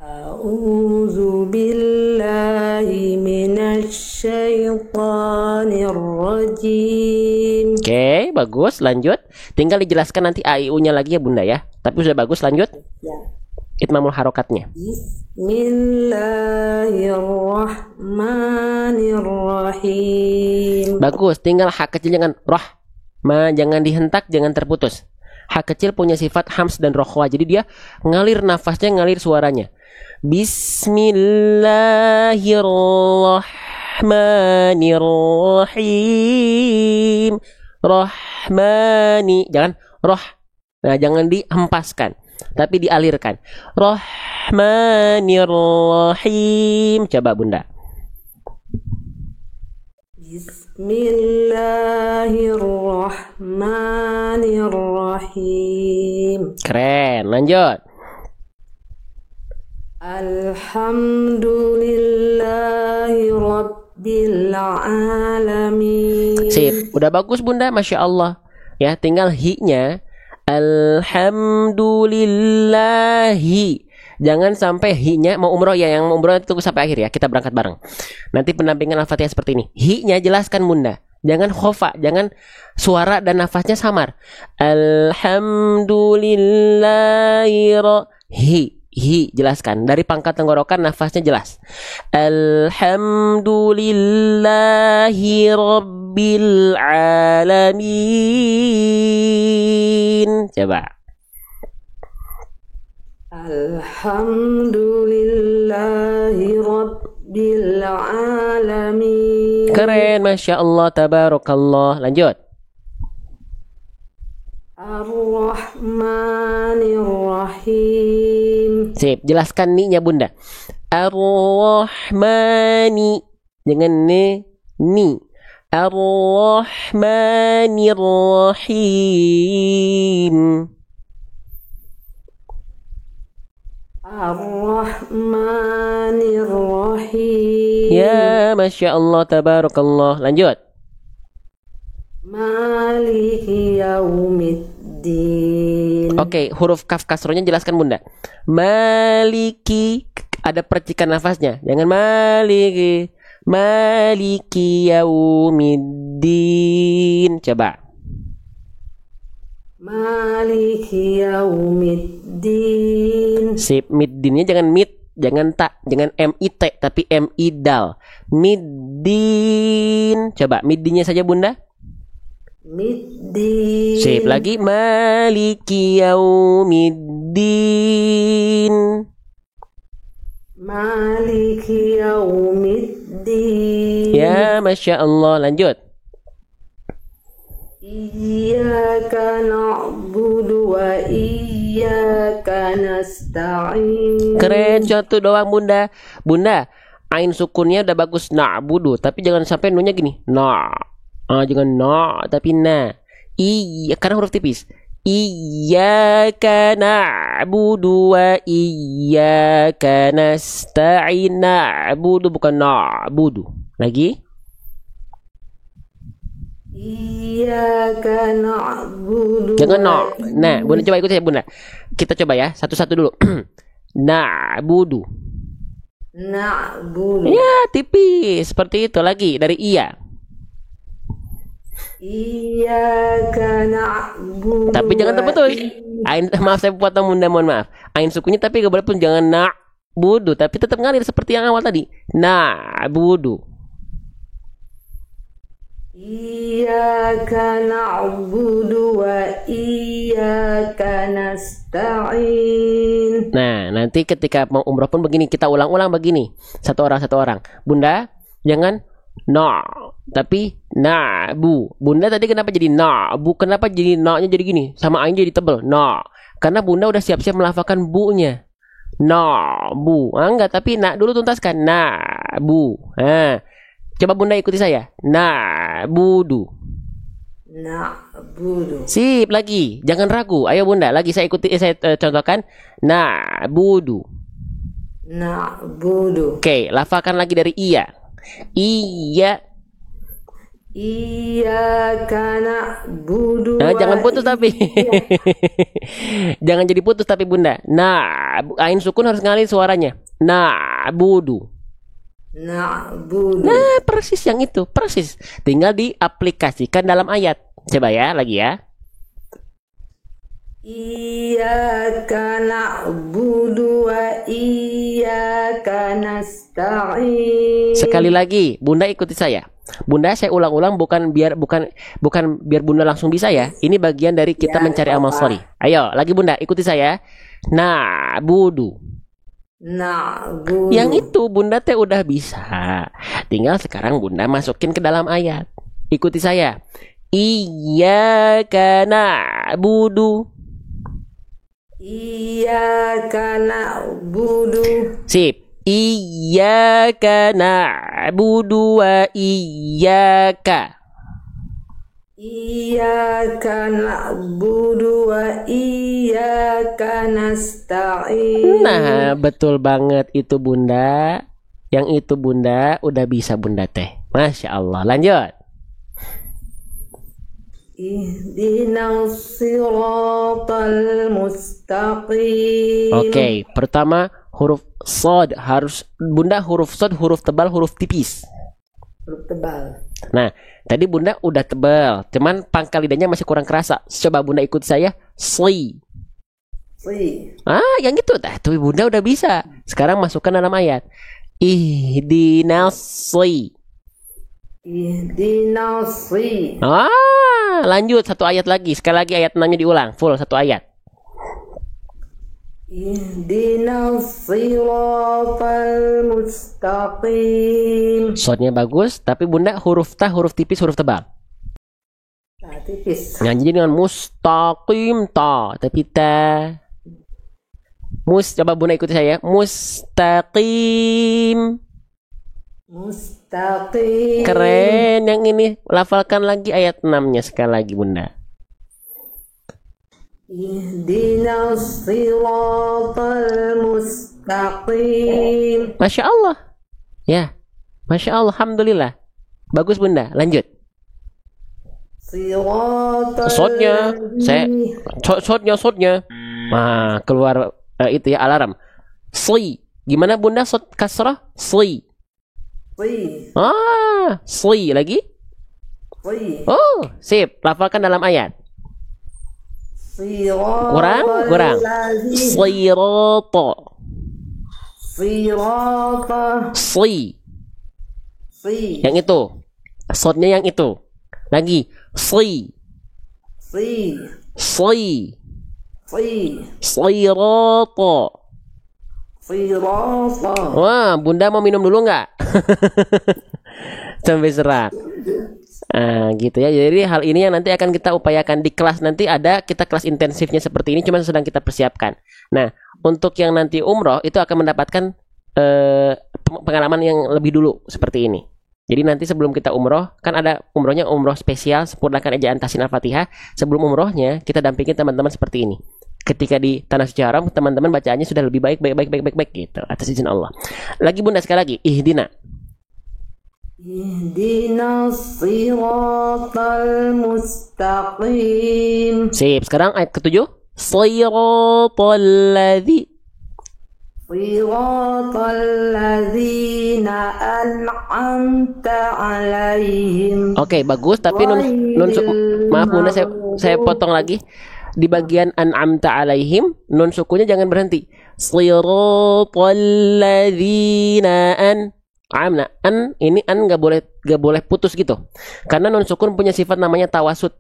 C: A'udzu billahi minasyaitonir rajim.
A: Oke, bagus. Lanjut. Tinggal dijelaskan nanti A, I, U-nya lagi ya Bunda ya. Tapi sudah bagus. Lanjut.
C: Ya.
A: Itmamul harokatnya.
C: Bismillahirrahmanirrahim.
A: Bagus. Tinggal hak kecil jangan roh. Jangan dihentak, jangan terputus. Hak kecil punya sifat hams dan rokhwa. Jadi dia ngalir nafasnya, ngalir suaranya. Bismillahirrahmanirrahim. Rahmani. Jangan roh. Nah, jangan dihempaskan, tapi dialirkan. Rahmanirrahim. Coba Bunda.
C: Bismillahirrahmanirrahim.
A: Keren. Lanjut.
C: Alhamdulillahi rabbil alamin.
A: Sip. Udah bagus Bunda, Masya Allah. Ya, tinggal hi-nya. Alhamdulillahi. Jangan sampai hi-nya mau umroh ya, yang mau umroh nanti tunggu sampai akhir ya. Kita berangkat bareng. Nanti pendampingan Al-Fatihah seperti ini. Hi-nya jelaskan Bunda. Jangan khofa, jangan suara dan nafasnya samar. Alhamdulillahi hi jelaskan dari pangkat tenggorokan nafasnya jelas. Alhamdulillahi rabbil alamin. Coba.
C: Alhamdulillahi rabbil alamin.
A: Keren, Masya Allah, tabarakallah. Lanjut.
C: Ar-Rahmanir-Rahim.
A: Sip, jelaskan ni-nya Bunda. Ar-Rahmani. Jangan ni. Ar-Rahmanir-Rahim.
C: Ar-Rahmanir-Rahim.
A: Ya, Masya Allah, tabarakallah. Lanjut.
C: Maliki yaumiddin.
A: Oke, huruf kaf kasrohnya jelaskan Bunda. Maliki, ada percikan nafasnya. Jangan maliki. Maliki yaumiddin. Coba.
C: Maliki yaumiddin.
A: Sip, middinnya jangan mid, jangan tak, jangan mit tapi midal. Middin. Coba middinnya saja Bunda.
C: Middin.
A: Sip, lagi maliki yaumiddin.
C: Maliki yaumiddin.
A: Ya, Masya Allah. Lanjut.
C: Iyyaka na'budu wa iyyaka nasta'in.
A: Keren, satu doang Bunda. Bunda, ain sukunnya udah bagus na'budu, tapi jangan sampai nunya gini. Jangan tapi na. Iya, karena huruf tipis. Iyyaka na'budu wa iyyaka nasta'in. Na'budu bukan na'budu. Lagi.
C: Iyyaka na'budu.
A: Jangan Nah, Bunda coba ikut saya Bunda. Kita coba ya, satu-satu dulu. Na'budu.
C: Na'budu.
A: Ya, tipis. Seperti itu lagi dari iya.
C: Iyyaka na'budu.
A: Tapi jangan terputus. Ain, maaf saya potong Bunda, mohon maaf. Ain sukunya tapi gak boleh pun jangan na'budu, tapi tetap ngalir seperti yang awal tadi. Na'budu.
C: Iyyaka na'budu wa iyyaka nasta'in.
A: Nah, nanti ketika mau umroh pun begini, kita ulang-ulang begini. Satu orang. Bunda, jangan na, tapi na, bu. Bunda tadi kenapa jadi na, bu? Kenapa jadi na-nya jadi gini? Sama ain jadi tebel, na. Karena Bunda udah siap-siap melafalkan bu-nya. Na, bu. Enggak, tapi na dulu tuntaskan. Na, bu. Coba Bunda ikuti saya. Na, budu.
C: Na'budu.
A: Sip, lagi. Jangan ragu. Ayo Bunda, lagi saya ikuti, saya contohkan. Na, budu.
C: Na'budu.
A: Oke, lafalkan lagi dari iya. Iya.
C: Iyyaka na'budu.
A: Nah, jangan putus tapi. Jangan jadi putus tapi Bunda. Nah, ain sukun harus ngalir suaranya. Nah, budu.
C: Na'budu.
A: Nah, persis yang itu, persis. Tinggal diaplikasikan dalam ayat. Coba ya, lagi ya.
C: Iyyaka na'budu wa iyyaka nasta'in.
A: Sekali lagi, Bunda ikuti saya. Bunda, saya ulang-ulang bukan biar Bunda langsung bisa ya. Ini bagian dari kita
C: Ya,
A: mencari amal
C: Bapak.
A: sholih. Ayo, lagi Bunda, ikuti saya. Nah, budu.
C: Na'budu.
A: Yang itu Bunda teh udah bisa. Tinggal sekarang Bunda masukin ke dalam ayat. Ikuti saya. Iyyaka na'budu.
C: Iyyaka na'budu.
A: Sip. Iyyaka na'budu wa iyyaka.
C: Iyyaka na'budu wa iyyaka nasta'in.
A: Nah, betul banget itu Bunda. Yang itu Bunda udah bisa Bunda teh. Masya Allah. Lanjut.
C: Ihdinas siratal mustaqim.
A: Oke, pertama huruf sod harus Bunda, huruf sod, huruf tebal, huruf tipis.
C: Huruf tebal.
A: Nah, tadi Bunda udah tebal, cuman pangkal lidahnya masih kurang kerasa. Coba Bunda ikut saya, sli.
C: Si.
A: Yang itu dah, tuh Bunda udah bisa. Sekarang masukkan dalam ayat. Ihdinas sli.
C: Ihdinas si.
A: Lanjut satu ayat lagi. Sekali lagi ayat 6-nya diulang, full satu ayat.
C: Ihdinas siratal mustaqim.
A: Sodnya bagus, tapi Bunda huruf ta, huruf tipis, huruf tebal.
C: Nah, tipis.
A: Nah, jadi dengan mustaqim ta, tapi ta. Coba Bunda ikuti saya. Mustaqim.
C: Mustaqim.
A: Keren yang ini. Lafalkan lagi ayat 6-nya sekali lagi Bunda.
C: Ihdinas siratal mustaqim.
A: Masya Allah. Ya, Masya Allah. Alhamdulillah. Bagus Bunda. Lanjut.
C: Siratal
A: Shotnya, shotnya. Nah, keluar itu ya alarm. Sli. Gimana Bunda? Shot kasrah. Sli.
C: si.
A: Sli lagi.
C: Si.
A: Oh, sip. Lafalkan dalam ayat. Kurang. Sirata.
C: Sirata.
A: Sli.
C: Si.
A: Yang itu. Shotnya yang itu. Lagi. Sli.
C: Si.
A: Sli.
C: Si.
A: Sirata.
C: Sirata.
A: Wah, Bunda mau minum dulu nggak? Sampai serak. Gitu ya. Jadi hal ini yang nanti akan kita upayakan di kelas nanti ada kita kelas intensifnya seperti ini, cuma sedang kita persiapkan. Nah, untuk yang nanti umroh itu akan mendapatkan pengalaman yang lebih dulu seperti ini. Jadi nanti sebelum kita umroh, kan ada umrohnya umroh spesial, sempurnakan ejaan tahsin al-fatihah. Sebelum umrohnya kita dampingin teman-teman seperti ini. Ketika di tanah suci haram, teman-teman bacaannya sudah lebih baik gitu atas izin Allah. Lagi Bunda sekali lagi, ihdina.
C: Ihdinas siratal mustaqim.
A: Sip, sekarang ayat ke-7. Siratal ladzi.
C: Siratal ladzina an'amta alaihim.
A: Oke, bagus, tapi maaf Bunda, saya potong lagi. Di bagian an'amta alaihim, nun sukunya jangan berhenti. Siratal ladzina Nah, ini nggak boleh putus gitu. Karena nun sukun punya sifat namanya tawasud,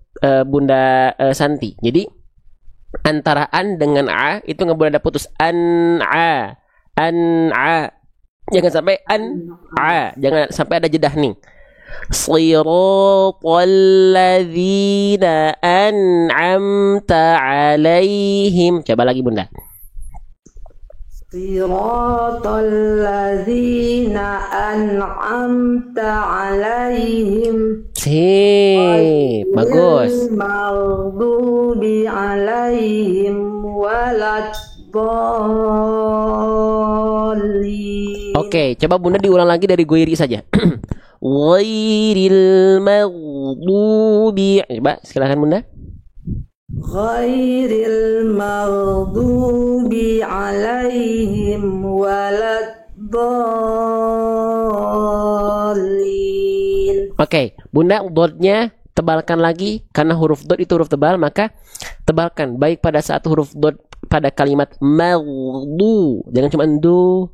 A: Bunda Santi. Jadi antara an dengan a itu nggak boleh ada putus. An a. Jangan sampai an a. Jangan sampai ada jedah nih. Shiratal ladzina an'amta alaihim. Coba lagi Bunda.
C: Siratal ladzina an'amta alaihim.
A: Sip, bagus.
C: Maghdubi alaihim waladdallin.
A: Oke, coba Bunda diulang lagi dari Goiri saja. Ghairil maghdubi. Coba silakan Bunda.
C: Ghairil maghdubi alaihim waladdallin.
A: Oke, Bunda dotnya tebalkan lagi karena huruf dot itu huruf tebal, maka tebalkan baik pada saat huruf dot pada kalimat maghdu. Jangan cuma du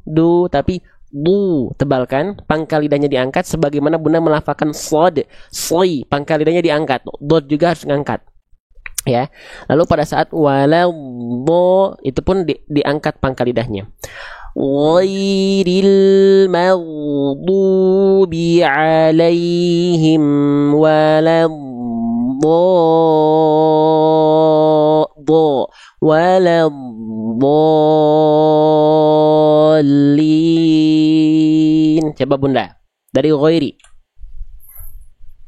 A: tapi du, tebalkan, pangkal lidahnya diangkat sebagaimana Bunda melafalkan shod, soy, pangkal lidahnya diangkat. Dot juga harus ngangkat. Ya. Lalu pada saat waladdo itu pun diangkat pangkal lidahnya. Ghairil maghdubi alaihim waladdallin. Coba Bunda dari ghairi.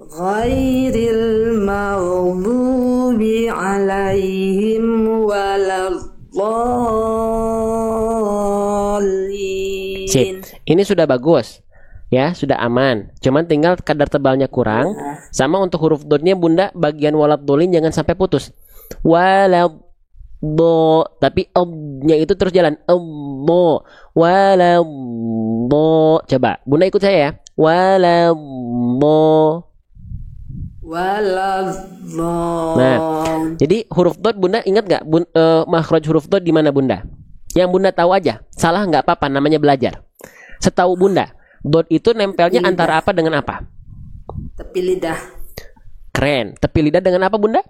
C: Ghairil maghdubi alaihim waladdallin.
A: Sip. Ini sudah bagus. Ya, sudah aman. Cuman tinggal kadar tebalnya kurang. Sama untuk huruf dotnya Bunda bagian waladdallin jangan sampai putus. Waladdo, tapi nya itu terus jalan. Waladdo. Coba Bunda ikut saya ya. Waladdo. Nah, jadi huruf dot Bunda ingat nggak makhraj huruf dot di mana Bunda? Yang Bunda tahu aja, salah nggak apa-apa, namanya belajar. Setahu Bunda, dot itu nempelnya
C: Tepi
A: antara
C: lidah.
A: apa dengan apa?
C: Tepi lidah.
A: Keren. Tepi lidah dengan apa Bunda?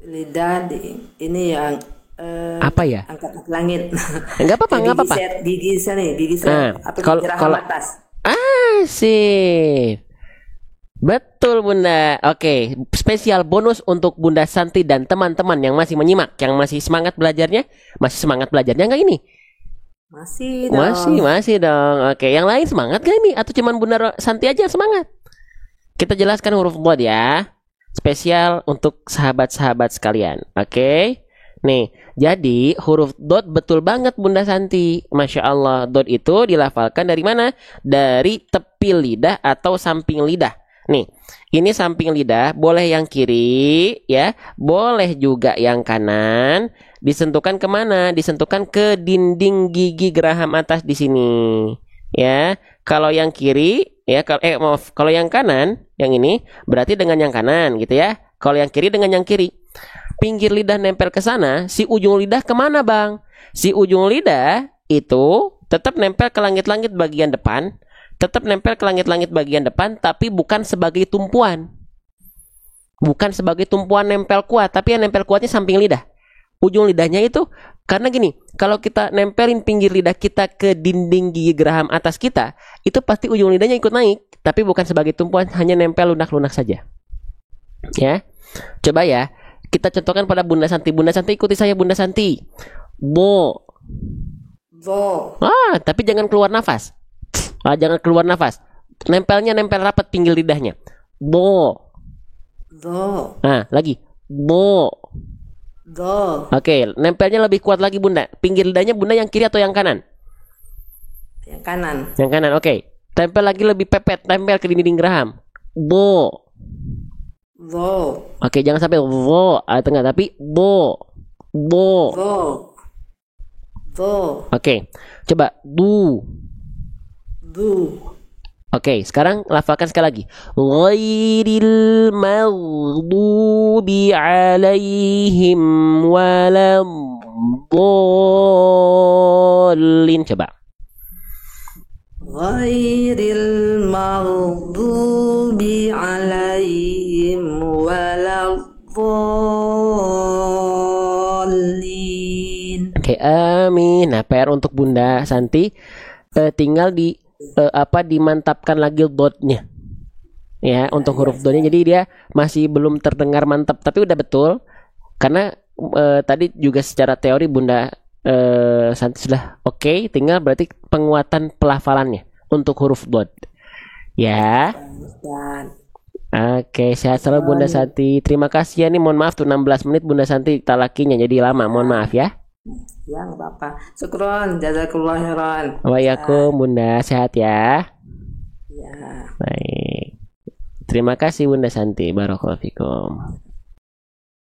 C: Lidah ini yang
A: Apa ya?
C: angkat ke langit.
A: Nggak apa-apa, nggak apa-apa.
C: Gigi set.
A: Nah,
C: Apa
A: kalau-
C: geraham
A: kalau-
C: atas.
A: Sip. Betul Bunda. Oke, spesial bonus untuk Bunda Santi dan teman-teman yang masih menyimak, yang masih semangat belajarnya. Masih semangat belajarnya nggak ini?
C: Masih dong.
A: Masih dong. Oke, yang lain semangat gak ini? Atau cuman Bunda Santi aja yang semangat? Kita jelaskan huruf dot ya. Spesial untuk sahabat-sahabat sekalian. Oke. Nih, jadi huruf dot betul banget Bunda Santi. Masya Allah, dot itu dilafalkan dari mana? Dari tepi lidah atau samping lidah. Nih, ini samping lidah, boleh yang kiri ya, boleh juga yang kanan. Disentuhkan kemana? Disentuhkan ke dinding gigi geraham atas di sini. Ya, kalau yang kiri ya, kalau yang kanan, yang ini berarti dengan yang kanan gitu ya. Kalau yang kiri dengan yang kiri. Pinggir lidah nempel ke sana, si ujung lidah kemana Bang? Si ujung lidah itu tetap nempel ke langit-langit bagian depan. Tetap nempel ke langit-langit bagian depan, tapi bukan sebagai tumpuan. Bukan sebagai tumpuan nempel kuat, tapi yang nempel kuatnya samping lidah. Ujung lidahnya itu, karena gini, kalau kita nempelin pinggir lidah kita ke dinding gigi geraham atas kita, itu pasti ujung lidahnya ikut naik, tapi bukan sebagai tumpuan, hanya nempel lunak-lunak saja. Ya, coba ya, kita contohkan pada Bunda Santi. Bunda Santi ikuti saya Bunda Santi. Bo. Tapi jangan keluar nafas. Jangan keluar nafas. Nempelnya nempel rapat pinggir lidahnya. Bo. Lagi. Bo. Oke, nempelnya lebih kuat lagi Bunda. Pinggir lidahnya Bunda yang kiri atau yang kanan?
C: Yang kanan.
A: Yang kanan, oke. Tempel lagi lebih pepet, tempel ke dinding geraham. Bo. Oke, jangan sampai bo tengah, tapi bo. Oke, coba du. Oke, sekarang lafalkan sekali lagi. Ghairil maghdubi alaihim waladdallin. Coba.
C: ghairil maghdubi alaihim waladdallin.
A: Oke, amin. Nah, PR untuk Bunda Santi tinggal dimantapkan lagi dotnya. Ya, untuk huruf dotnya. Jadi dia masih belum terdengar mantap, tapi udah betul. Karena tadi juga secara teori Bunda Santi sudah oke, tinggal berarti penguatan pelafalannya untuk huruf dot. Ya. Oke, sehat selalu Bunda Santi. Terima kasih ya, nih mohon maaf tuh 16 menit Bunda Santi talakinya jadi lama. Mohon maaf ya.
C: Ya, nggak apa-apa. Syukron, jazakallah khairan.
A: Waalaikumsalam Bunda, sehat ya.
C: Ya.
A: Baik. Terima kasih Bunda Santi. Barakallahu fikum.